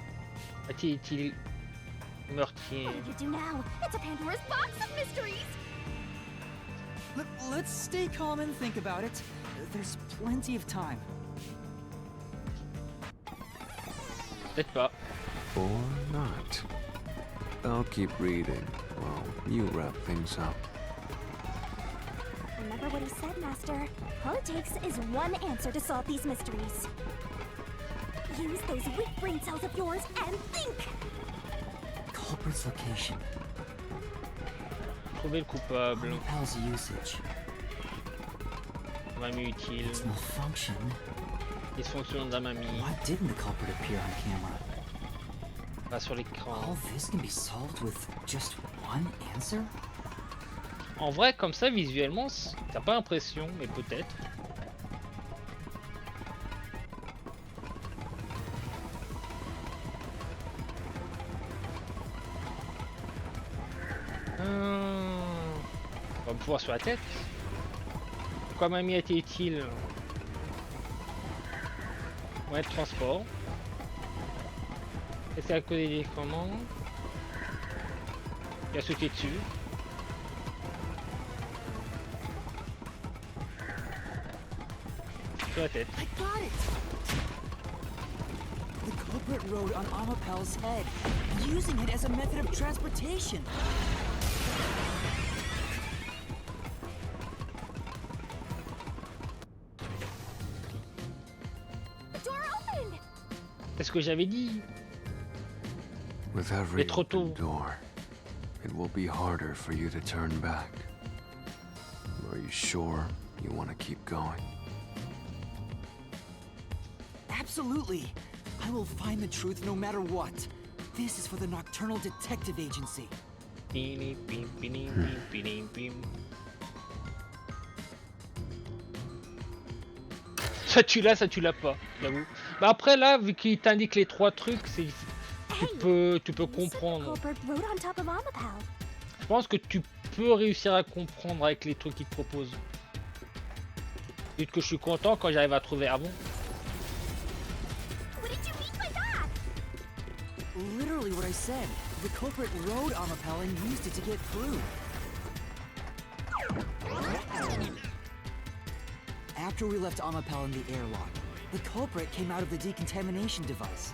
a-t-il été meurtrier? What do you do now? It's a Pandora's box of mysteries! Let's stay calm and think about it. There's plenty of time. Peut-être pas. Or not. I'll keep reading while you wrap things up. Remember what he said, Master. All it takes is one answer to solve these mysteries. Use those weak brain cells of yours and think! Culprit's location. Trouver le coupable. Amapal's usage. Amami utile. Its malfunction. Dysfonction d'Amami. Why didn't the culprit appear on camera? Pas sur l'écran. All this can be solved with just one answer? En vrai, comme ça, visuellement, t'as pas l'impression, mais peut-être. On va me pouvoir sur la tête. Pourquoi Mamie a été utile? Ouais, de transport. Est-ce qu'à côté des commandes? Il a sauté dessus. Sur la tête. I got it! The culprit rode on Amapel's head, using it as a method of transportation. The door opened! C'est ce que j'avais dit. With every trop tôt. open door, it will be harder for you to turn back. Are you sure you want to keep going? Absolutely. I will find the truth no matter what. This is for the Nocturnal Detective Agency. Ça tu l'as pas, j'avoue. Bah après là, vu qu'il t'indique les 3 trucs, c'est tu peux comprendre. Culprit rode on top of Amapel. Je pense que tu peux réussir à comprendre avec les trucs qu'il te propose. Dites que je suis content quand j'arrive à trouver avant. What did you mean by that? Literally what I said. The culprit rode Amapel and used it to get through. After we left Amapel in the airlock, the culprit came out of the decontamination device.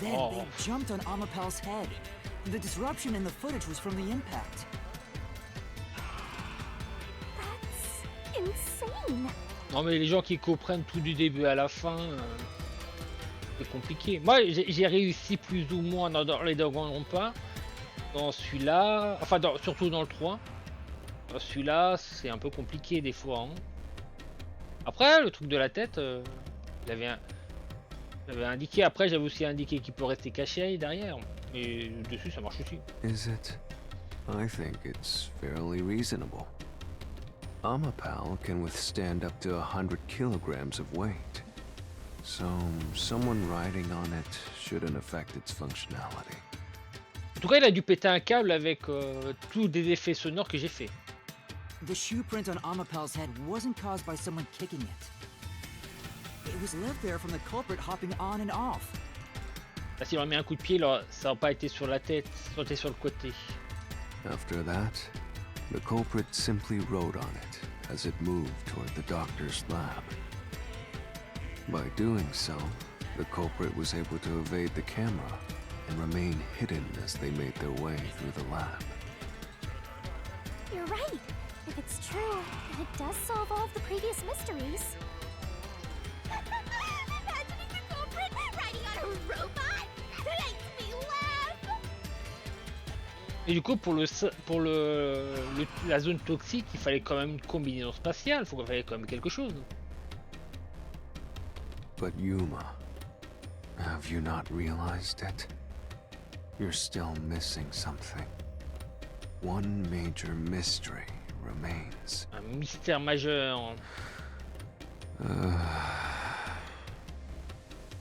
Then they jumped on Amapel's head. The disruption in the footage was from the impact. That's insane. Non mais les gens qui comprennent tout du début à la fin, c'est compliqué. Moi j'ai réussi plus ou moins dans les Danganronpa. Dans celui-là, enfin surtout dans le 3. Dans celui-là, c'est un peu compliqué des fois. Hein. Après, le truc de la tête, j'avais indiqué. Après, j'avais aussi indiqué qu'il peut rester caché derrière. Et dessus, ça marche aussi. Is it? I think it's fairly reasonable. Amapal can withstand up to 100 kilograms of weight. So, someone riding on it shouldn't affect its functionality. En tout cas, il a dû péter un câble avec tous des effets sonores que j'ai fait. The shoe print on Amapel's head wasn't caused by someone kicking it. It was left there from the culprit hopping on and off. Là, s'il aurait mis un coup de pied, là, ça n'aurait pas été sur la tête, ça aurait été sur le côté. After that, the culprit simply rode on it as it moved toward the doctor's lab. By doing so, the culprit was able to evade the camera and remain hidden as they made their way through the lab. You're right. If it's true, then it does solve all of the previous mysteries. Imagining the culprit riding on a robot makes me laugh. Et du coup, pour la zone toxique, il fallait quand même une combinaison spatiale, il fallait quand même quelque chose. But Yuma, have you not realized it? You're still missing something. One major mystery remains. Un mystère majeur.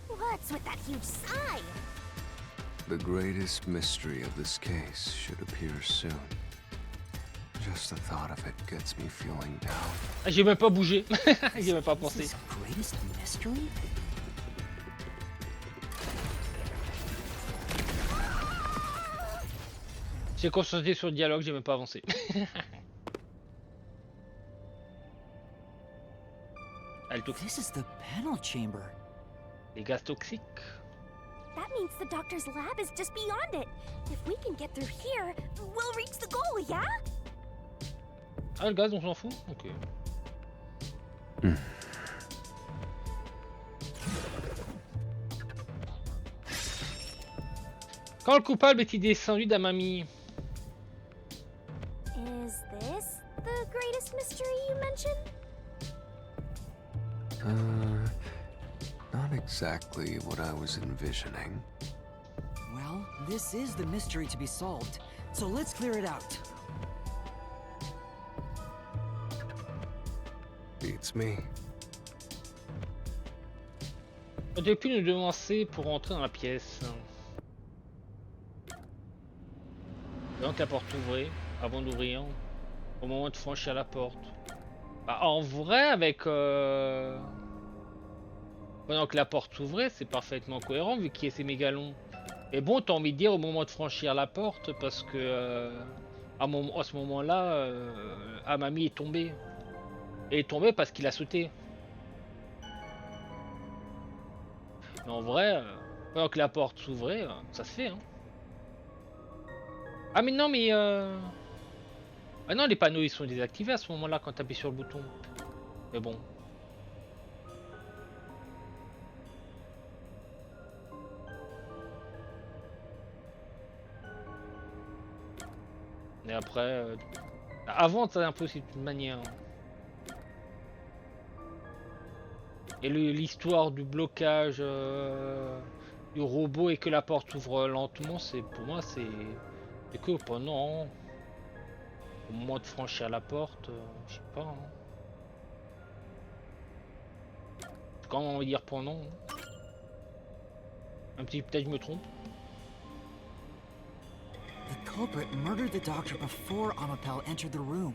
What's with that huge sigh? The greatest mystery of this case should appear soon. Just the thought of it gets me feeling down. Ah, j'ai même pas bougé, j'ai même pas pensé. Is this greatest mystery? J'ai concentré sur le dialogue, j'ai même pas avancé. Elle toxique. This is the panel chamber. Les gaz toxiques. That means the doctor's lab is just beyond it. If we can get through here, we'll reach the goal, yeah? Ah, le gaz, on s'en fout? Ok. Quand le coupable est-il descendu d'Amami? Is this the greatest mystery you mentioned? Not exactly what I was envisioning. Well, this is the mystery to be solved, so let's clear it out. Beats me. On aurait pu nous devancer pour entrer dans la pièce. Donc la porte ouvrait, avant d'ouvrir, au moment de franchir la porte. Bah, en vrai, avec... Pendant que la porte s'ouvrait, c'est parfaitement cohérent vu qu'il y a ces mégalons. Et bon, t'as envie de dire au moment de franchir la porte, parce que à ce moment-là, Amami est tombé. Et est tombé parce qu'il a sauté. Mais en vrai, pendant que la porte s'ouvrait, ça se fait, hein. Ah mais non, mais ah non, les panneaux ils sont désactivés à ce moment-là quand tu appuies sur le bouton. Mais bon. Et après, avant c'est impossible de toute manière. Et l'histoire du blocage du robot et que la porte ouvre lentement, c'est pour moi c'est que pendant au moment de franchir la porte, je sais pas. Hein. Comment on va dire pendant hein. Un petit peut-être je me trompe. The culprit murdered the doctor before Amapel entered the room.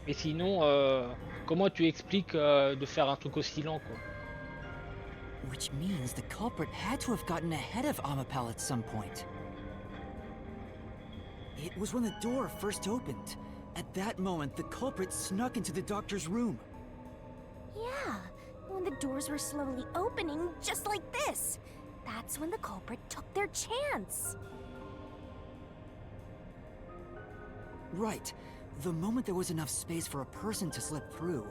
Mais sinon, comment tu expliques de faire un truc aussi lent quoi? Which means the culprit had to have gotten ahead of Amapel at some point. It was when the door first opened. At that moment, the culprit snuck into the doctor's room. Yeah, when the doors were slowly opening, just like this. That's when the culprit took their chance. Right. The moment there was enough space for a person to slip through,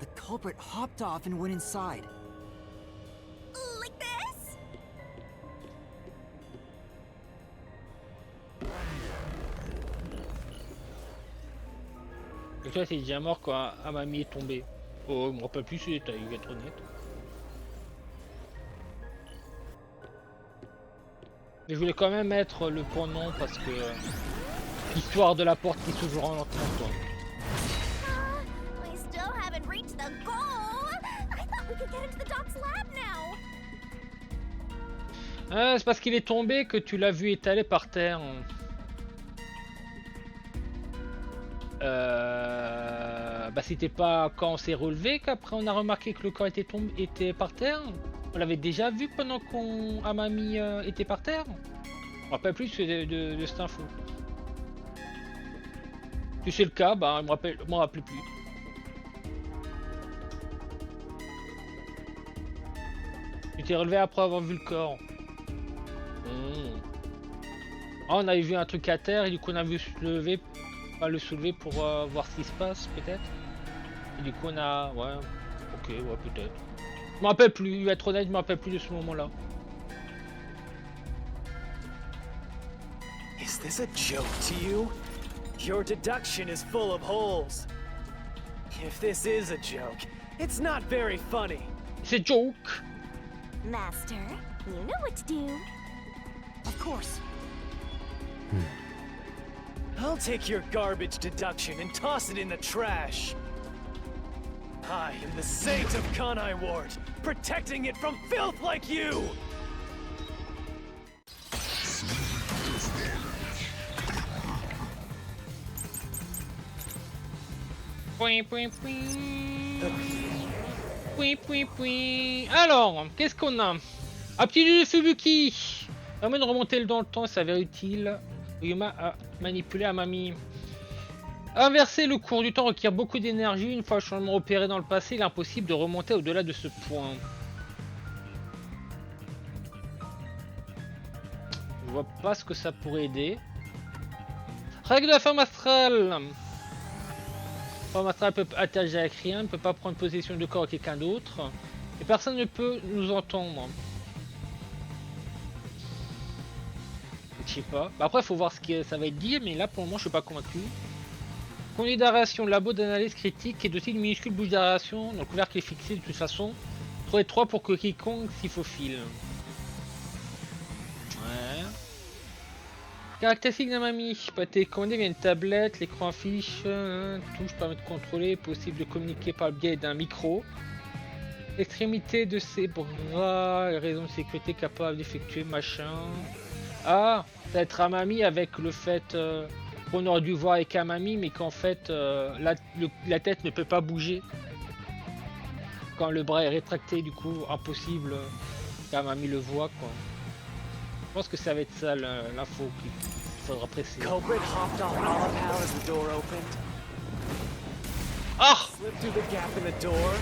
the culprit hopped off and went inside. Like this? Et toi, c'est déjà mort quand Amami est tombé. Oh, je me rappelle plus ce détail, je vais être honnête. Mais je voulais quand même mettre le pendant parce que l'histoire de la porte qui s'ouvre lentement quoi. We still haven't reached the goal. I thought we could get into the doc's lab now. Ah, c'est parce qu'il est tombé que tu l'as vu étalé par terre. Bah c'était pas quand on s'est relevé qu'après on a remarqué que le corps était par terre. On l'avait déjà vu pendant qu'on Amami était par terre. Je me rappelle plus de cette info. Si c'est le cas, bah je m'en rappelle plus. Tu t'es relevé après avoir vu le corps. Ah, on avait vu un truc à terre et du coup on a vu le soulever pour voir ce qui se passe peut-être. Et du coup on a... Ouais, ok, ouais peut-être. Je me rappelle plus, je vais être honnête, je me rappelle plus de ce moment-là. Is this a joke to you? Your deduction is full of holes. If this is a joke, it's not very funny. C'est joke. Master, you know what to do. Of course. I'll take your garbage deduction and toss it in the trash. I am the saint of Kanai Ward, protecting it from filth like you! Alors, qu'est-ce qu'on a? Aptitude de Fubuki permet de remonter dans le temps et s'avère utile. Yuma a manipulé Amami. Inverser le cours du temps requiert beaucoup d'énergie. Une fois le changement opéré dans le passé, il est impossible de remonter au-delà de ce point. Je vois pas ce que ça pourrait aider. Règle de la forme astrale. La forme astrale peut interagir avec rien, ne peut pas prendre possession de corps à quelqu'un d'autre. Et personne ne peut nous entendre. Je sais pas. Bah après, faut voir ce que ça va être dit, mais là pour le moment, je suis pas convaincu. Conduit d'aération, labo d'analyse critique et doté d'une minuscule bouche d'aération dont le couvercle est fixé de toute façon. Trop étroit pour que quiconque s'y faufile. Ouais. Caractéristiques d'Amami. Pas télécommandé via une tablette, l'écran affiche, touche permet de contrôler, possible de communiquer par le biais d'un micro. L'extrémité de ses bras, raison de sécurité capable d'effectuer machin. Ah, ça va être Amami avec le fait qu'on aurait dû voir avec Amami, mais qu'en fait la tête ne peut pas bouger. Quand le bras est rétracté, du coup, impossible qu'Amami le voit, quoi. Je pense que ça va être ça l'info qu'il faudra presser. Culprit hopped off Amapal as the door opened. Ah! Slipped through the gap in the door.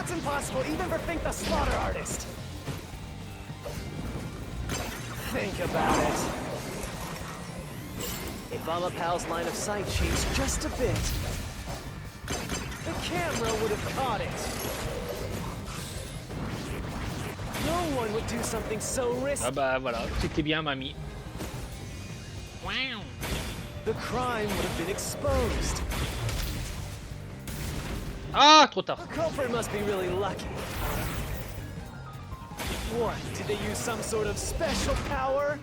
That's impossible even for Fink the Slaughter Artist. Think about it. If Amapal's line of sight changed just a bit, the camera would have caught it. No one would do something so risky. Ah bah voilà, c'était bien mamie. Wow. The crime would have been exposed. Ah, trop tard. The culprit must be really lucky. What, did they use some sort of special power?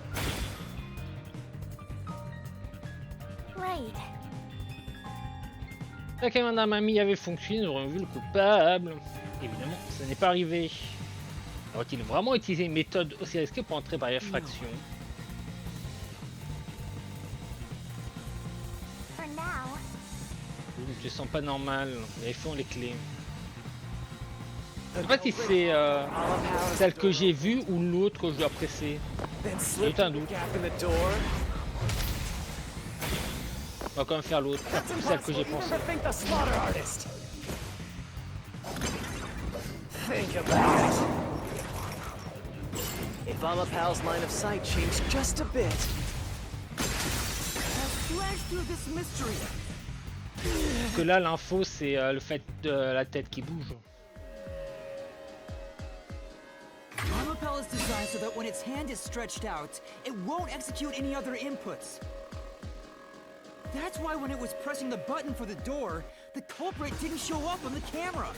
Right. La caméra d'un mamie avait fonctionné, nous aurions vu le coupable. Évidemment, ça n'est pas arrivé. Aurait-il vraiment utilisé une méthode aussi risquée pour entrer par effraction? For now. Je ne te sens pas normal. Vérifions les clés. Je sais pas si c'est celle que j'ai vue ou l'autre que je dois presser. Then J'ai slip un the doute. gap in the door. On va quand même faire l'autre. That's Celle que impossible j'ai even pensée. for Fink the Slaughter Artist. Think about it. If Amapal's line of sight changed just a bit, Flash through this mystery. Parce que là, l'info, c'est le fait de la tête qui bouge. Amapel is designed so that when its hand is stretched out, it won't execute any other inputs. That's why when it was pressing the button for the door, the culprit didn't show up on the camera.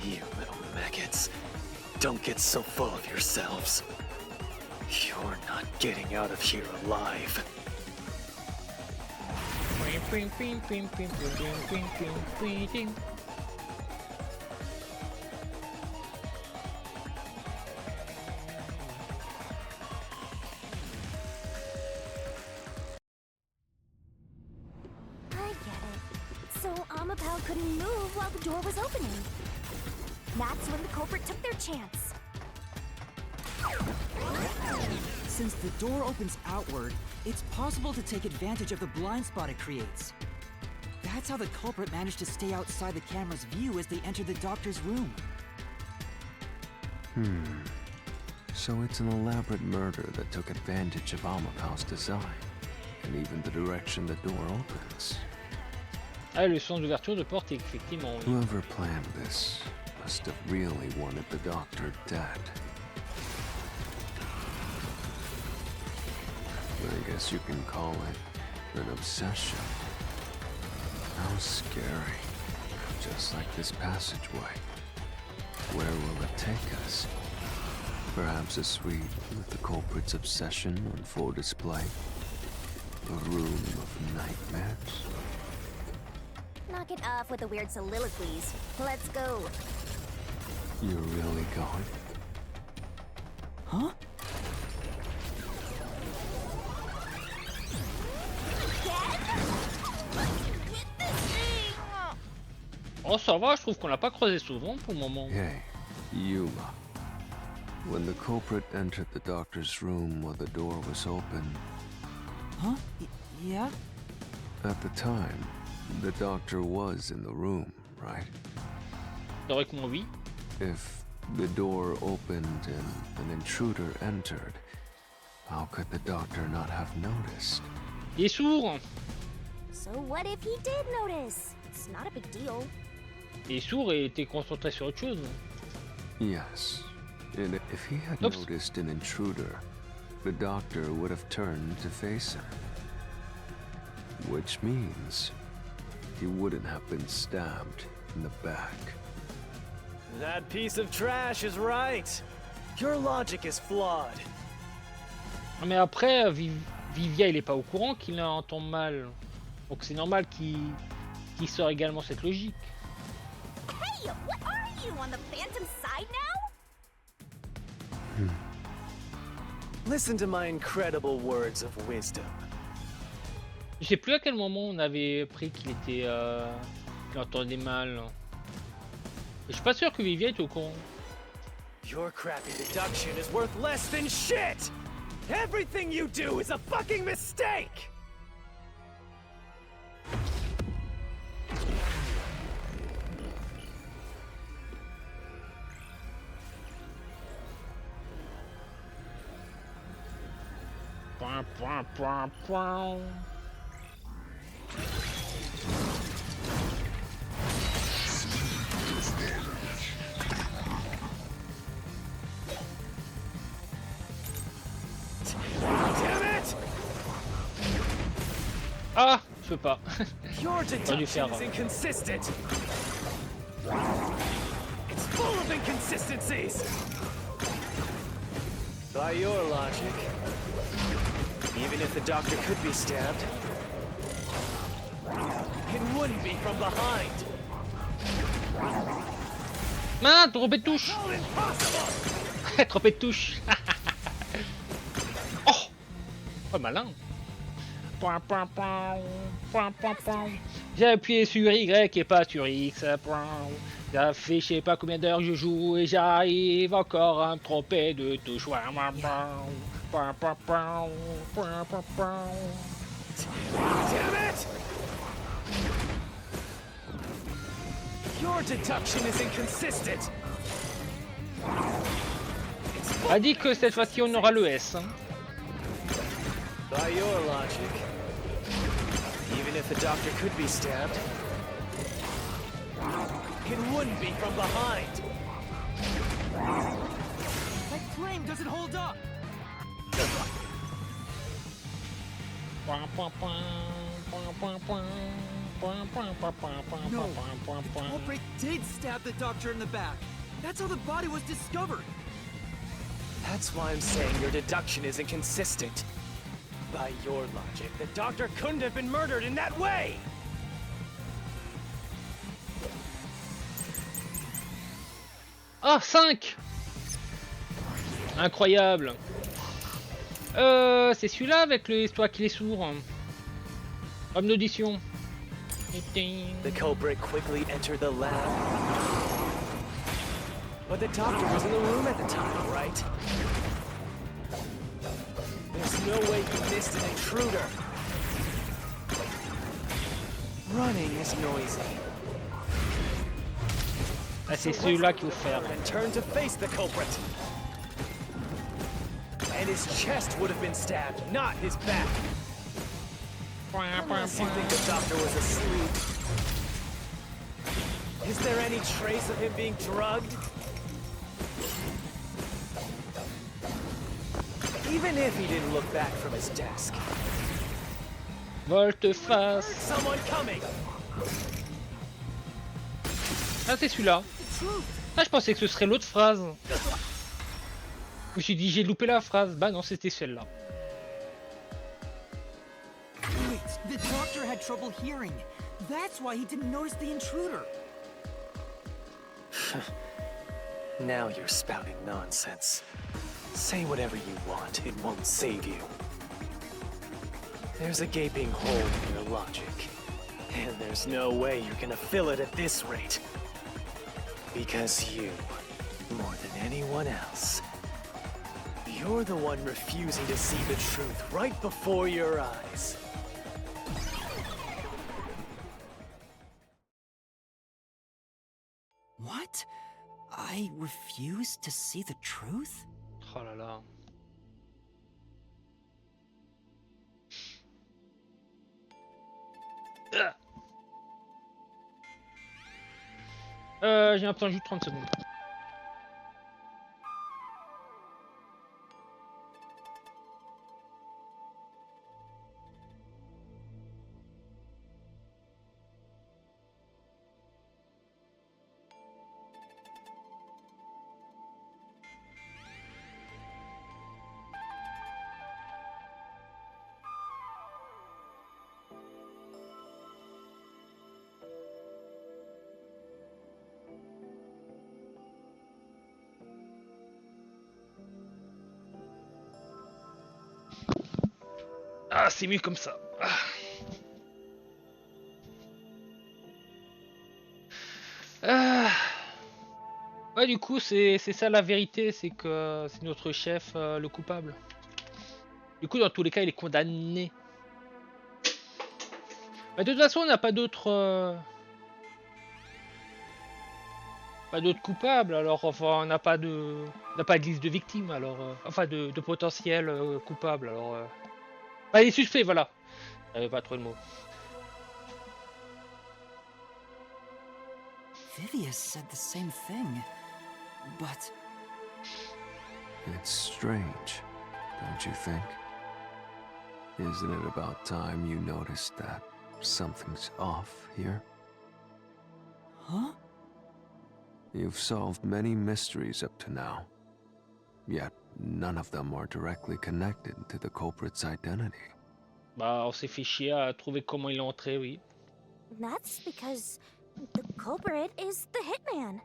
you little maggots, don't get so full of yourselves. You're not getting out of here alive. I get it. So Amapal couldn't move while the door was opening. That's when the culprit took their chance. Since the door opens outward, it's possible to take advantage of the blind spot it creates. That's how the culprit managed to stay outside the camera's view as they entered the doctor's room. So it's an elaborate murder that took advantage of Amapal's design, and even the direction the door opens. Ah, le sens d'ouverture de porte est effectivement. Oui. Whoever planned this must have really wanted the doctor dead. I guess you can call it an obsession. How scary. Just like this passageway. Where will it take us? Perhaps a suite with the culprit's obsession on full display? A room of nightmares? Knock it off with the weird soliloquies. Let's go. You're really going? Huh? Oh, ça va, je trouve qu'on l'a pas croisé souvent pour le moment. Hey, Yuma. When the culprit entered the doctor's room while the door was open, Huh? Yeah? at the time, the doctor was in the room, right? Théoriquement, oui. If the door opened and an intruder entered, how could the doctor not have noticed? Il est sourd. So what if he did notice? It's not a big deal. Il est sourd et était concentré sur autre chose. Yes. And if he had Oops. noticed an intruder, the doctor would have turned to face him. Which means he wouldn't have been stabbed in the back. That piece of trash is right. Your logic is flawed. Mais après, Vivia, il est pas au courant qu'il entend mal. Donc c'est normal qu'il sort également cette logique. Hey, what are you, on the Phantom side now? Listen to my incredible words of wisdom. Je sais plus à quel moment on avait pris qu'il était, qu'il entendait mal. Et je suis pas sûr que Vivia était au courant. Your crappy deduction is worth less than shit! Everything you do is a fucking mistake! Point, point, point, point. Damn it! Ah, je peux pas. Your deduction faire, is inconsistent. It's full of inconsistencies. By your logic, even if the doctor could be stabbed, it wouldn't be from behind. Mince, trompé de touche. All impossible. Trompé de touche. Oh, oh malin. Point, point, point, point, point, point. J'ai appuyé sur Y et pas sur X. Point. Ça fait je sais pas combien d'heures que je joue et j'arrive encore à me tromper de touche. Point, point, point, point, point, point, point, point. Damn it! Your deduction is inconsistent. A dit que cette fois-ci on aura le S. Hein. By your logic, even if the doctor could be stabbed, it wouldn't be from behind. That flame doesn't hold up! Point, point, point, point, point, point, point, point, point, point, point, No, point, point, the point. culprit did stab the doctor in the back. That's how the body was discovered. That's why I'm saying your deduction is inconsistent. By your logic, the doctor couldn't have been murdered in that way! Ah, 5. Incroyable. C'est celui-là avec l'histoire qu'il est sourd. Homme d'audition. The culprit quickly entered the lab. But the doctor was in the room at the time, right? There's no way he missed an intruder. Running is noisy. Ah, c'est celui-là qu'il faut faire. And turned to face the culprit. And his chest would have been stabbed, not his back. Unless you think the doctor was asleep. Is there any trace of him being drugged? Even if he didn't look back from his desk. Volte-face. Someone coming! Ah, c'est celui-là. Ah, je pensais que ce serait l'autre phrase. Je me suis dit, j'ai loupé la phrase. Bah non, c'était celle-là. Wait, the doctor had trouble hearing. That's why he didn't notice the intruder. Now you're spouting nonsense. Say whatever you want, it won't save you. There's a gaping hole in your logic. And there's no way you're gonna fill it at this rate. Because you, more than anyone else, you're the one refusing to see the truth right before your eyes. What? I refuse to see the truth? Oh là là. J'ai un temps juste 30 secondes. Ah, c'est mieux comme ça. Ah. Ah. Ouais, du coup, c'est ça la vérité, c'est que c'est notre chef le coupable. Du coup, dans tous les cas, il est condamné. Mais de toute façon, on n'a pas d'autres coupables. Alors, enfin, on n'a pas de liste de victimes. Alors, enfin, de potentiels coupables. Alors, Ah, les suspects, voilà. J'avais pas trouvé le mot. Vivius said the same thing. But It's strange, don't you think? Isn't it about time you noticed that something's off here? huh? You've solved many mysteries up to now, yet none of them are directly connected to the culprit's identity. Bah, on s'est fait chier à trouver comment il est entré, oui. That's because the culprit is the hitman.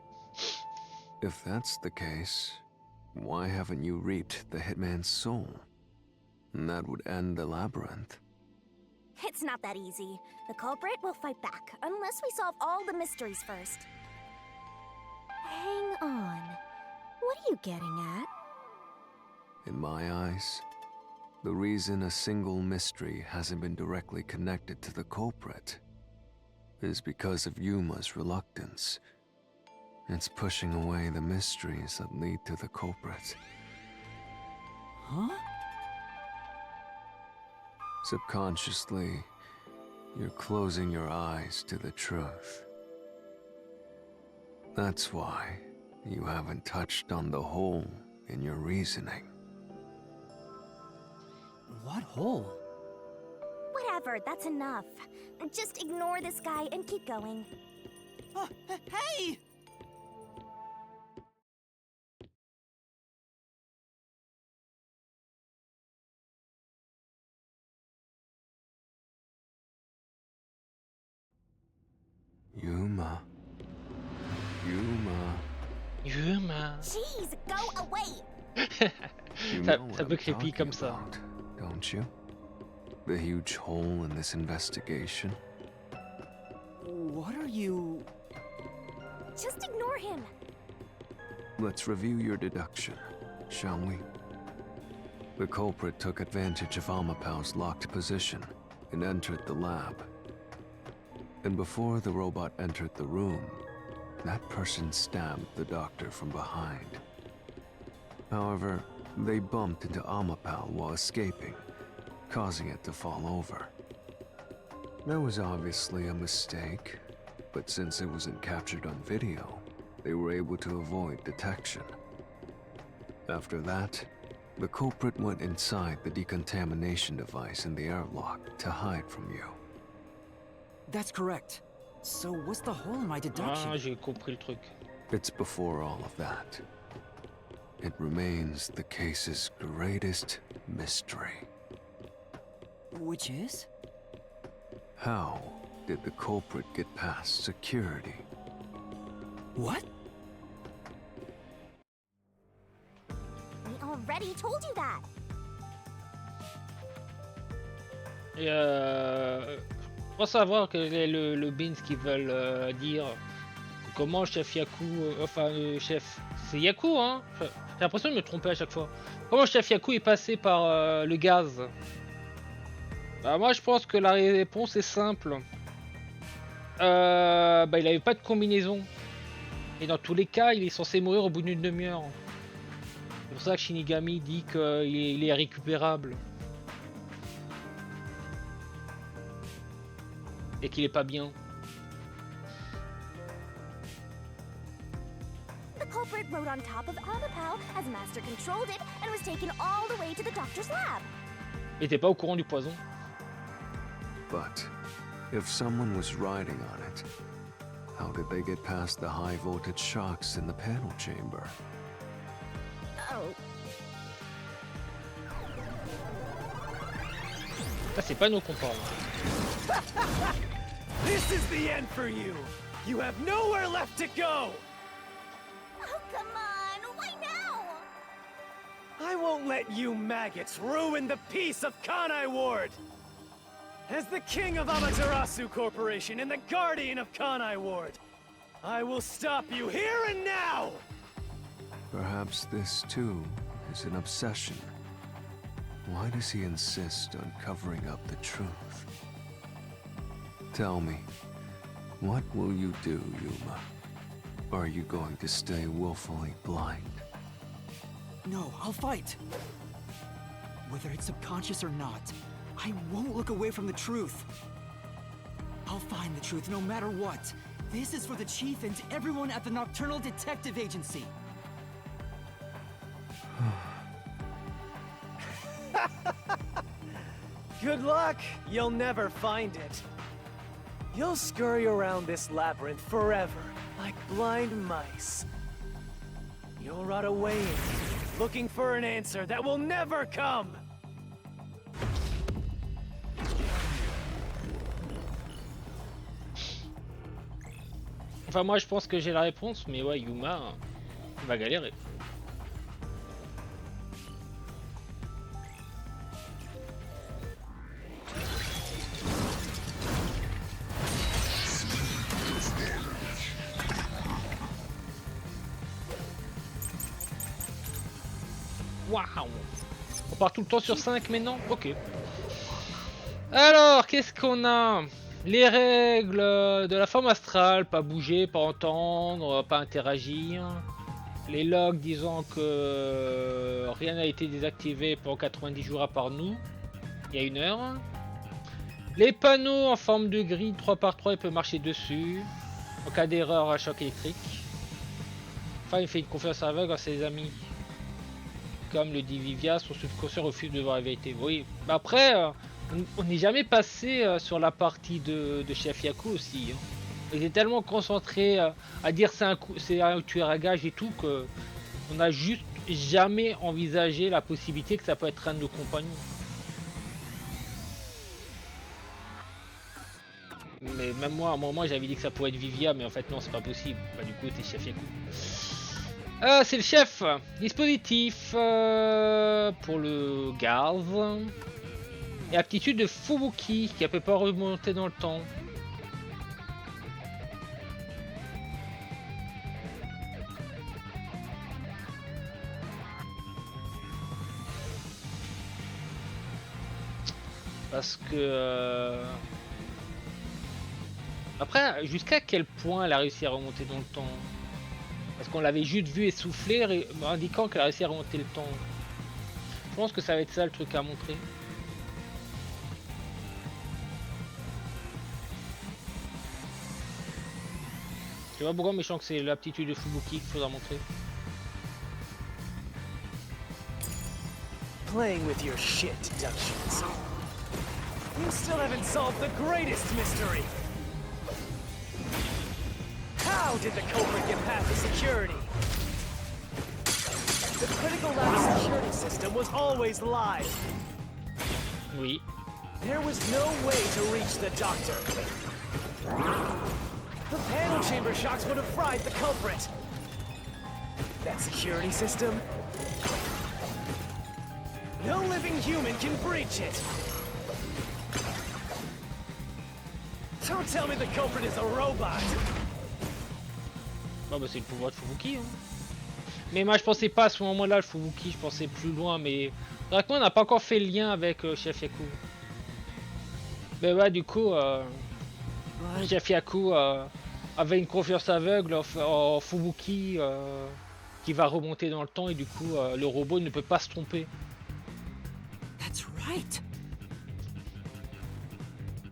If that's the case, why haven't you reaped the hitman's soul? And that would end the labyrinth. It's not that easy. The culprit will fight back, unless we solve all the mysteries first. Hang on. What are you getting at? In my eyes, the reason a single mystery hasn't been directly connected to the culprit is because of Yuma's reluctance. It's pushing away the mysteries that lead to the culprit. Huh? Subconsciously, you're closing your eyes to the truth. That's why you haven't touched on the hole in your reasoning. What hole? Whatever, that's enough. Just ignore this guy and keep going. Hey! Yuma. Yuma. Yuma. Jeez, go away! You Ça, know ça what peut I'm creepy talking comme ça. about, don't you? The huge hole in this investigation? What are you... Just ignore him. Let's review your deduction, shall we? The culprit took advantage of Amapau's locked position and entered the lab. And before the robot entered the room, that person stabbed the doctor from behind. However, they bumped into Amapau while escaping, causing it to fall over. That was obviously a mistake, but since it wasn't captured on video, they were able to avoid detection. After that, the culprit went inside the decontamination device in the airlock to hide from you. That's correct. So what's the hole in my deduction? Ah, j'ai compris le truc. It's before all of that. It remains the case's greatest mystery. Which is? How did the culprit get past security? What? We already told you that. Et pour savoir quel est le Beans qu'ils veulent dire. Comment chef Yaku, chef, c'est Yaku hein. J'ai l'impression de me tromper à chaque fois. Comment chef Yaku est passé par le gaz? Bah moi je pense que la réponse est simple. Bah il avait pas de combinaison. Et dans tous les cas, il est censé mourir au bout d'une demi-heure. C'est pour ça que Shinigami dit qu'il est récupérable. Et qu'il est pas bien. The culprit rode on top of Amapau as Master controlled it and was taken all the way to the doctor's lab. Il était pas au courant du poison. But if someone was riding on it, how did they get past the high voltage shocks in the panel chamber? Oh, Ça c'est pas nos comparants. This is the end for you! You have nowhere left to go! oh come on, why now? I won't let you maggots ruin the peace of Kanai Ward! As the king of Amaterasu Corporation and the guardian of Kanai Ward, I will stop you here and now! Perhaps this too is an obsession. Why does he insist on covering up the truth? Tell me, what will you do, Yuma? Are you going to stay willfully blind? No, I'll fight. Whether it's subconscious or not, I won't look away from the truth. I'll find the truth no matter what. This is for the Chief and everyone at the Nocturnal Detective Agency. Good luck. You'll never find it. You'll scurry around this labyrinth forever, like blind mice. You'll rot away in it, looking for an answer that will never come. Enfin, moi, je pense que j'ai la réponse, mais ouais, Yuma va galérer. Waouh! On part tout le temps sur 5 maintenant? Ok. Alors, qu'est-ce qu'on a? Les règles de la forme astrale, pas bouger, pas entendre, pas interagir. Les logs disant que rien n'a été désactivé pendant 90 jours à part nous, il y a 1 heure. Les panneaux en forme de grille 3x3, il peut marcher dessus. En cas d'erreur à choc électrique. Enfin, il fait une confiance aveugle à ses amis. Comme le dit Vivia, son subconscient refuse de voir la vérité. Oui, mais après, on n'est jamais passé sur la partie de Chef Yaku aussi. Hein. Il était tellement concentré à dire c'est un tueur à gage et tout que on n'a juste jamais envisagé la possibilité que ça peut être un de nos compagnons. Mais même moi, à un moment, j'avais dit que ça pourrait être Vivia, mais en fait non, c'est pas possible. Bah du coup, c'est Chef Yaku. C'est le chef. Dispositif pour le gaz. Et aptitude de Fubuki qui ne peut pas remonter dans le temps. Parce que... Après, jusqu'à quel point elle a réussi à remonter dans le temps? Parce qu'on l'avait juste vu essouffler, indiquant qu'elle a réussi à remonter le temps. Je pense que ça va être ça le truc à montrer. Tu vois pourquoi, mais je sens que c'est l'aptitude de Fubuki qu'il faudra montrer. Playing with your shit deductions. You still haven't solved the greatest mystery. How did the culprit get past the security? The critical lab security system was always live. Oui. There was no way to reach the doctor. The panel chamber shocks would have fried the culprit. That security system? No living human can breach it. Don't tell me the culprit is a robot. Bah, c'est le pouvoir de Fubuki. Hein. Mais moi je pensais pas à ce moment-là le Fubuki, je pensais plus loin. Mais directement on n'a pas encore fait le lien avec Chef Yaku. Mais ouais, du coup, Chef Yaku avait une confiance aveugle en Fubuki qui va remonter dans le temps et du coup le robot ne peut pas se tromper. That's right.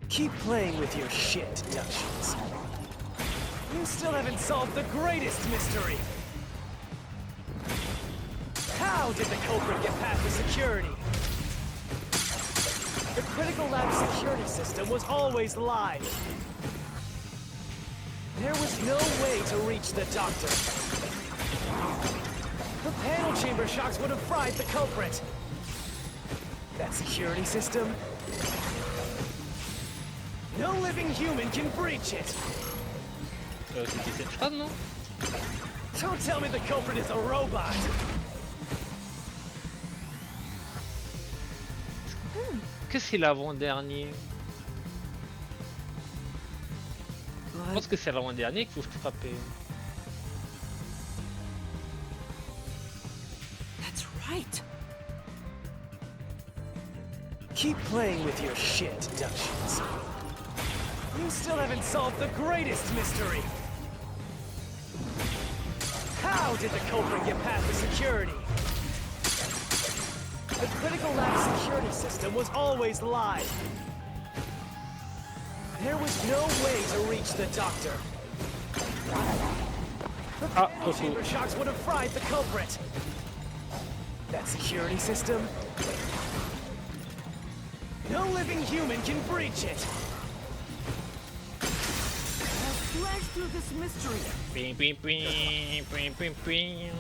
Keep playing with your shit deductions. You still haven't solved the greatest mystery. How did the culprit get past the security? The critical lab security system was always live. There was no way to reach the doctor. The panel chamber shocks would have fried the culprit. That security system? No living human can breach it. C'était cette phrase, non? Don't tell me the culprit is a robot. Que c'est l'avant-dernier? Je pense que c'est l'avant-dernier qu'il faut frapper. That's right. Keep playing with your shit deductions. You still haven't solved the greatest mystery. How did the culprit get past the security? The critical lab security security system was always live. There was no way to reach the doctor. Ah, Chamber shocks would have fried the culprit. That security system? No living human can breach it. Slash through this mystery. Ping, ping, ping, ping, ping, ping.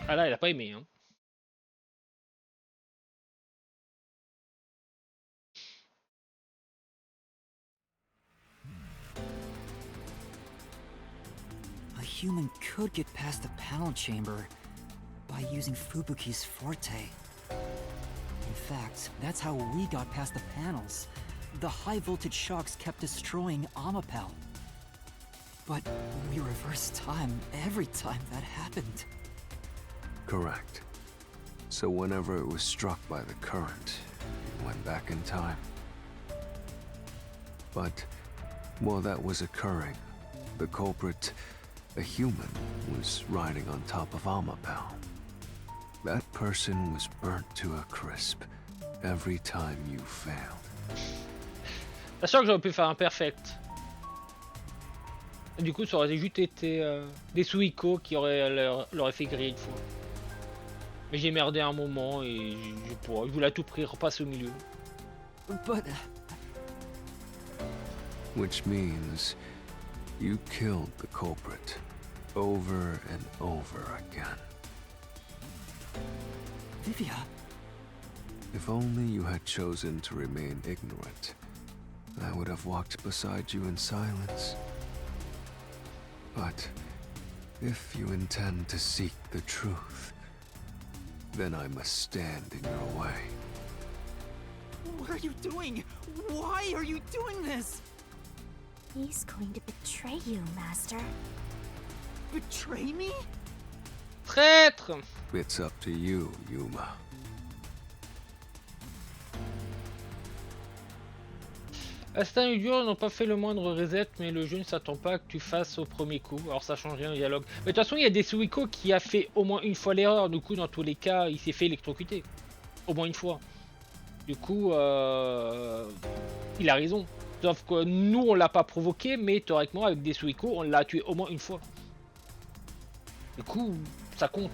Ah là, il a pas aimé, hein. A human could get past the panel chamber by using Fubuki's forte. In fact, that's how we got past the panels. The high voltage shocks kept destroying Amapel. But we reversed time every time that happened. Correct. So whenever it was struck by the current, it went back in time. But while that was occurring, the culprit, a human, was riding on top of Amapel. That person was burnt to a crisp every time you failed. Sachant que j'aurais pu faire un perfect. Du coup, ça aurait juste été des Suiko qui l'auraient fait griller une fois. Mais j'ai merdé un moment et je voulais à tout prix repasser au milieu. But Which means you killed the culprit over and over again. Vivia, If only you had chosen to remain ignorant, I would have walked beside you in silence. But if you intend to seek the truth, then I must stand in your way. What are you doing? Why are you doing this? He's going to betray you, Master. Betray me? Traître! It's up to you, Yuma. Instinct et dur n'ont pas fait le moindre reset, mais le jeu ne s'attend pas que tu fasses au premier coup. Alors ça change rien au dialogue. Mais de toute façon, il y a des Suiko qui a fait au moins une fois l'erreur. Du coup, dans tous les cas, il s'est fait électrocuter. Au moins une fois. Du coup, il a raison. Sauf que nous, on l'a pas provoqué, mais théoriquement, avec des Suiko, on l'a tué au moins une fois. Du coup, ça compte.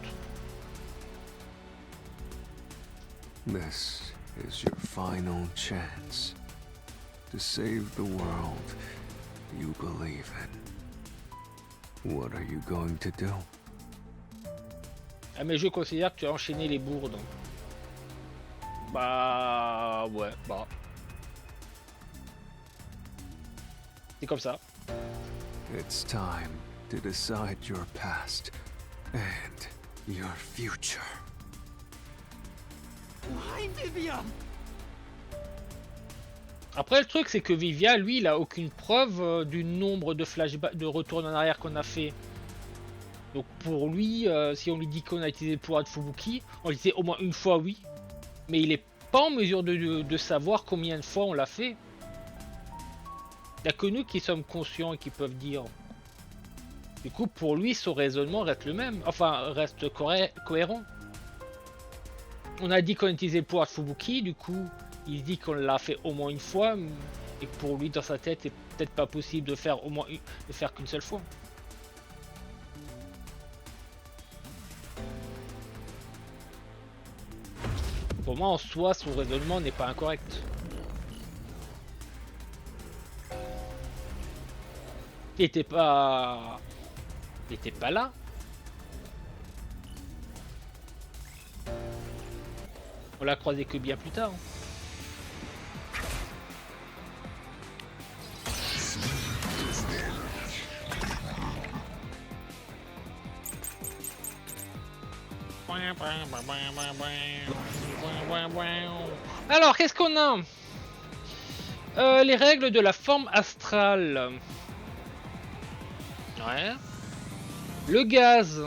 This is your final chance to save the world you believe in. What are you going to do? Ah, mais je considère que tu as enchaîné les bourdes. Bah ouais, bah. C'est comme ça. It's time to decide your past and your future. Why, Vivia? Après le truc c'est que Vivia, lui, il a aucune preuve du nombre de flashbacks, de retours en arrière qu'on a fait. Donc pour lui, si on lui dit qu'on a utilisé le pouvoir de Fubuki, on lui disait au moins une fois oui. Mais il est pas en mesure de savoir combien de fois on l'a fait. Il n'y a que nous qui sommes conscients et qui peuvent dire. Du coup, pour lui, son raisonnement reste le même. Enfin, reste cohérent. On a dit qu'on utilisait le pouvoir de Fubuki, du coup, il dit qu'on l'a fait au moins une fois. Et que pour lui, dans sa tête, c'est peut-être pas possible de faire de faire qu'une seule fois. Pour moi, en soi, son raisonnement n'est pas incorrect. Il était pas là. On l'a croisé que bien plus tard. Alors, qu'est-ce qu'on a? Les règles de la forme astrale. Ouais. Le gaz.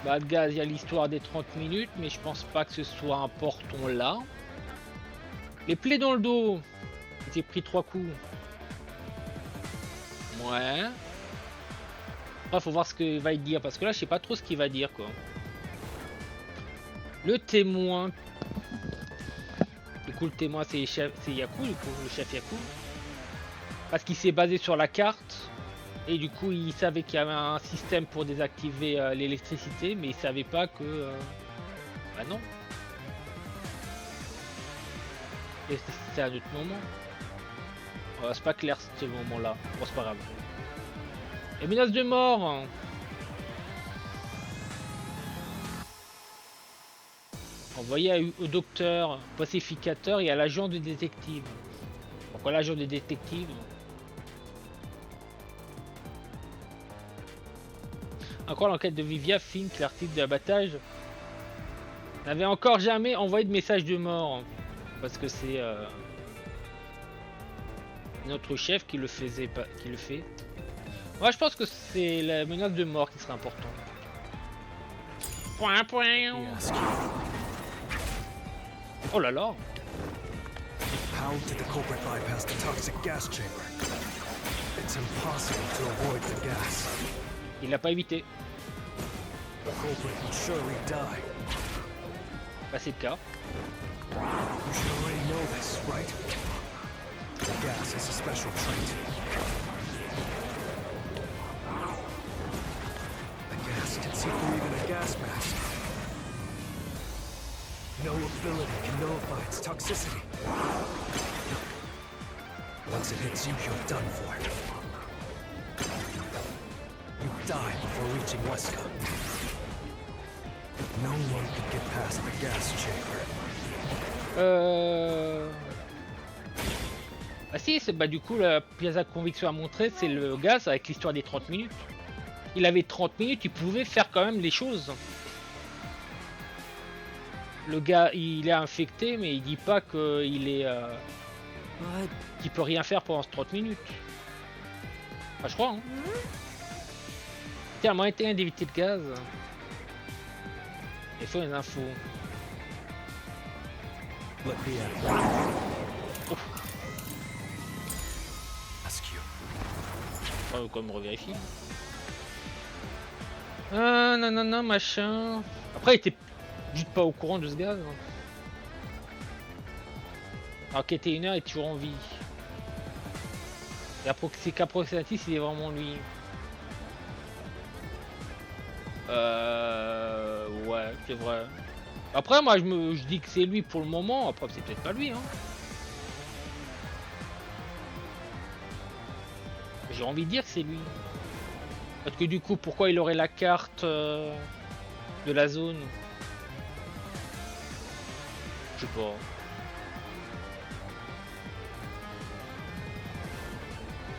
Bah, le gaz, il y a l'histoire des 30 minutes, mais je pense pas que ce soit important là. Les plaies dans le dos. Il s'est pris 3 coups. Ouais. Après, faut voir ce qu'il va dire, parce que là, je sais pas trop ce qu'il va dire, quoi. Le témoin. Du coup, le témoin, c'est Yaku, du coup, le chef Yaku. Parce qu'il s'est basé sur la carte. Et du coup, il savait qu'il y avait un système pour désactiver l'électricité, mais il savait pas que... Bah non. Et c'est un autre moment. C'est pas clair ce moment-là. Bon, c'est pas grave. Et menace de mort. Envoyé au docteur pacificateur et à l'agent de détective. Pourquoi l'agent de détective? Encore l'enquête de Vivia filme que l'article de l'abattage n'avait encore jamais envoyé de message de mort. Parce que c'est notre chef qui le faisait pas, qui le fait. Moi, je pense que c'est la menace de mort qui serait importante. Point, point. Oh là là. How did the culprit bypass the toxic gas chamber? It's impossible to avoid the gas. Il l'a pas évité. The culprit would surely die. Bah, c'est le cas. You should already know this, right? The gas is a special trait. The gas can see through even a gas mask. No ability can nullify its toxicity. Once it hits you, you're done for. You die before reaching Weska. No one could get past the gas chamber. Ah si, bah du coup la pièce à conviction à montrer c'est le gaz avec l'histoire des 30 minutes. Il avait 30 minutes, il pouvait faire quand même les choses. Le gars il est infecté mais il dit pas qu'il est qu'il peut rien faire pendant 30 minutes. Enfin, je crois hein. Tiens, moyen d'éviter le gaz. Il faut une info. Let me at Ouf. ask you. Quand même revérifier. Ah non non non machin. Après il était juste pas au courant de ce gaz. Alors qu'était une heure est toujours en vie. Et c'est qu'approximatif il est vraiment lui. Ouais, c'est vrai. Après, moi, je dis que c'est lui pour le moment. Après, c'est peut-être pas lui, hein. J'ai envie de dire que c'est lui. Parce que du coup, pourquoi il aurait la carte de la zone? Je sais pas.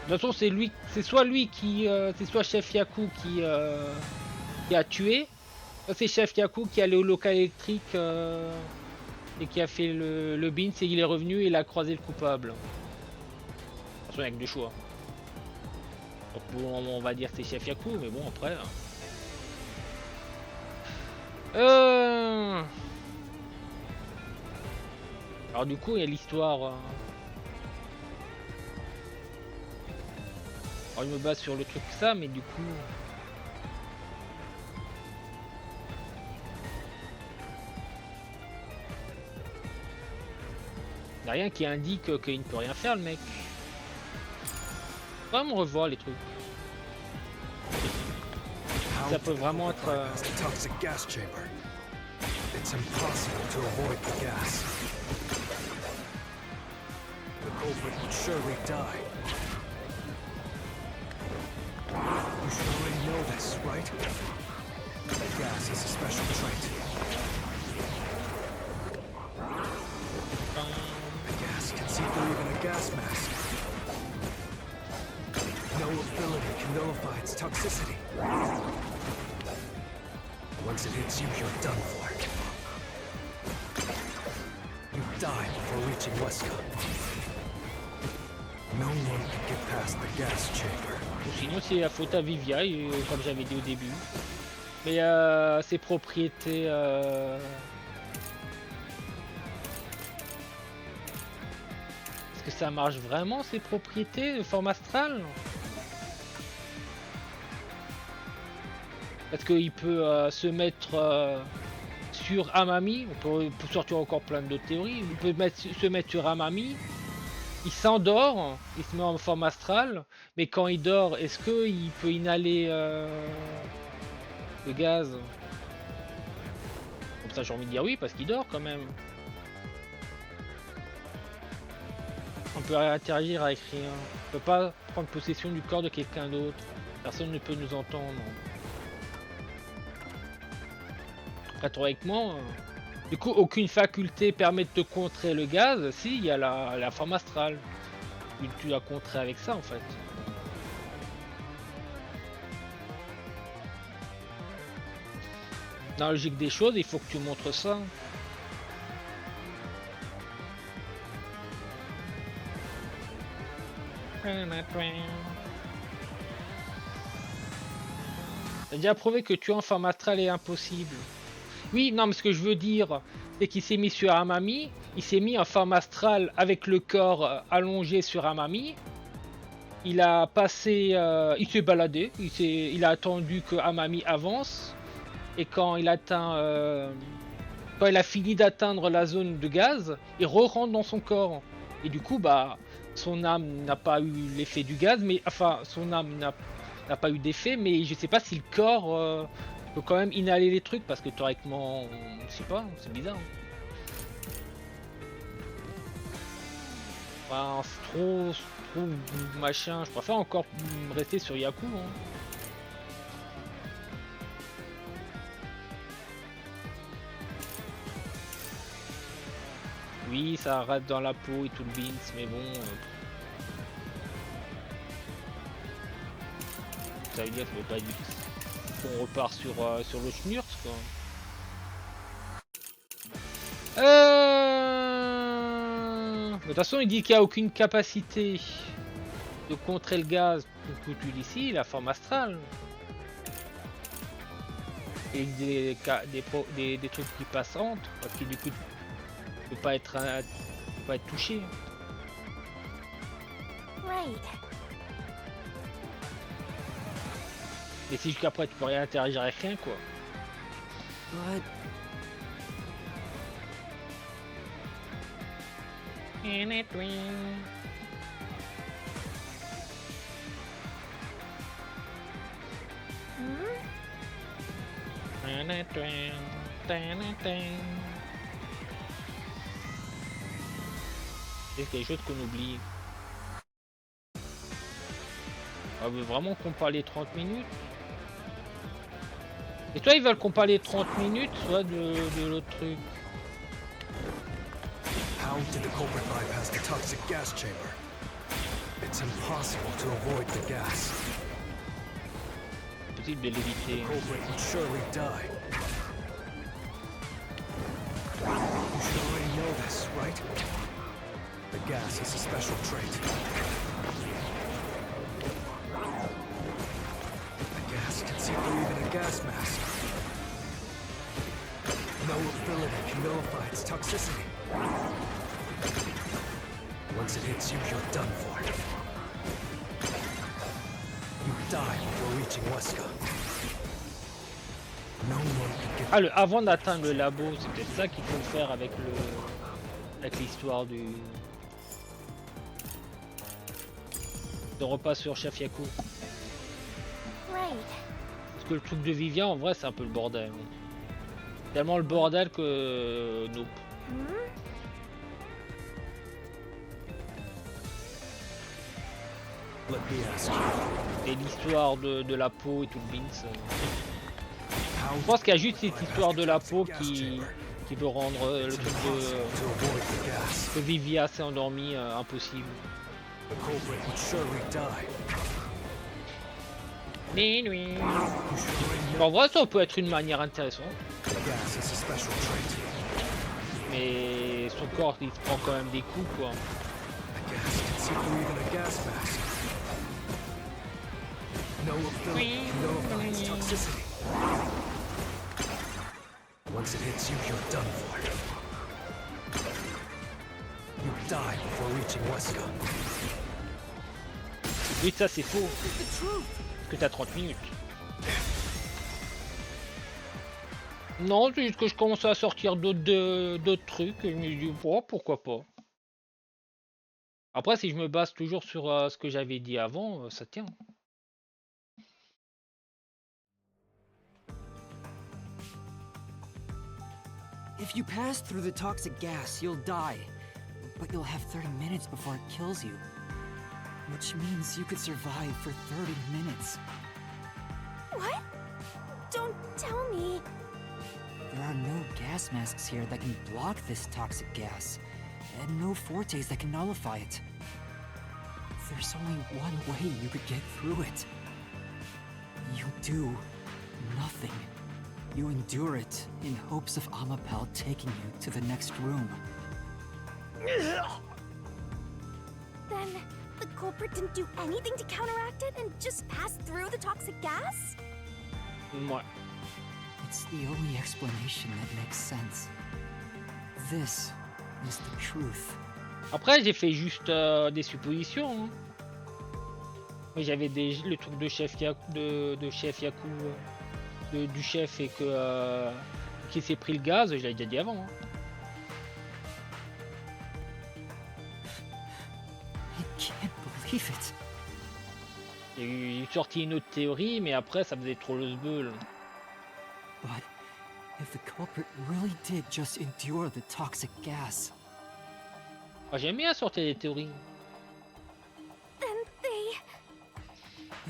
De toute façon, c'est lui, c'est soit lui qui, c'est soit Chef Yaku qui a tué, soit c'est Chef Yaku qui est allé au local électrique et qui a fait le bin, et il est revenu et il a croisé le coupable. De toute façon, il n'y a que deux choix. Donc bon, on va dire c'est Chef Yaku, mais bon après. Alors du coup, il y a l'histoire. Alors je me base sur le truc ça, mais du coup... Il n'y a rien qui indique qu'il ne peut rien faire le mec. Faut vraiment revoir les trucs. Ça peut vraiment être... It's impossible to avoid the gas. The culprit would surely die. You should already know this, right? The gas is a special trait. The gas can see through even a gas mask. No ability can nullify its toxicity. Once it hits you, you're done for. You die before reaching Weska. No one can get past the gas chamber. Ou sinon c'est la faute à Vivia, comme j'avais dit au début. Mais ses propriétés... Parce que ça marche vraiment ces propriétés de forme astrale? Parce qu'il peut se mettre sur Amami, on peut sortir encore plein d'autres théories, il peut se mettre sur Amami, il s'endort, il se met en forme astrale, mais quand il dort, est-ce qu'il peut inhaler le gaz? Comme ça j'ai envie de dire oui, parce qu'il dort quand même. On peut interagir avec rien, on peut pas prendre possession du corps de quelqu'un d'autre, personne ne peut nous entendre. Rhétoriquement, du coup, aucune faculté permet de te contrer le gaz. Si, il y a la forme astrale. Tu l'as contré avec ça, en fait. Dans la logique des choses, il faut que tu montres ça. T'as déjà prouvé que tuer en forme astrale est impossible. Oui, non, mais ce que je veux dire, c'est qu'il s'est mis sur Amami, il s'est mis en forme astrale avec le corps allongé sur Amami. Il a passé, il s'est baladé, il a attendu que Amami avance. Et quand il atteint, quand il a fini d'atteindre la zone de gaz, il re-rentre dans son corps. Et du coup, bah, son âme n'a pas eu l'effet du gaz, mais enfin, son âme n'a pas eu d'effet, mais je sais pas si le corps peut quand même inhaler les trucs parce que théoriquement, je sais pas, c'est bizarre. Enfin, c'est trop machin. Je préfère encore rester sur Yaku. Hein. Oui, ça rate dans la peau et tout le beans, mais bon. Ça veut dire que ça veut pas dire qu'on repart sur le schnurz quoi. De toute façon, il dit qu'il n'y a aucune capacité de contrer le gaz pour tout ici, la forme astrale. Et des trucs qui passent entre, parce que du coup, tu peux pas être touché. Right. Mais si jusqu'après tu peux rien interagir avec rien quoi. But Hmm? C'est quelque chose qu'on oublie. On veut vraiment qu'on parle les 30 minutes. Et toi ils veulent qu'on parle les 30 minutes, soit de l'autre truc. How did the culprit bypass the toxic gas chamber? It's impossible to avoid the gas. Possible de l'éviter. The culprit would surely die. You should already know this, right? The gas is a special trait. The gas can see through even a gas mask. No ability can nullify its toxicity. Once it hits you, you're done for. You die before reaching Weska. No one can get... Ah, avant d'atteindre le labo, c'est peut-être ça qu'il faut faire avec l'histoire du... de repas sur Chef Yaku. Right. Parce que le truc de Vivien, en vrai, c'est un peu le bordel. Tellement le bordel que... nope. Hmm? Let me ask you. Et l'histoire de la peau et tout le beans. Je pense qu'il y a juste cette histoire de la peau qui veut rendre le truc de Vivia s'est endormi impossible. The culprit would surely die. En vrai, ça peut être une manière intéressante. The gas is a special trait. Mais son corps, il prend quand même des coups, quoi. The gas can see through even a gas mask. No ability can nullify its toxicity. Once it hits you, you're done for. You die before reaching Wesker. Oui, ça c'est faux. Parce que t'as 30 minutes. Non, c'est juste que je commence à sortir d'autres trucs. Et je me dis, oh, pourquoi pas. Après, si je me base toujours sur ce que j'avais dit avant, ça tient. If you pass through the toxic gas, you'll die. But you'll have 30 minutes before it kills you. Which means you could survive for 30 minutes. What? Don't tell me. There are no gas masks here that can block this toxic gas, and no fortes that can nullify it. There's only one way you could get through it. You do nothing. You endure it in hopes of Amapel taking you to the next room. Then the culprit didn't do anything to counteract it and just passed through the toxic gas? Ouais. It's the only explanation that makes sense. This is the truth. Après, j'ai fait juste des suppositions. Hein. Mais j'avais le truc de chef chef Yaku, du chef et que qui s'est pris le gaz, je l'avais déjà dit avant. Hein. I can't believe it. J'ai sorti une autre théorie, mais après ça faisait trop le sbeul. But if the culprit really did just endure the toxic gas, J'aime bien sortir des théories. Then they...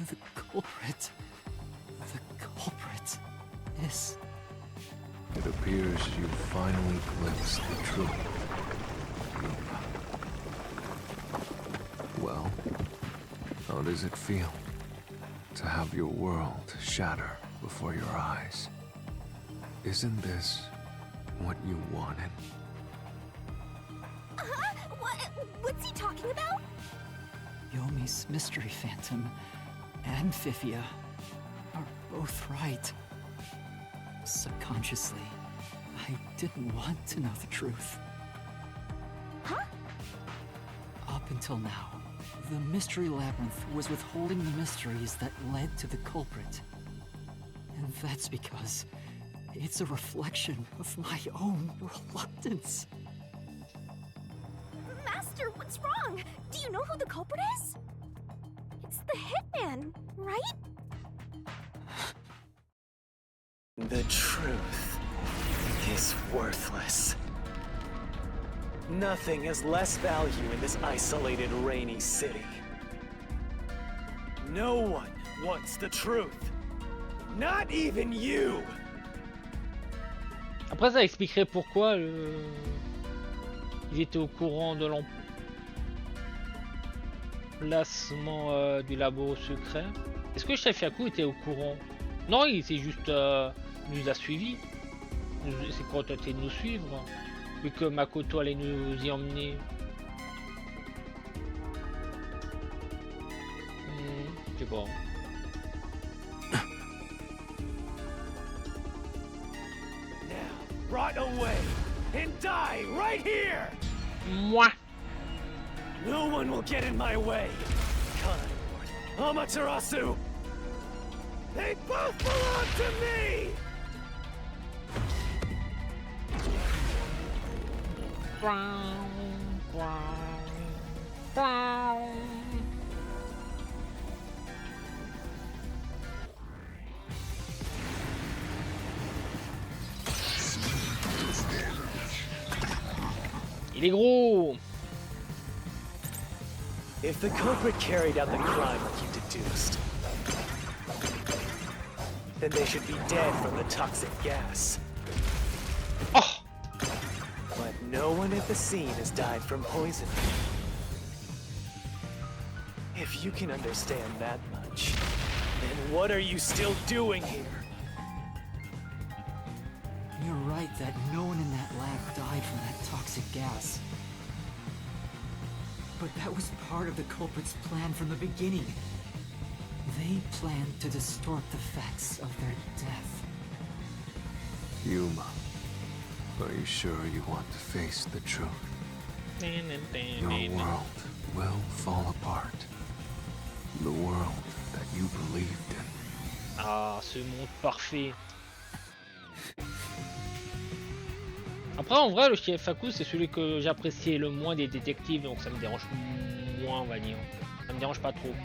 the culprit is... It appears you finally glimpsed the truth. Well, how does it feel to have your world shatter before your eyes? Isn't this what you wanted? What's he talking about? Yomi's mystery phantom and Fifia are both right. Subconsciously, I didn't want to know the truth. Huh? Up until now, the Mystery Labyrinth was withholding the mysteries that led to the culprit. And that's because it's a reflection of my own reluctance. Master, what's wrong? Do you know who the culprit is? It's the hitman, right? The truth is worthless. Nothing has less value in this isolated, rainy city. No one wants the truth. Not even you! Après, ça expliquerait pourquoi ils étaient au courant de l'emplacement du labo secret. Est-ce que Chef Yaku était au courant? Non, il s'est juste nous a suivis. C'est contenté de nous suivre, vu que Makoto allait nous y emmener. Je sais pas. Rot away and die right here! Moi. No one will get in my way. Kanai, Amaterasu! They both belong to me! Il est gros. If the culprit carried out the crime like you deduced, then they should be dead from the toxic gas. Oh. But no one at the scene has died from poison. If you can understand that much, then what are you still doing here? You're right that no one in that lab died from that toxic gas. But that was part of the culprit's plan from the beginning. They planned to distort the facts of their death. Yuma, are you sure you want to face the truth? Your world will fall apart. The world that you believed in. Ah, ce monde parfait. Après, en vrai, le chef Fakou, c'est celui que j'appréciais le moins des détectives, donc ça me dérange moins, on va dire. Ça me dérange pas trop.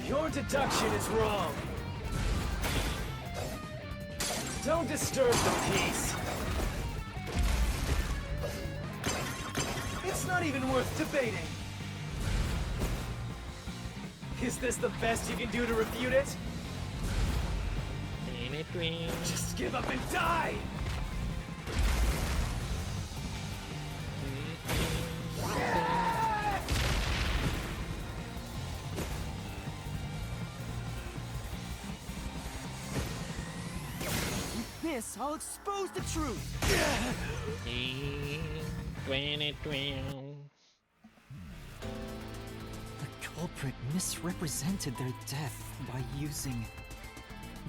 Your deduction is wrong. Don't disturb the peace. It's not even worth debating. Is this the best you can do to refute it? Just give up and die! This, I'll expose the truth. The culprit misrepresented their death by using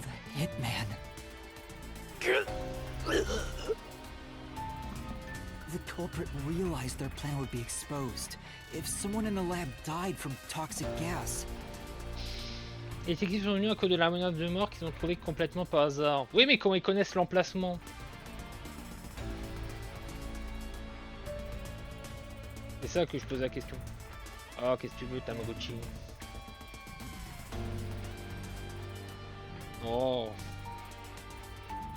the hitman. The culprit realized their plan would be exposed if someone in the lab died from toxic gas. Les détectives sont venus à cause de la menace de mort qu'ils ont trouvé complètement par hasard. Oui, mais comment ils connaissent l'emplacement? C'est ça que je pose la question. Ah, qu'est-ce que tu veux, Tamagotchi? Oh.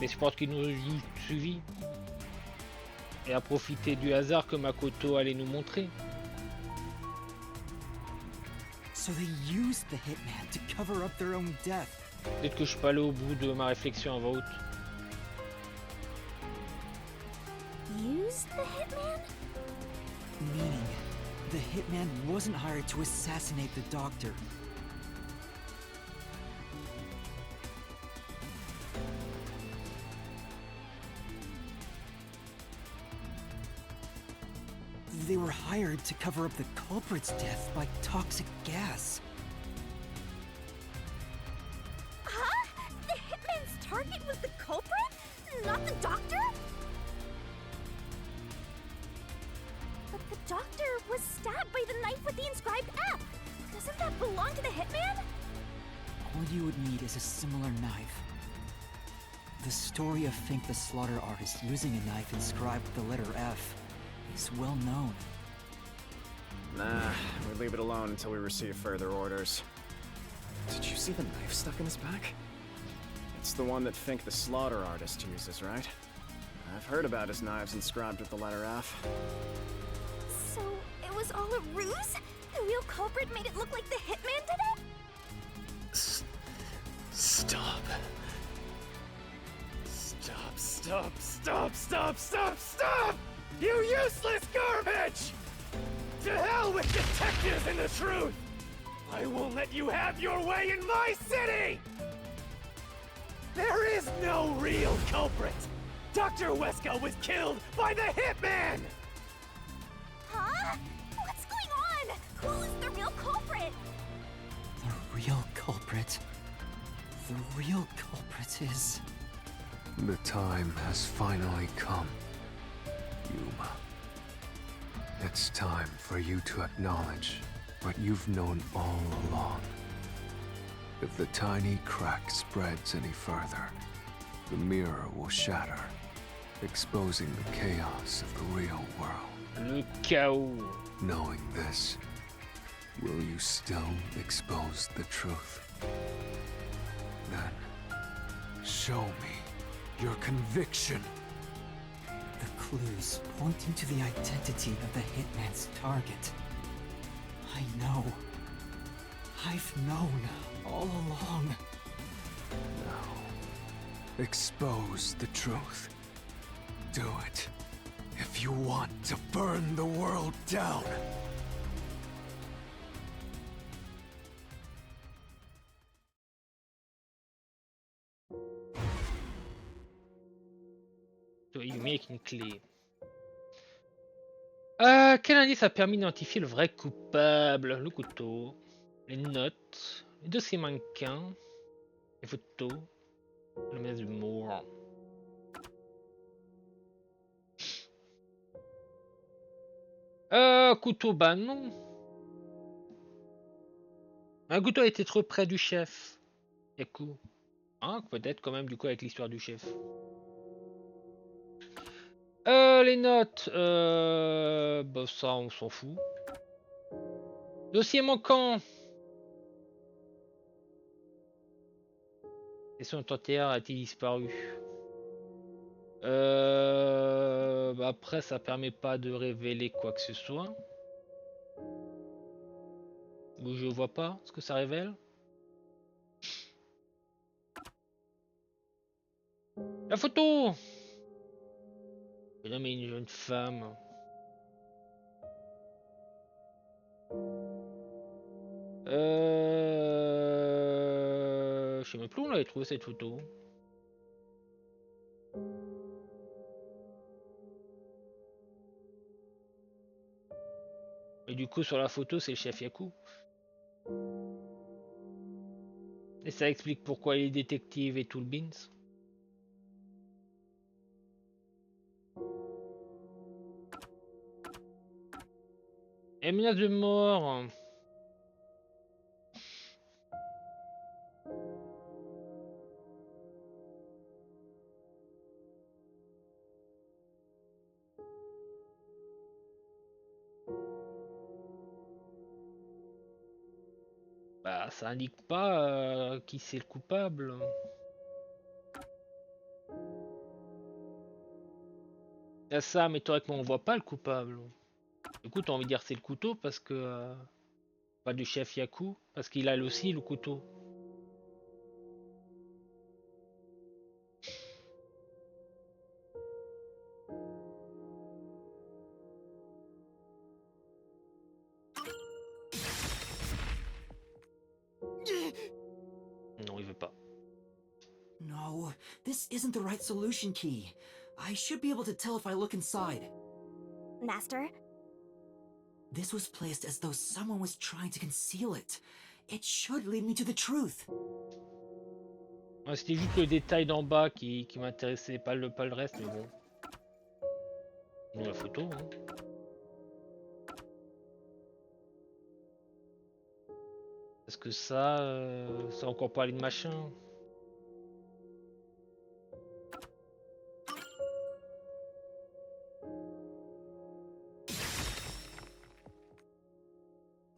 Mais je pense qu'ils nous ont suivis. Et à profiter du hasard que Makoto allait nous montrer. So they used the hitman to cover up their own death. Peut-être que je suis pas allé au bout de ma réflexion à voix haute. Use the hitman? Meaning, the hitman wasn't hired to assassinate the doctor. They were hired to cover up the culprit's death by toxic gas. Huh? The hitman's target was the culprit? Not the doctor? But the doctor was stabbed by the knife with the inscribed F. Doesn't that belong to the hitman? All you would need is a similar knife. The story of Fink the slaughter artist using a knife inscribed with the letter F is well known. Nah, we leave it alone until we receive further orders. Did you see the knife stuck in his back? It's the one that Fink the slaughter artist uses, right? I've heard about his knives inscribed with the letter F. So it was all a ruse? The real culprit made it look like the hitman did it? Stop. Stop! You useless garbage! To hell with detectives and the truth! I won't let you have your way in my city! There is no real culprit! Dr. Weska was killed by the hitman! Huh? What's going on? Who is the real culprit? The real culprit. The real culprit is... The time has finally come, Yuma. It's time for you to acknowledge what you've known all along. If the tiny crack spreads any further, the mirror will shatter, exposing the chaos of the real world. Le chaos. Knowing this, will you still expose the truth? Then, show me your conviction. The clues pointing to the identity of the hitman's target. I know. I've known all along. Now, expose the truth. Do it if you want to burn the world down. Yumi avec une clé. Quel indice a permis d'identifier le vrai coupable? Le couteau, les notes, les dossiers mannequins, les photos, le menace du mort. Un couteau, bah non. Un couteau était trop près du chef. Yaku. Hein, peut-être quand même du coup avec l'histoire du chef. Les notes. Bah ça, on s'en fout. Dossier manquant. Et son entière a-t-il disparu? Bah après, ça permet pas de révéler quoi que ce soit. Ou je vois pas ce que ça révèle. La photo! Un homme et une jeune femme. Je sais même plus où on avait trouvé cette photo. Et du coup, sur la photo, c'est le chef Yaku. Et ça explique pourquoi il est détective et tout le beans. Et menace de mort. Bah, ça indique pas qui c'est le coupable. Il y a ça, mais théoriquement, on voit pas le coupable. Du coup, t'as envie de dire c'est le couteau parce que. Pas du chef Yaku, parce qu'il a aussi le couteau. Non, il veut pas. No, this isn't the right solution key. I should be able to tell if I look inside. Master? This was placed as though someone was trying to conceal it. It should lead me to the truth. Ouais, c'était juste le détail d'en bas qui m'intéressait, pas le reste, mais bon. Nous, la photo, hein. Parce que ça, ça a encore parlé de machin.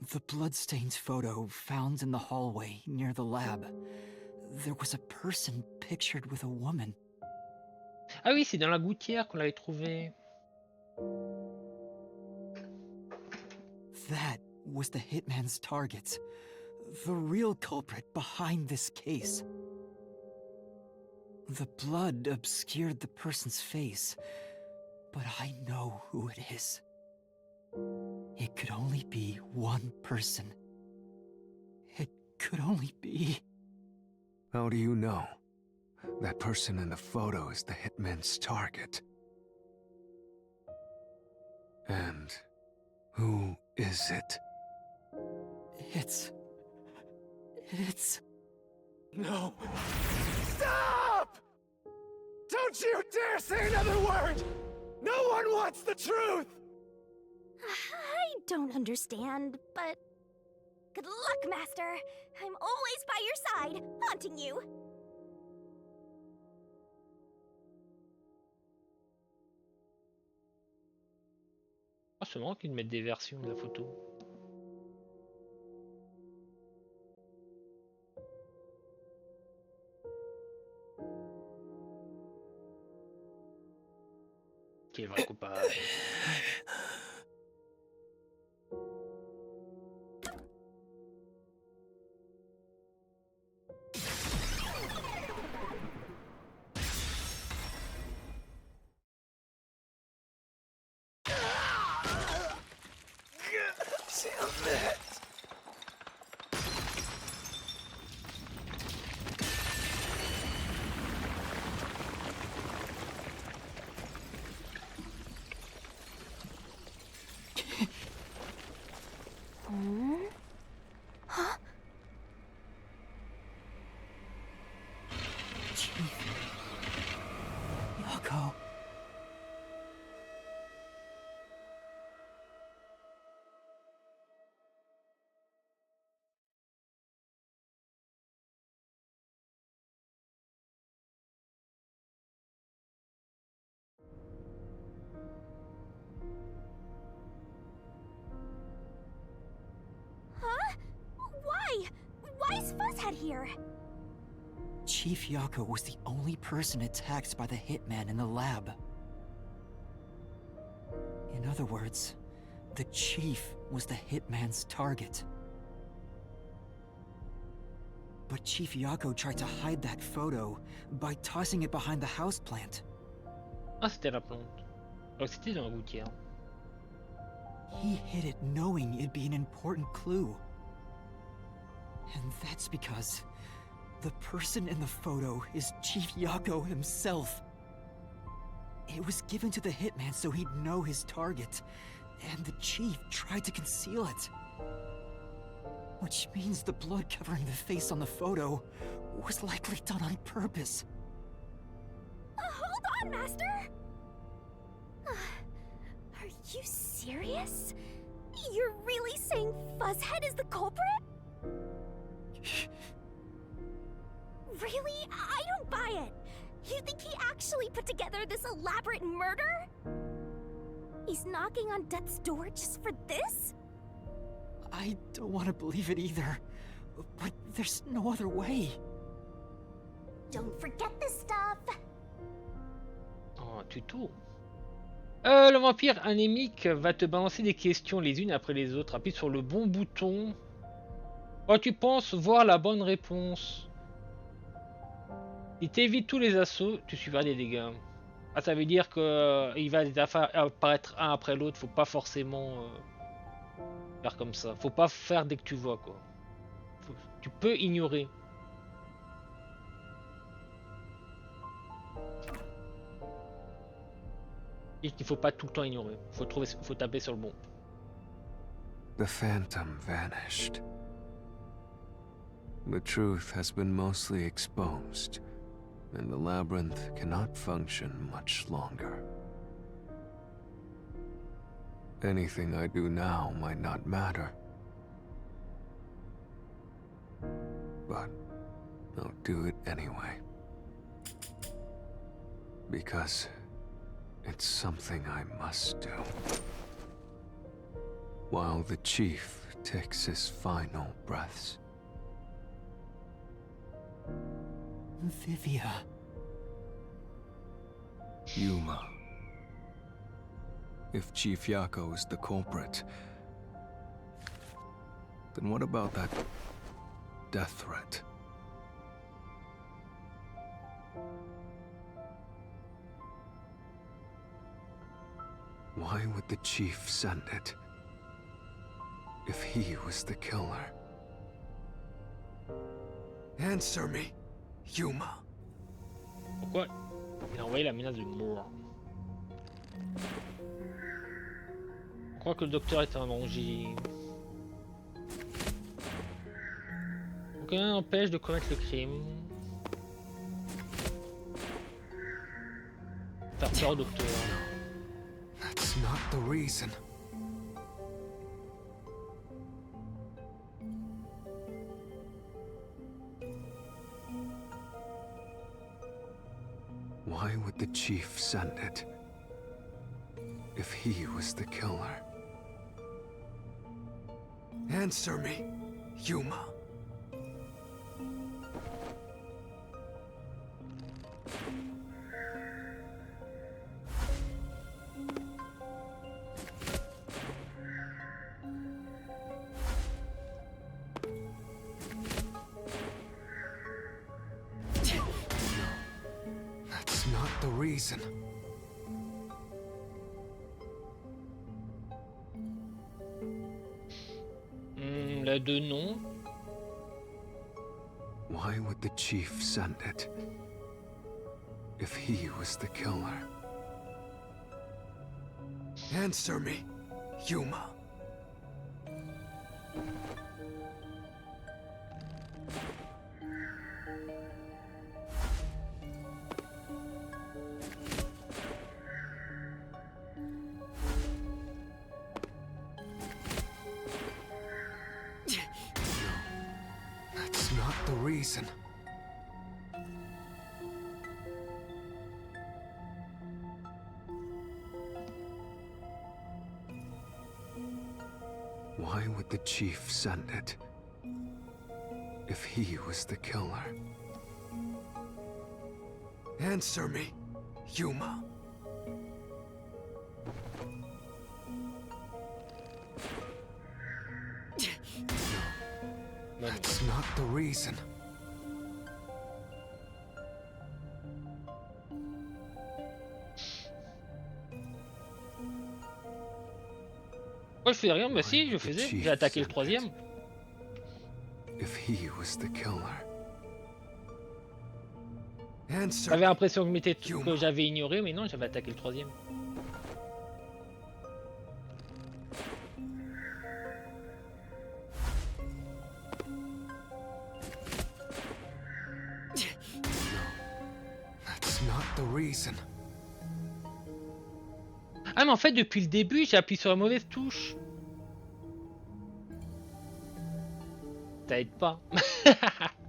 The bloodstained photo found in the hallway near the lab. There was a person pictured with a woman. Ah oui, c'est dans la gouttière qu'on l'avait trouvé. That was the hitman's target. The real culprit behind this case. The blood obscured the person's face, but I know who it is. It could only be one person. It could only be... How do you know? That person in the photo is the hitman's target. And who is it? It's... No. Stop! Don't you dare say another word! No one wants the truth! I don't understand, but... Good luck, Master! I'm always by your side, haunting you! Ah, c'est marrant qu'ils mettent des versions de la photo. Qui est le vrai coupable? Yoko. Fuzzhead here? Chief Yako was the only person attacked by the hitman in the lab. In other words, the Chief was the hitman's target. But Chief Yako tried to hide that photo by tossing it behind the houseplant. Ah, c'était la plante. Alors c'était dans la gouttière. He hid it knowing it'd be an important clue. And that's because the person in the photo is Chief Yako himself. It was given to the hitman so he'd know his target, and the Chief tried to conceal it. Which means the blood covering the face on the photo was likely done on purpose. Hold on, Master! Are you serious? You're really saying Fuzzhead is the culprit? Really? I don't buy it. You think he actually put together this elaborate murder? He's knocking on death's door just for this? I don't want to believe it either, but there's no other way. Don't forget this stuff. Oh, un tuto. Le vampire anémique va te balancer des questions les unes après les autres. Appuie sur le bon bouton quand tu penses voir la bonne réponse. Si tu évites tous les assauts, tu suivras des dégâts. Ah, ça veut dire que il va apparaître un après l'autre. Faut pas forcément faire comme ça. Faut pas faire dès que tu vois quoi. Tu peux ignorer. Et qu'il faut pas tout le temps ignorer. Faut taper sur le bon. The phantom vanished. The truth has been mostly exposed, and the labyrinth cannot function much longer. Anything I do now might not matter, but I'll do it anyway. Because it's something I must do. While the Chief takes his final breaths. Vivia. Yuma. If Chief Yako is the culprit, then what about that death threat? Why would the Chief send it if he was the killer? Answer me, Yuma. Pourquoi il a envoyé la menace de mort? Je crois que le docteur est un danger. Aucun n'empêche de commettre le crime. Faire peur au docteur. That's not the reason. Why would the Chief send it if he was the killer? Answer me, Yuma. That's not the reason. La 2 non. Why would the Chief send it if he was the killer? Answer me, Yuma. That's not the reason. Why would the Chief send it if he was the killer. Answer me, Yuma. Non, That's not the reason. Moi je fais rien, bah si, je The faisais. chief J'ai attaqué le sent troisième. it. If he was the killer. Answer J'avais me. l'impression que Yuma. j'avais ignoré, mais non, j'avais attaqué le troisième. That's not the reason. Ah mais en fait depuis le début j'ai appuyé sur la mauvaise touche. Ça aide pas.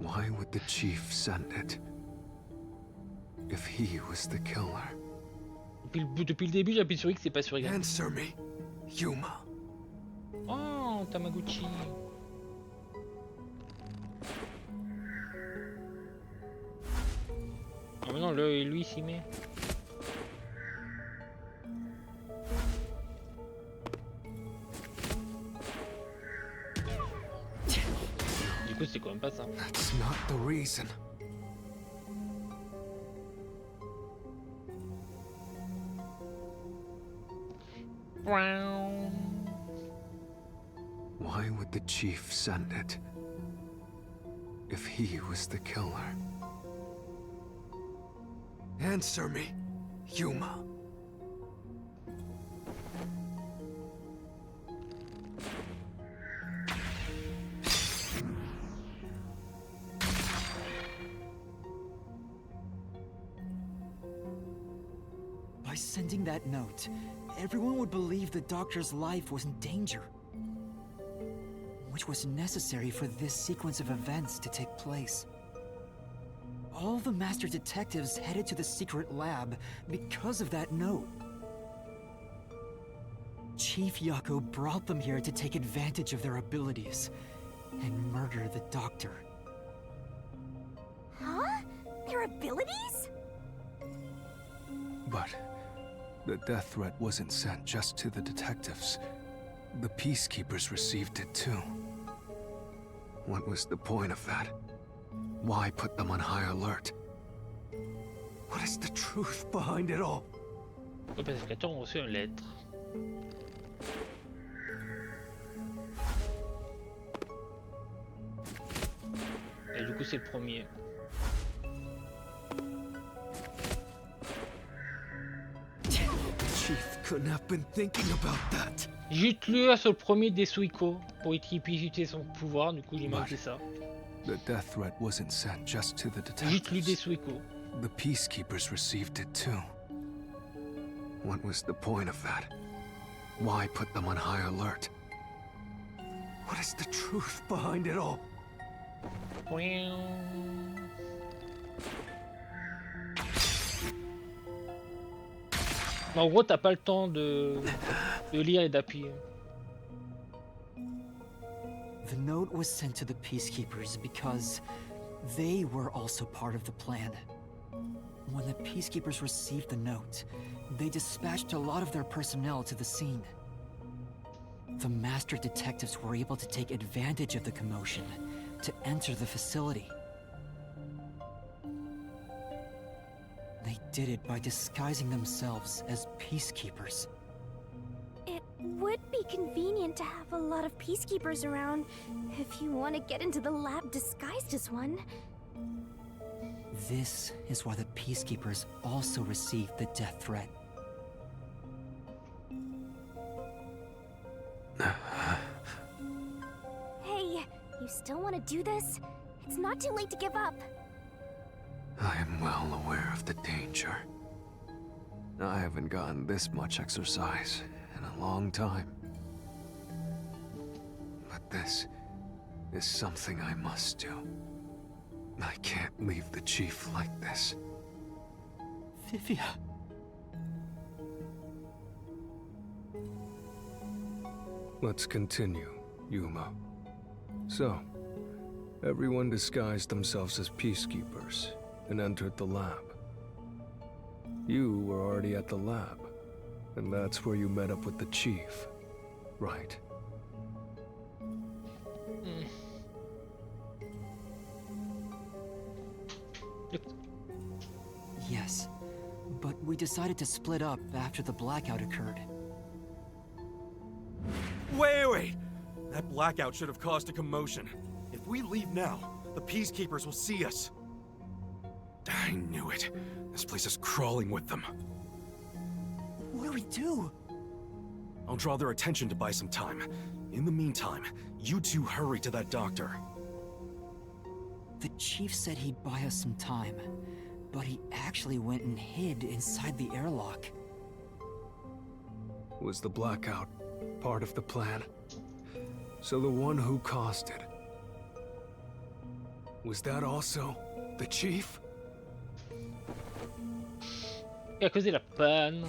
Why would the chief send it? If he was the killer. Depuis le début j'ai appuyé sur X et pas sur Y. Answer me, Yuma. Oh Tamagotchi. Ah mais non, lui il s'y met. Du coup c'est quand même pas ça. That's not the reason. Why would the chief send it? If he was the killer. Answer me, Yuma. By sending that note, everyone would believe the doctor's life was in danger. Which was necessary for this sequence of events to take place. All the master detectives headed to the secret lab because of that note. Chief Yako brought them here to take advantage of their abilities and murder the doctor. Huh? Their abilities? But the death threat wasn't sent just to the detectives. The peacekeepers received it too. What was the point of that? Why put them on high alert? What is the truth behind it all? Les pacificateurs ont reçu une lettre. Et du coup c'est le premier. The chief couldn't have been thinking about that. Jute-le sur le premier des Suiko pour qu'il puisse utiliser son pouvoir, du coup j'ai manqué ça. The death threat wasn't sent just to the Jute-lui des detectives. Suiko. The peacekeepers received it too. What was the point of that? Why put them on high alert? What is the truth behind it all? En gros t'as pas le temps de lire et d'appuyer. The note was sent to the peacekeepers because they were also part of the plan. When the peacekeepers received the note, they dispatched a lot of their personnel to the scene. The master detectives were able to take advantage of the commotion to enter the facility. They did it by disguising themselves as peacekeepers. It would be convenient to have a lot of peacekeepers around if you want to get into the lab disguised as one. This is why the peacekeepers also received the death threat. Hey, you still want to do this? It's not too late to give up. I am well aware of the danger. I haven't gotten this much exercise in a long time. But this is something I must do. I can't leave the chief like this. Vivia. Let's continue, Yuma. So, Everyone disguised themselves as peacekeepers and entered the lab. You were already at the lab, and that's where you met up with the chief, right? Yes, but we decided to split up after the blackout occurred. Wait! That blackout should have caused a commotion. If we leave now, the Peacekeepers will see us. I knew it. This place is crawling with them. What do we do? I'll draw their attention to buy some time. In the meantime, you two hurry to that doctor. The chief said he'd buy us some time, but he actually went and hid inside the airlock. Was the blackout part of the plan? So the one who caused it, was that also the chief? E a causé la panne.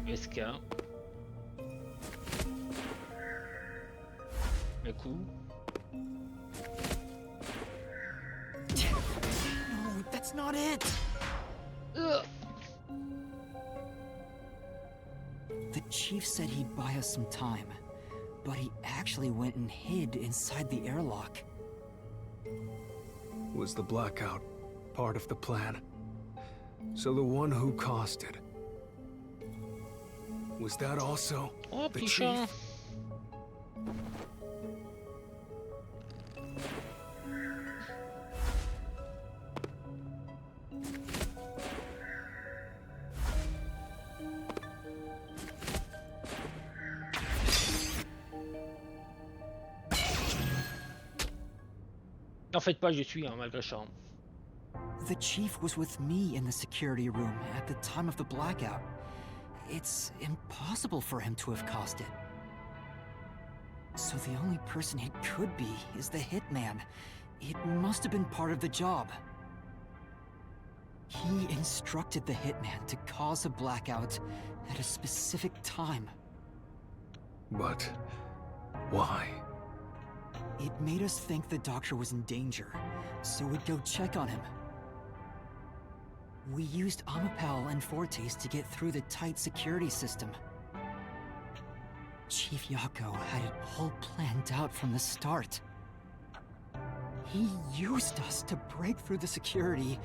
Esca. Le coup. No, that's not it! The chief said he'd buy us some time, but he actually went and hid inside the airlock. Was the blackout part of the plan? So the one who caused it, was that also Oh, the Pichin. chief? N'en faites pas, je suis, hein, malgré ça. The chief was with me in the security room at the time of the blackout. It's impossible for him to have caused it. So the only person it could be is the hitman. It must have been part of the job. He instructed the hitman to cause a blackout at a specific time. But why? It made us think the doctor was in danger, so we'd go check on him. We used Amapal and Fortes to get through the tight security system. Chief Yako had it all planned out from the start. He used us to break through the security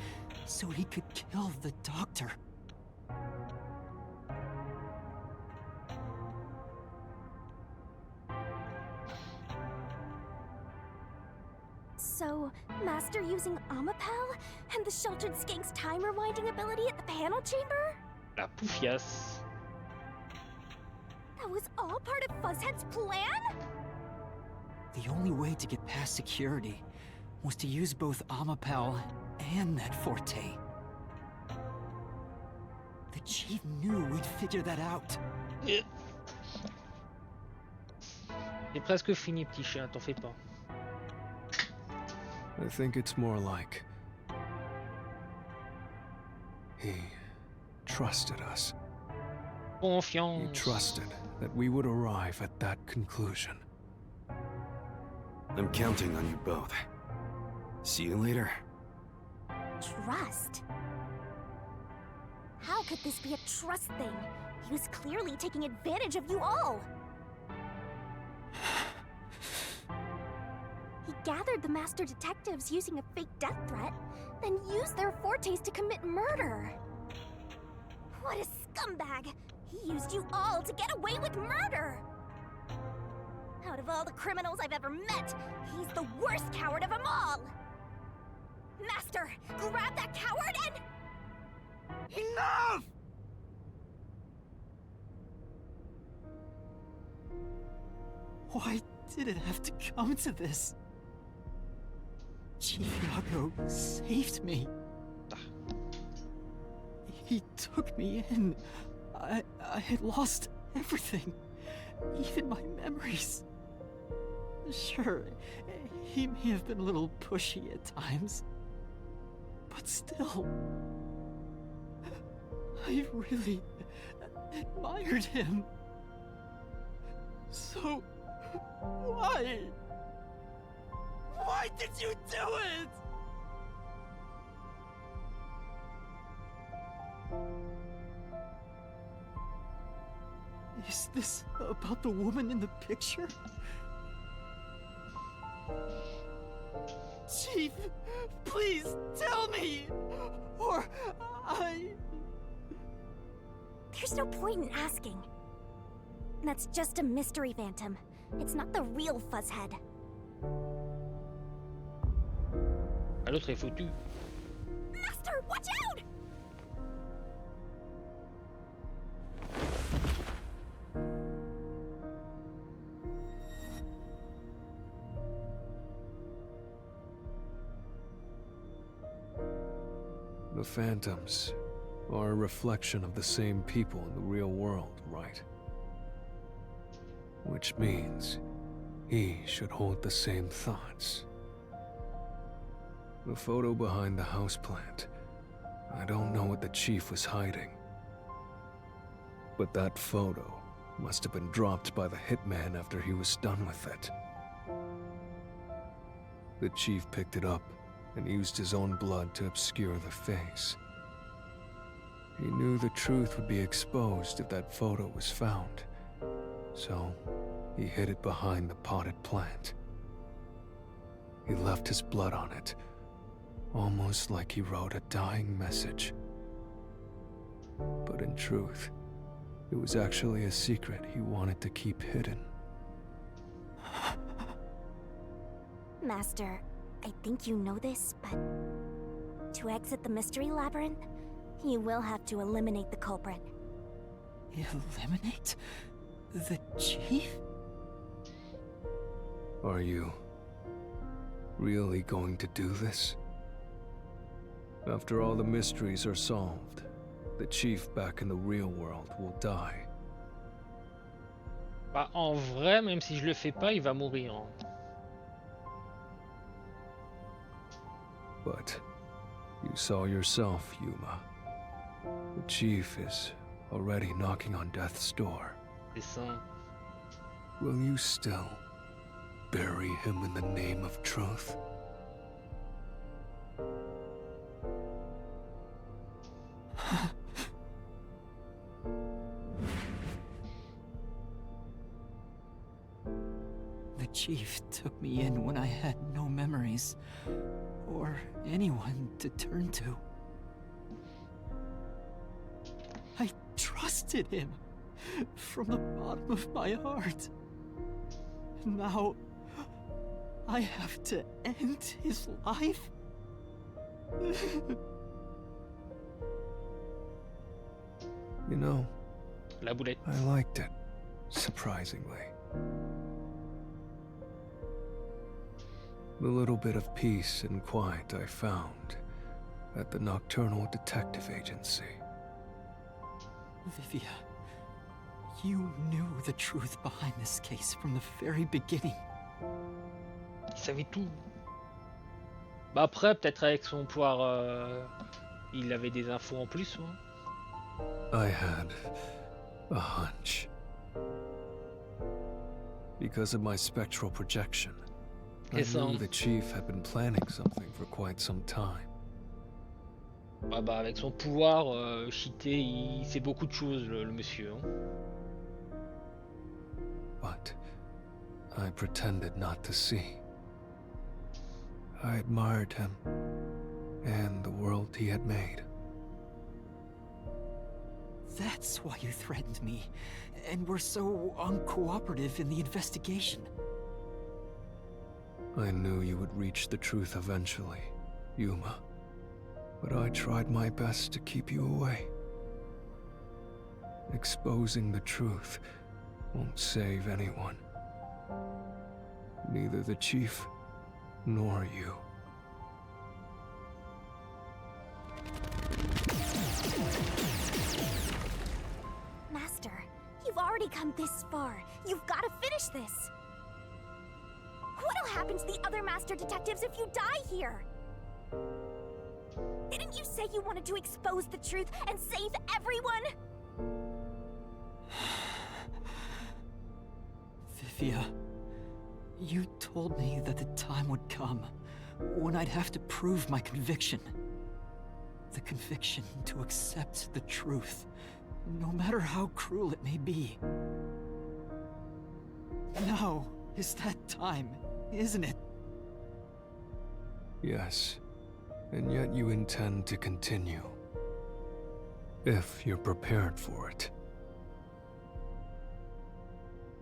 so he could kill the doctor. So, Master using Amapal and the Sheltered Skank's time rewinding ability at the panel chamber? La poufiasse. That was all part of Fuzzhead's plan? The only way to get past security was to use both Amapal and that Forte. The chief knew we'd figure that out. C'est presque fini, petit chien, t'en fais pas. I think it's more like he trusted us. He Confiance. trusted that we would arrive at that conclusion. I'm counting on you both. See you later. Trust? How could this be a trust thing? He was clearly taking advantage of you all. He gathered the master detectives using a fake death threat, then used their fortes to commit murder. What a scumbag! He used you all to get away with murder! Out of all the criminals I've ever met, he's the worst coward of them all! Master, grab that coward and... Enough! Why did it have to come to this? Chief Yago saved me. He took me in. I had lost everything, even my memories. Sure, he may have been a little pushy at times, but still, I really admired him. So, why? Why did you do it? Is this about the woman in the picture? Chief, please tell me! Or There's no point in asking. That's just a mystery phantom. It's not the real Fuzzhead. Ah, l'autre est foutu. Master, watch out! The phantoms are a reflection of the same people in the real world, right? Which means he should hold the same thoughts. The photo behind the houseplant. I don't know what the chief was hiding. But that photo must have been dropped by the hitman after he was done with it. The chief picked it up and used his own blood to obscure the face. He knew the truth would be exposed if that photo was found, so he hid it behind the potted plant. He left his blood on it, almost like he wrote a dying message. But in truth, it was actually a secret he wanted to keep hidden. Master, I think you know this, but to exit the mystery labyrinth, you will have to eliminate the culprit. eliminate the chief? Are you really going to do this? After all the mysteries are solved, the chief back in the real world will die. Bah, en vrai, même si je le fais pas, il va mourir. Hein. But you saw yourself, Yuma. The chief is already knocking on death's door. C'est ça. Will you still bury him in the name of truth? The chief took me in when I had no memories, or anyone to turn to. I trusted him from the bottom of my heart. Now, I have to end his life? You know, La boulette. I liked it, surprisingly. The little bit of peace and quiet I found at the Nocturnal Detective Agency. Vivia, you knew the truth behind this case from the very beginning. Il savait tout. Bah après, peut-être avec son pouvoir, il avait des infos en plus. Hein. I had a hunch. Because of my spectral projection, I C'est ça. knew the chief had been planning something for quite some time. Ah bah avec son pouvoir cheaté, il sait beaucoup de choses, le monsieur. Hein. But I pretended not to see. I admired him and the world he had made. That's why you threatened me, and were so uncooperative in the investigation. I knew you would reach the truth eventually, Yuma. But I tried my best to keep you away. Exposing the truth won't save anyone. Neither the chief nor you. Master, you've already come this far. You've got to finish this. What'll happen to the other Master Detectives if you die here? Didn't you say you wanted to expose the truth and save everyone? Vivia, You told me that the time would come when I'd have to prove my conviction. The conviction to accept the truth, no matter how cruel it may be. Now is that time, isn't it? Yes, and yet you intend to continue. If you're prepared for it.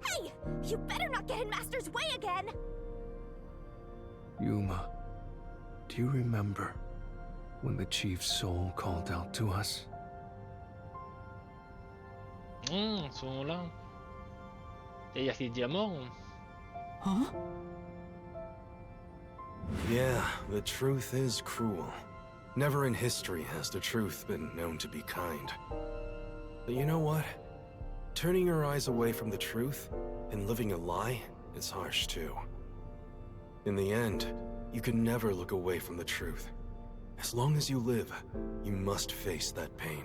Hey! You better not get in Master's way again! Yuma, do you remember when the Chief's soul called out to us? À ce moment-là. C'est-à-dire qu'il est déjà mort. Huh? Yeah, the truth is cruel. Never in history has the truth been known to be kind. But you know what? Turning your eyes away from the truth and living a lie is harsh too. In the end, you can never look away from the truth. As long as you live, you must face that pain.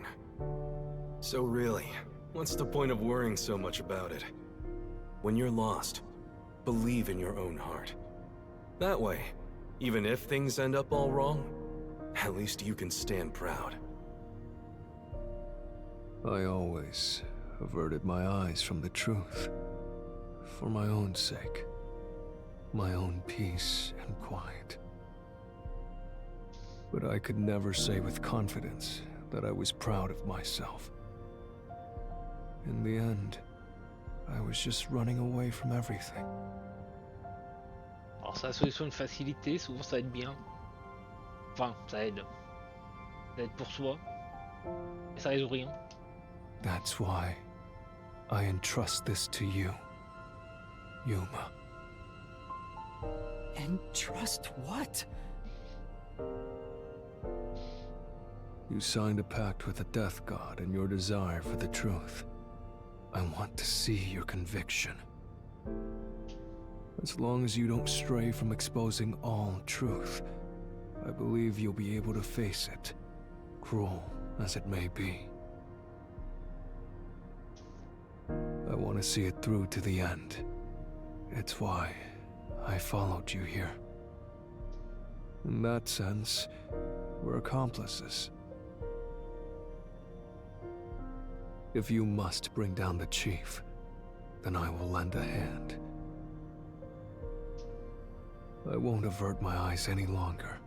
So really, what's the point of worrying so much about it? When you're lost, believe in your own heart. That way, even if things end up all wrong, at least you can stand proud. I always averted my eyes from the truth. For my own sake. My own peace and quiet. But I could never say with confidence that I was proud of myself. In the end, I was just running away from everything. Alors c'est la solution de facilité, souvent ça aide bien. Enfin, ça aide. Ça aide pour soi. Mais ça résout rien. That's why I entrust this to you, Yuma. And trust what? You signed a pact with the Death God in your desire for the truth. I want to see your conviction. As long as you don't stray from exposing all truth, I believe you'll be able to face it, cruel as it may be. I want to see it through to the end. It's why I followed you here. In that sense, we're accomplices. If you must bring down the Chief, then I will lend a hand. I won't avert my eyes any longer.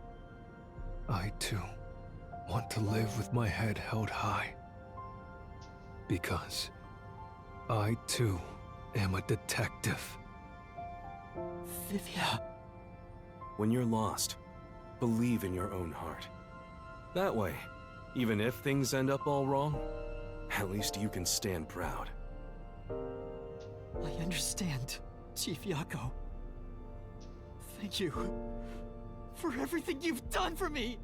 I, too, want to live with my head held high. Because I, too, am a detective. Vivia. When you're lost, believe in your own heart. That way, even if things end up all wrong, at least you can stand proud. I understand, Chief Yako. Thank you for everything you've done for me.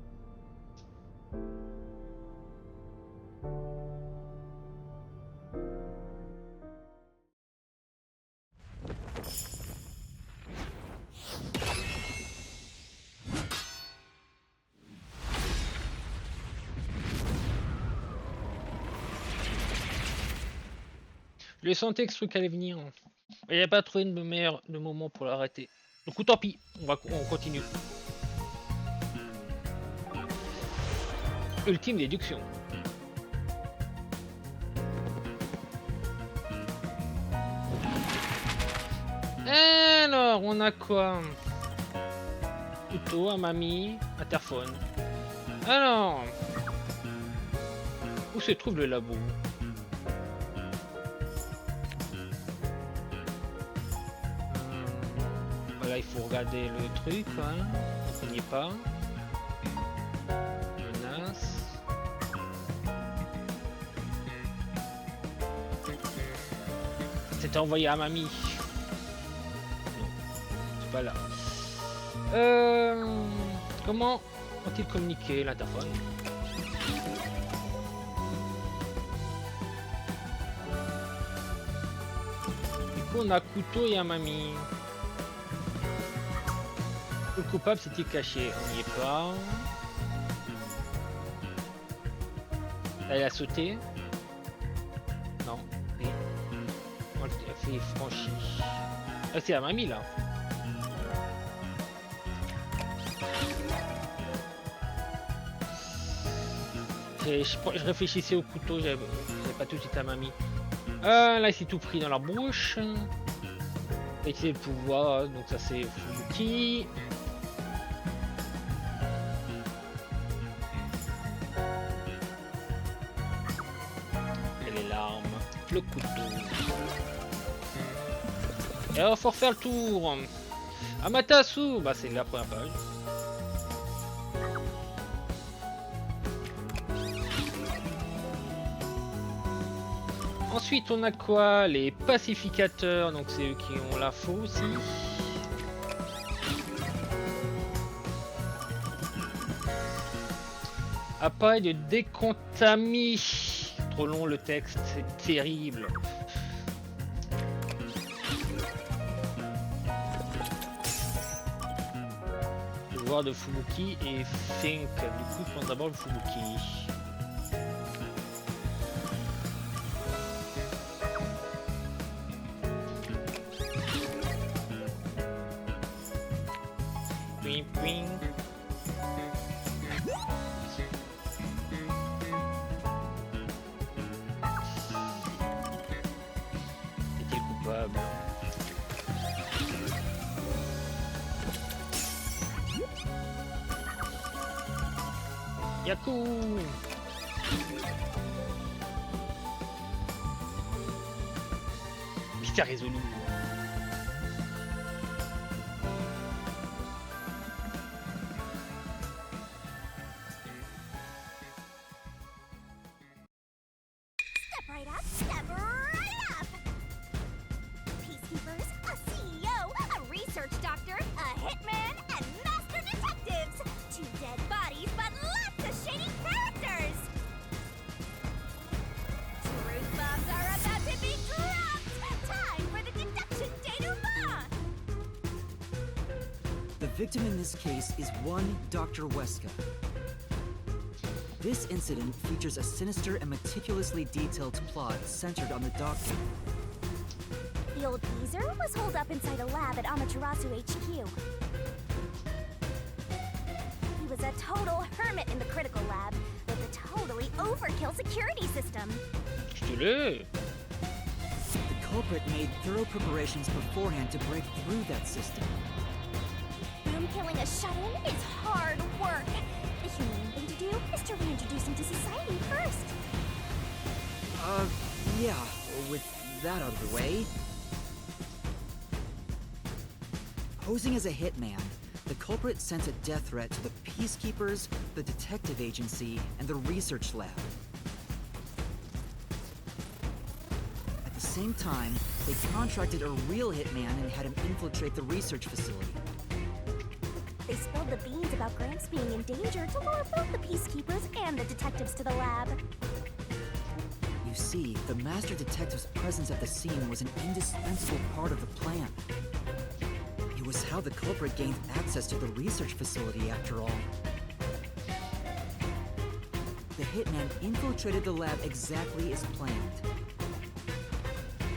Je sentais que ce truc allait venir. Il n'y a pas trouvé de moment pour l'arrêter. Du coup, tant pis, on continue. Ultime déduction. Alors, on a quoi? Couteau, à mamie, interphone. Alors, où se trouve le labo? Voilà, il faut regarder le truc, hein. On n'y est pas. Menace. C'était envoyé à mamie. Non, c'est pas là. Comment ont-ils communiqué l'interphone? Du coup, on a couteau et un mamie. Le coupable s'est-il caché? On n'y est pas. Là, il a sauté. Non. Et... Elle fait franchi. Ah, c'est la mamie là. Je réfléchissais au couteau, j'avais pas tout de suite la main mis. Là, c'est tout pris dans la bouche. Et c'est le pouvoir, donc ça c'est Fubuki. Et les larmes, le couteau. Et alors, faut refaire le tour. Amaterasu, bah c'est la première page. Ensuite, on a quoi? Les pacificateurs, donc c'est eux qui ont l'info aussi. Appareil de décontamis. Trop long le texte, c'est terrible. Pouvoir de Fubuki et Think. Du coup, je prends d'abord le Fubuki. Ping, ping. Était coupable. Yaku! Mystère résolu. Step right up, step right up! Peacekeepers, a CEO, a research doctor, a hitman, and master detectives! 2 dead bodies, but lots of shady characters! Truth bombs are about to be dropped! Time for the deduction denouement! The victim in this case is one Dr. Weska. This incident features a sinister and meticulously detailed plot centered on the doctor. The old geezer was holed up inside a lab at Amaterasu HQ. He was a total hermit in the critical lab with a totally overkill security system. Stylé. The culprit made thorough preparations beforehand to break through that system. Room killing a shut-in is hard work. The humane thing to do is to reintroduce him to society first. Yeah, with that out of the way. Posing as a hitman, the culprit sent a death threat to the Peacekeepers, the detective agency, and the research lab. At the same time, they contracted a real hitman and had him infiltrate the research facility. They spilled the beans about Gramps being in danger to lure both the peacekeepers and the detectives to the lab. You see, the master detective's presence at the scene was an indispensable part of the plan. It was how the culprit gained access to the research facility, after all. The hitman infiltrated the lab exactly as planned.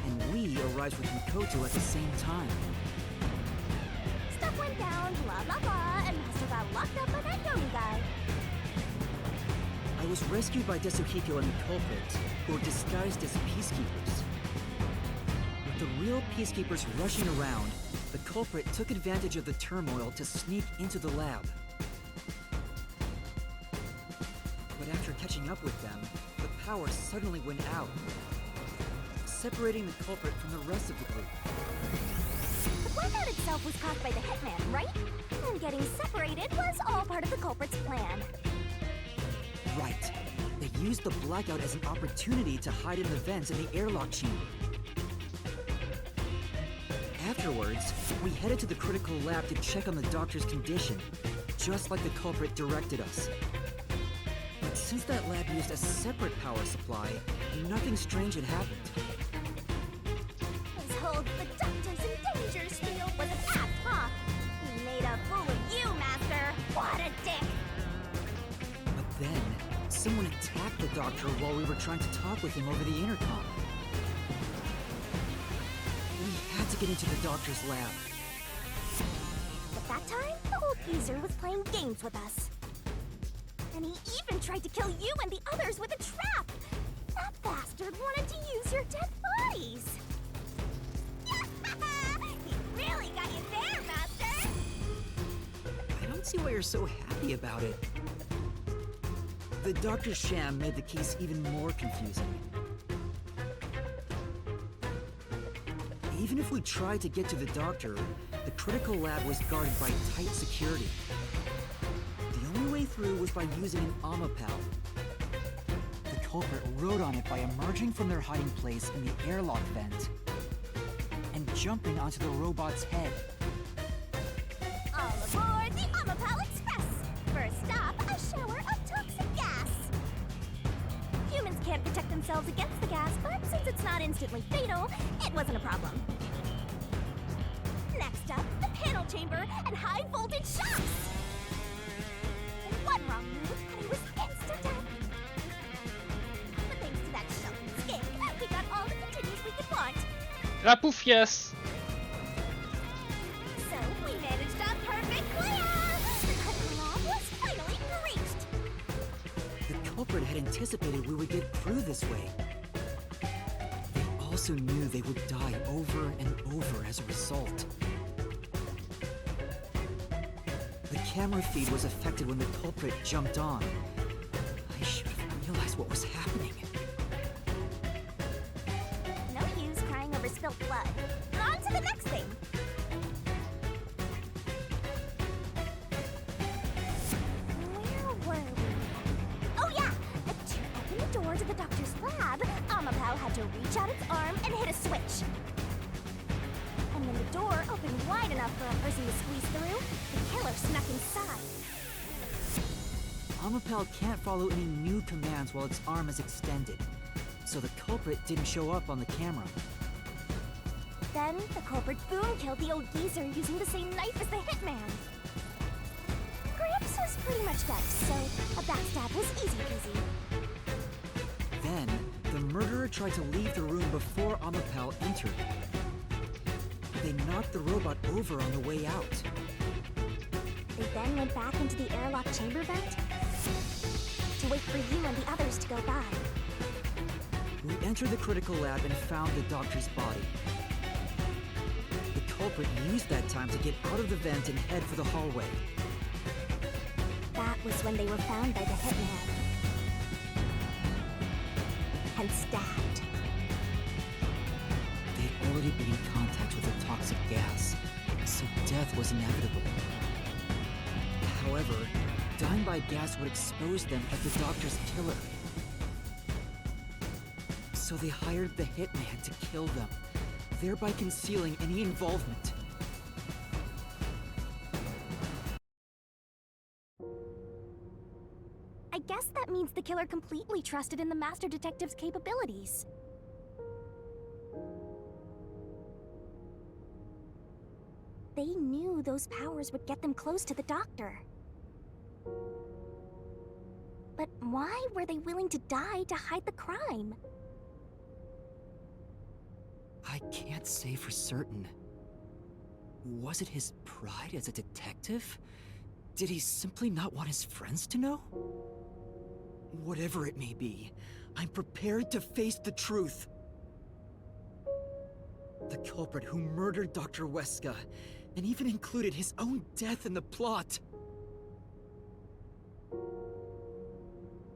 And we arrived with Mikoto at the same time. Stuff went down, blah blah blah, and Master got locked up by that young guy. I was rescued by Desuhiko and the culprit, who were disguised as peacekeepers. With the real peacekeepers rushing around, the culprit took advantage of the turmoil to sneak into the lab. But after catching up with them, the power suddenly went out, separating the culprit from the rest of the group. The blackout itself was caused by the hitman, right? And getting separated was all part of the culprit's plan. Right. They used the blackout as an opportunity to hide in the vents in the airlock chamber. Afterwards, we headed to the critical lab to check on the doctor's condition, just like the culprit directed us. But since that lab used a separate power supply, nothing strange had happened. His whole "the doctor's in danger" spiel was an act, huh? He made a fool of you, Master! What a dick! But then, someone attacked the doctor while we were trying to talk with him over the intercom. We had to get into the doctor's lab. At that time, the old geezer was playing games with us. And he even tried to kill you and the others with a trap! That bastard wanted to use your dead bodies! He really got you there, Master! I don't see why you're so happy about it. The Doctor's sham made the case even more confusing. Even if we tried to get to the Doctor, the critical lab was guarded by tight security. The only way through was by using an Amapal. The culprit rode on it by emerging from their hiding place in the airlock vent and jumping onto the robot's head. All aboard the Amapal Express! First stop, a shower of toxic gas! Humans can't protect themselves against the gas, but since it's not instantly fatal, it wasn't a problem. Next up, the panel chamber and high voltage shocks! One wrong move, and he was instant death! But thanks to that shocking skink, we got all the continues we could want. Rapoufias. So, we managed a perfect plan! The critical lab was finally breached! The culprit had anticipated we would get through this way. They also knew they would die over and over as a result. The camera feed was affected when the culprit jumped on. I should have realized what was happening. No use crying over spilt blood. On to the next thing! Where were we? Oh yeah! To open the door to the Doctor's lab, Amapal had to reach out its arm and hit a switch. And when the door opened wide enough for a person to squeeze through, the killer snuck inside. Amapal can't follow any new commands while its arm is extended, so the culprit didn't show up on the camera. Then, the culprit boom killed the old geezer using the same knife as the hitman. Gramps was pretty much dead, so a backstab was easy peasy. Then, the murderer tried to leave the room before Amapal entered. They knocked the robot over on the way out. They then went back into the airlock chamber vent to wait for you and the others to go by. We entered the critical lab and found the Doctor's body. The culprit used that time to get out of the vent and head for the hallway. That was when they were found by the hitman. And stabbed. They'd already been in contact with the toxic gas, so death was inevitable. However, dying by gas would expose them as the Doctor's killer. So they hired the hitman to kill them, thereby concealing any involvement. I guess that means the killer completely trusted in the Master Detective's capabilities. They knew those powers would get them close to the Doctor. But why were they willing to die to hide the crime? I can't say for certain. Was it his pride as a detective? Did he simply not want his friends to know? Whatever it may be, I'm prepared to face the truth. The culprit who murdered Dr. Weska, and even included his own death in the plot.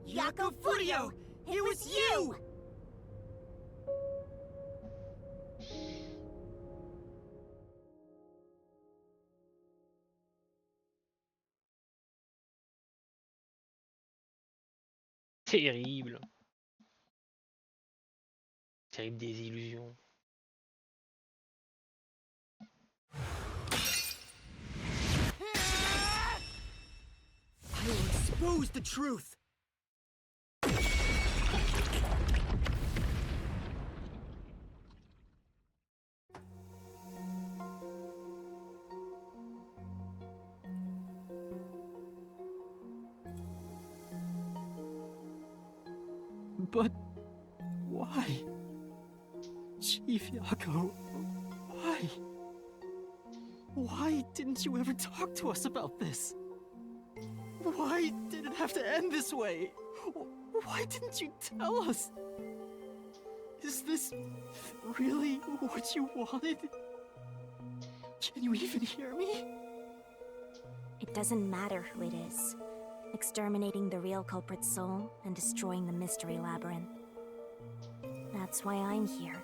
Jaco Furio! It was you! Terrible. Terrible désillusion. I will expose the truth! But why? Chief Jaco, why? Why didn't you ever talk to us about this? Why did it have to end this way? Why didn't you tell us? Is this really what you wanted? Can you even hear me? It doesn't matter who it is. Exterminating the real culprit's soul and destroying the mystery labyrinth. That's why I'm here.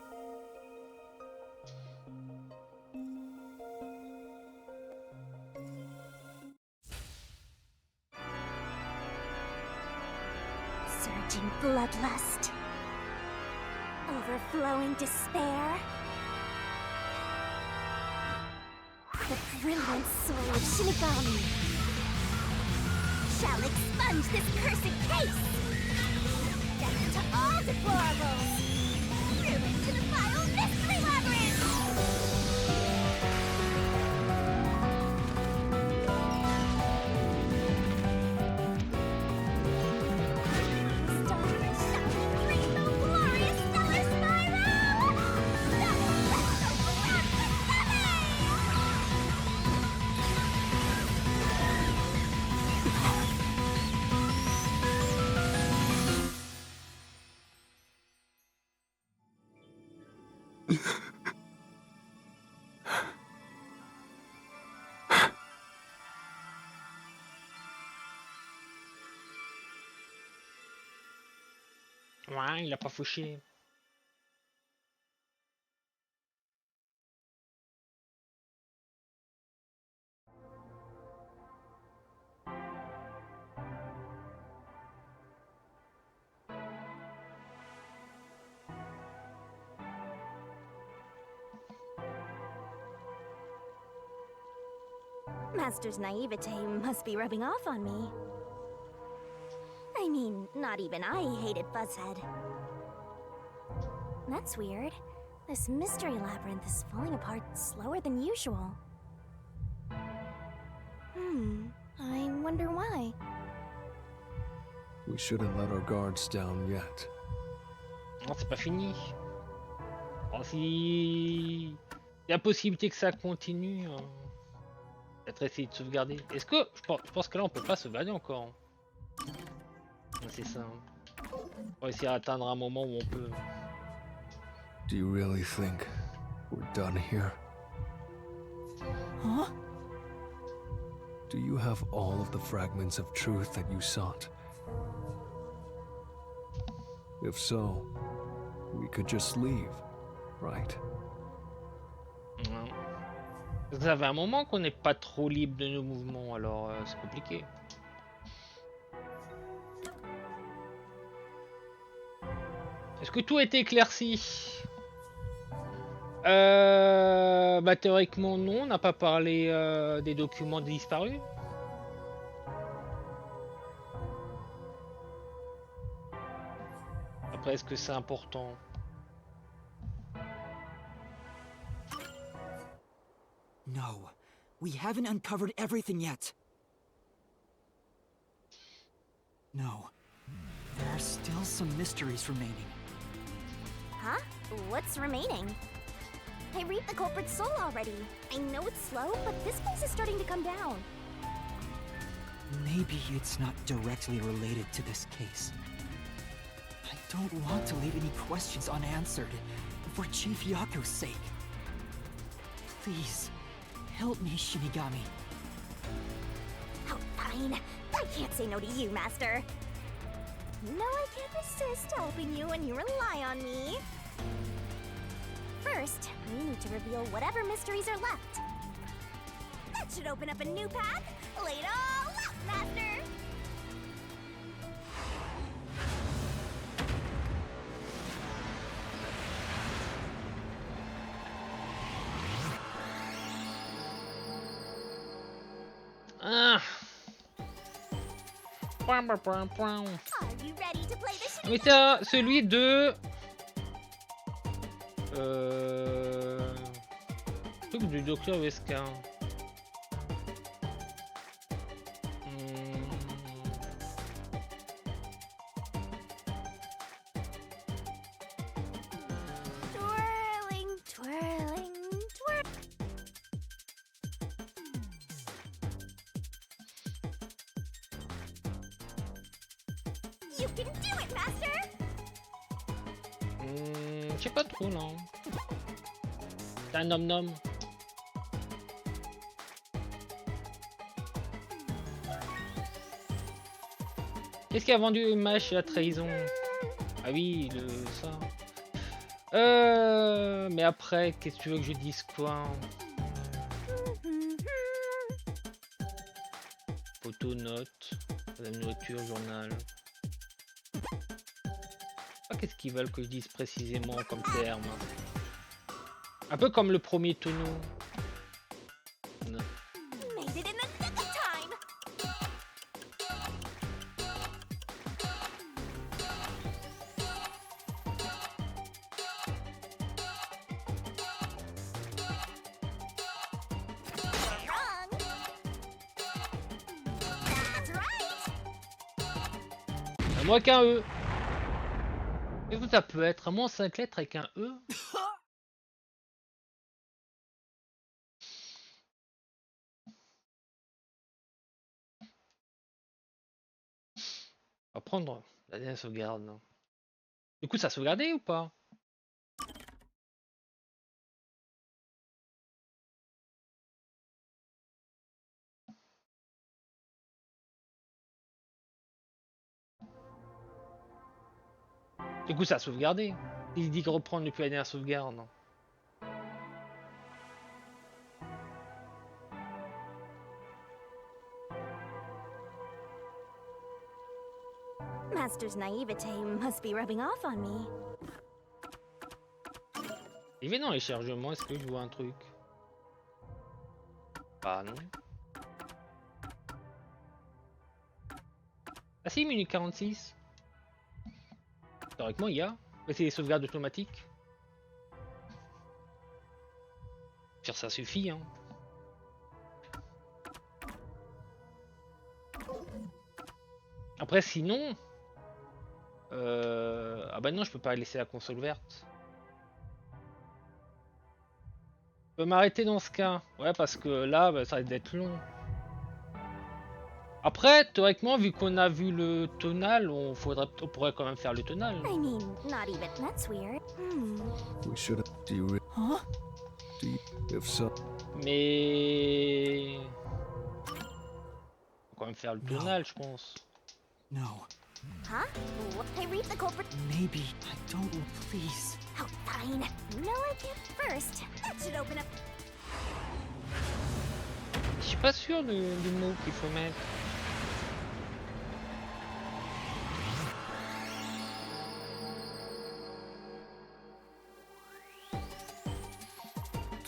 Surging bloodlust. Overflowing despair. The brilliant soul of Shinigami shall expunge this cursed case! Death to all deplorables! Ruin to the vile mystery labyrinth! Starry, shining rainbow, glorious stellar spiral! Ouais, il a pas fauché. Master's naivete must be rubbing off on me. I mean, not even I hated Fuzzhead. That's weird. This mystery labyrinth is falling apart slower than usual. I wonder why. We shouldn't let our guards down yet. Non, c'est pas fini. Alors, si il y a possibilité que ça continue, peut-être essayer de sauvegarder. Est-ce que je pense que là on peut pas sauvegarder encore. Ouais, c'est ça. On va essayer d'atteindre un moment où on peut. Do you really think we're done here? Huh? Do you have all of the fragments of truth that you sought? If so, we could just leave, right? Ouais. Ça fait un moment qu'on n'est pas trop libre de nos mouvements, alors c'est compliqué. Est-ce que tout a été éclairci? Bah théoriquement non, on n'a pas parlé des documents disparus. Après, est-ce que c'est important? No, we haven't uncovered everything yet. No, there are still some mysteries remaining. Huh? What's remaining? I read the culprit's soul already. I know it's slow, but this place is starting to come down. Maybe it's not directly related to this case. I don't want to leave any questions unanswered, for Chief Yaku's sake. Please, help me, Shinigami. Oh, fine. I can't say no to you, Master. No, I can't resist helping you when you rely on me. First, we need to reveal whatever mysteries are left. That should open up a new path. Lay it all out, Master! Ah. Are you ready to play the Mais c'est celui de truc du docteur Wesker. Twirling, twirling, twirling. You can do it, Master! Je sais pas trop, non. C'est un nom-nom. Qu'est-ce qui a vendu Mash et la trahison? Ah oui, ça. Mais après, qu'est-ce que tu veux que je dise quoi? Photo, note, la nourriture, journal. Qu'est-ce qu'ils veulent que je dise précisément comme terme? Un peu comme le premier tonneau. Non. Made it in the nick of time! Wrong! That's right! À moins qu'un E. Qu'est-ce que ça peut être? À moins 5 lettres avec un E? On va prendre la dernière sauvegarde. Non. Du coup, ça a sauvegardé ou pas? Du coup, ça a sauvegardé. Il dit que reprendre depuis la dernière sauvegarde. Non. Master's naivete must be rubbing off on me. Il est dans les chargements, est-ce que je vois un truc? Ah non. Ah si, minute 46. Théoriquement, il y a. Mais c'est des sauvegardes automatiques. Faire ça suffit, hein. Après, sinon... Ah bah non, je peux pas laisser la console verte. Je peux m'arrêter dans ce cas. Ouais, parce que là, bah, ça risque d'être long. Après, théoriquement, vu qu'on a vu le tonal, on pourrait quand même faire le tonal. I mean, not even. That's weird. We should have. Do you Huh? if so? Mais... Faut quand même faire le tonal, je pense. No. Huh? I read the culprit. Maybe. I don't. Please. Oh, fine. No, I can't first. That should open up. Je suis pas sûr du mot qu'il faut mettre.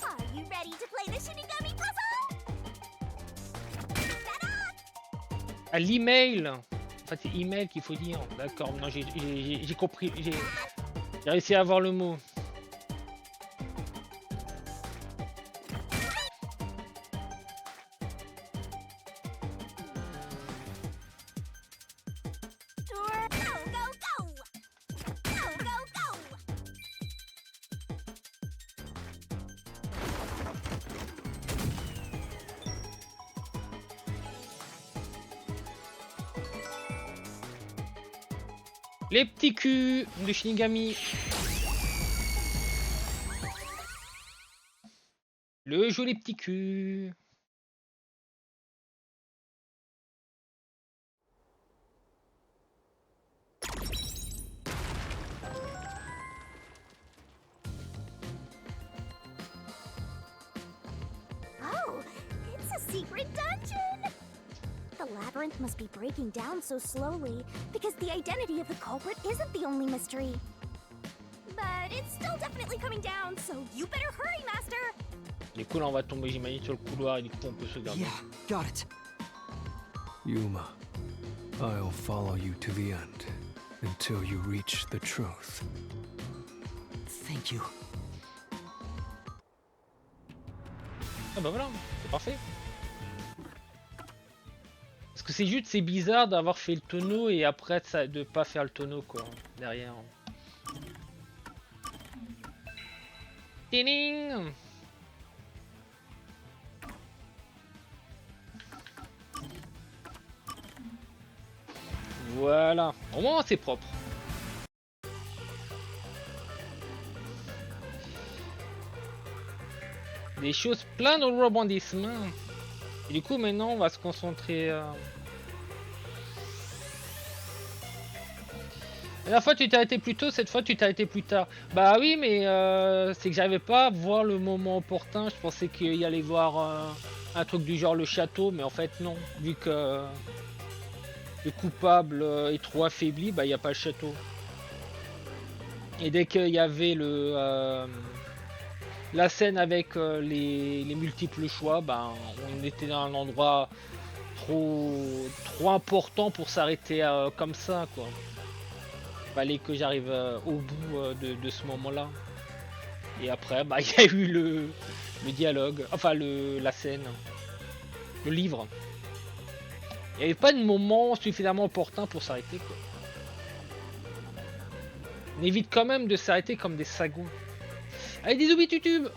Are you ready to play the Shinigami puzzle? Set up! À l'email. En fait, c'est email qu'il faut dire. D'accord, non, j'ai compris. J'ai réussi à avoir le mot. Go, go, go! Go, go, go! Les petits culs de Shinigami. Le joli petit cul. Oh, it's a secret dungeon! The labyrinth must be breaking down so slowly because the identity of the culprit isn't the only mystery. But it's still definitely coming down, so you better hurry, Master! Du coup, là, on va tomber, j'imagine, sur le couloir et du coup, on peut se garder. Yeah, got it. Yuma, I'll follow you to the end until you reach the truth. Thank you. Ah bah voilà, c'est parfait. Parce que c'est juste, c'est bizarre d'avoir fait le tonneau et après de pas faire le tonneau quoi, derrière. Ding. Voilà, au moins c'est propre. Des choses plein de rebondissements. Et du coup maintenant on va se concentrer... La dernière fois tu t'es arrêté plus tôt, cette fois tu t'es arrêté plus tard. Bah oui mais c'est que j'arrivais pas à voir le moment opportun. Je pensais qu'il y allait voir un truc du genre le château, mais en fait non. Vu que le coupable est trop affaibli, bah il n'y a pas le château. Et dès qu'il y avait la scène avec les multiples choix, bah on était dans un endroit trop important pour s'arrêter comme ça quoi. Fallait que j'arrive au bout de ce moment-là. Et après, bah, il y a eu le dialogue, enfin la scène, le livre. Il n'y avait pas de moment suffisamment opportun pour s'arrêter, quoi. On évite quand même de s'arrêter comme des sagouins. Allez, des zoubis tutubes!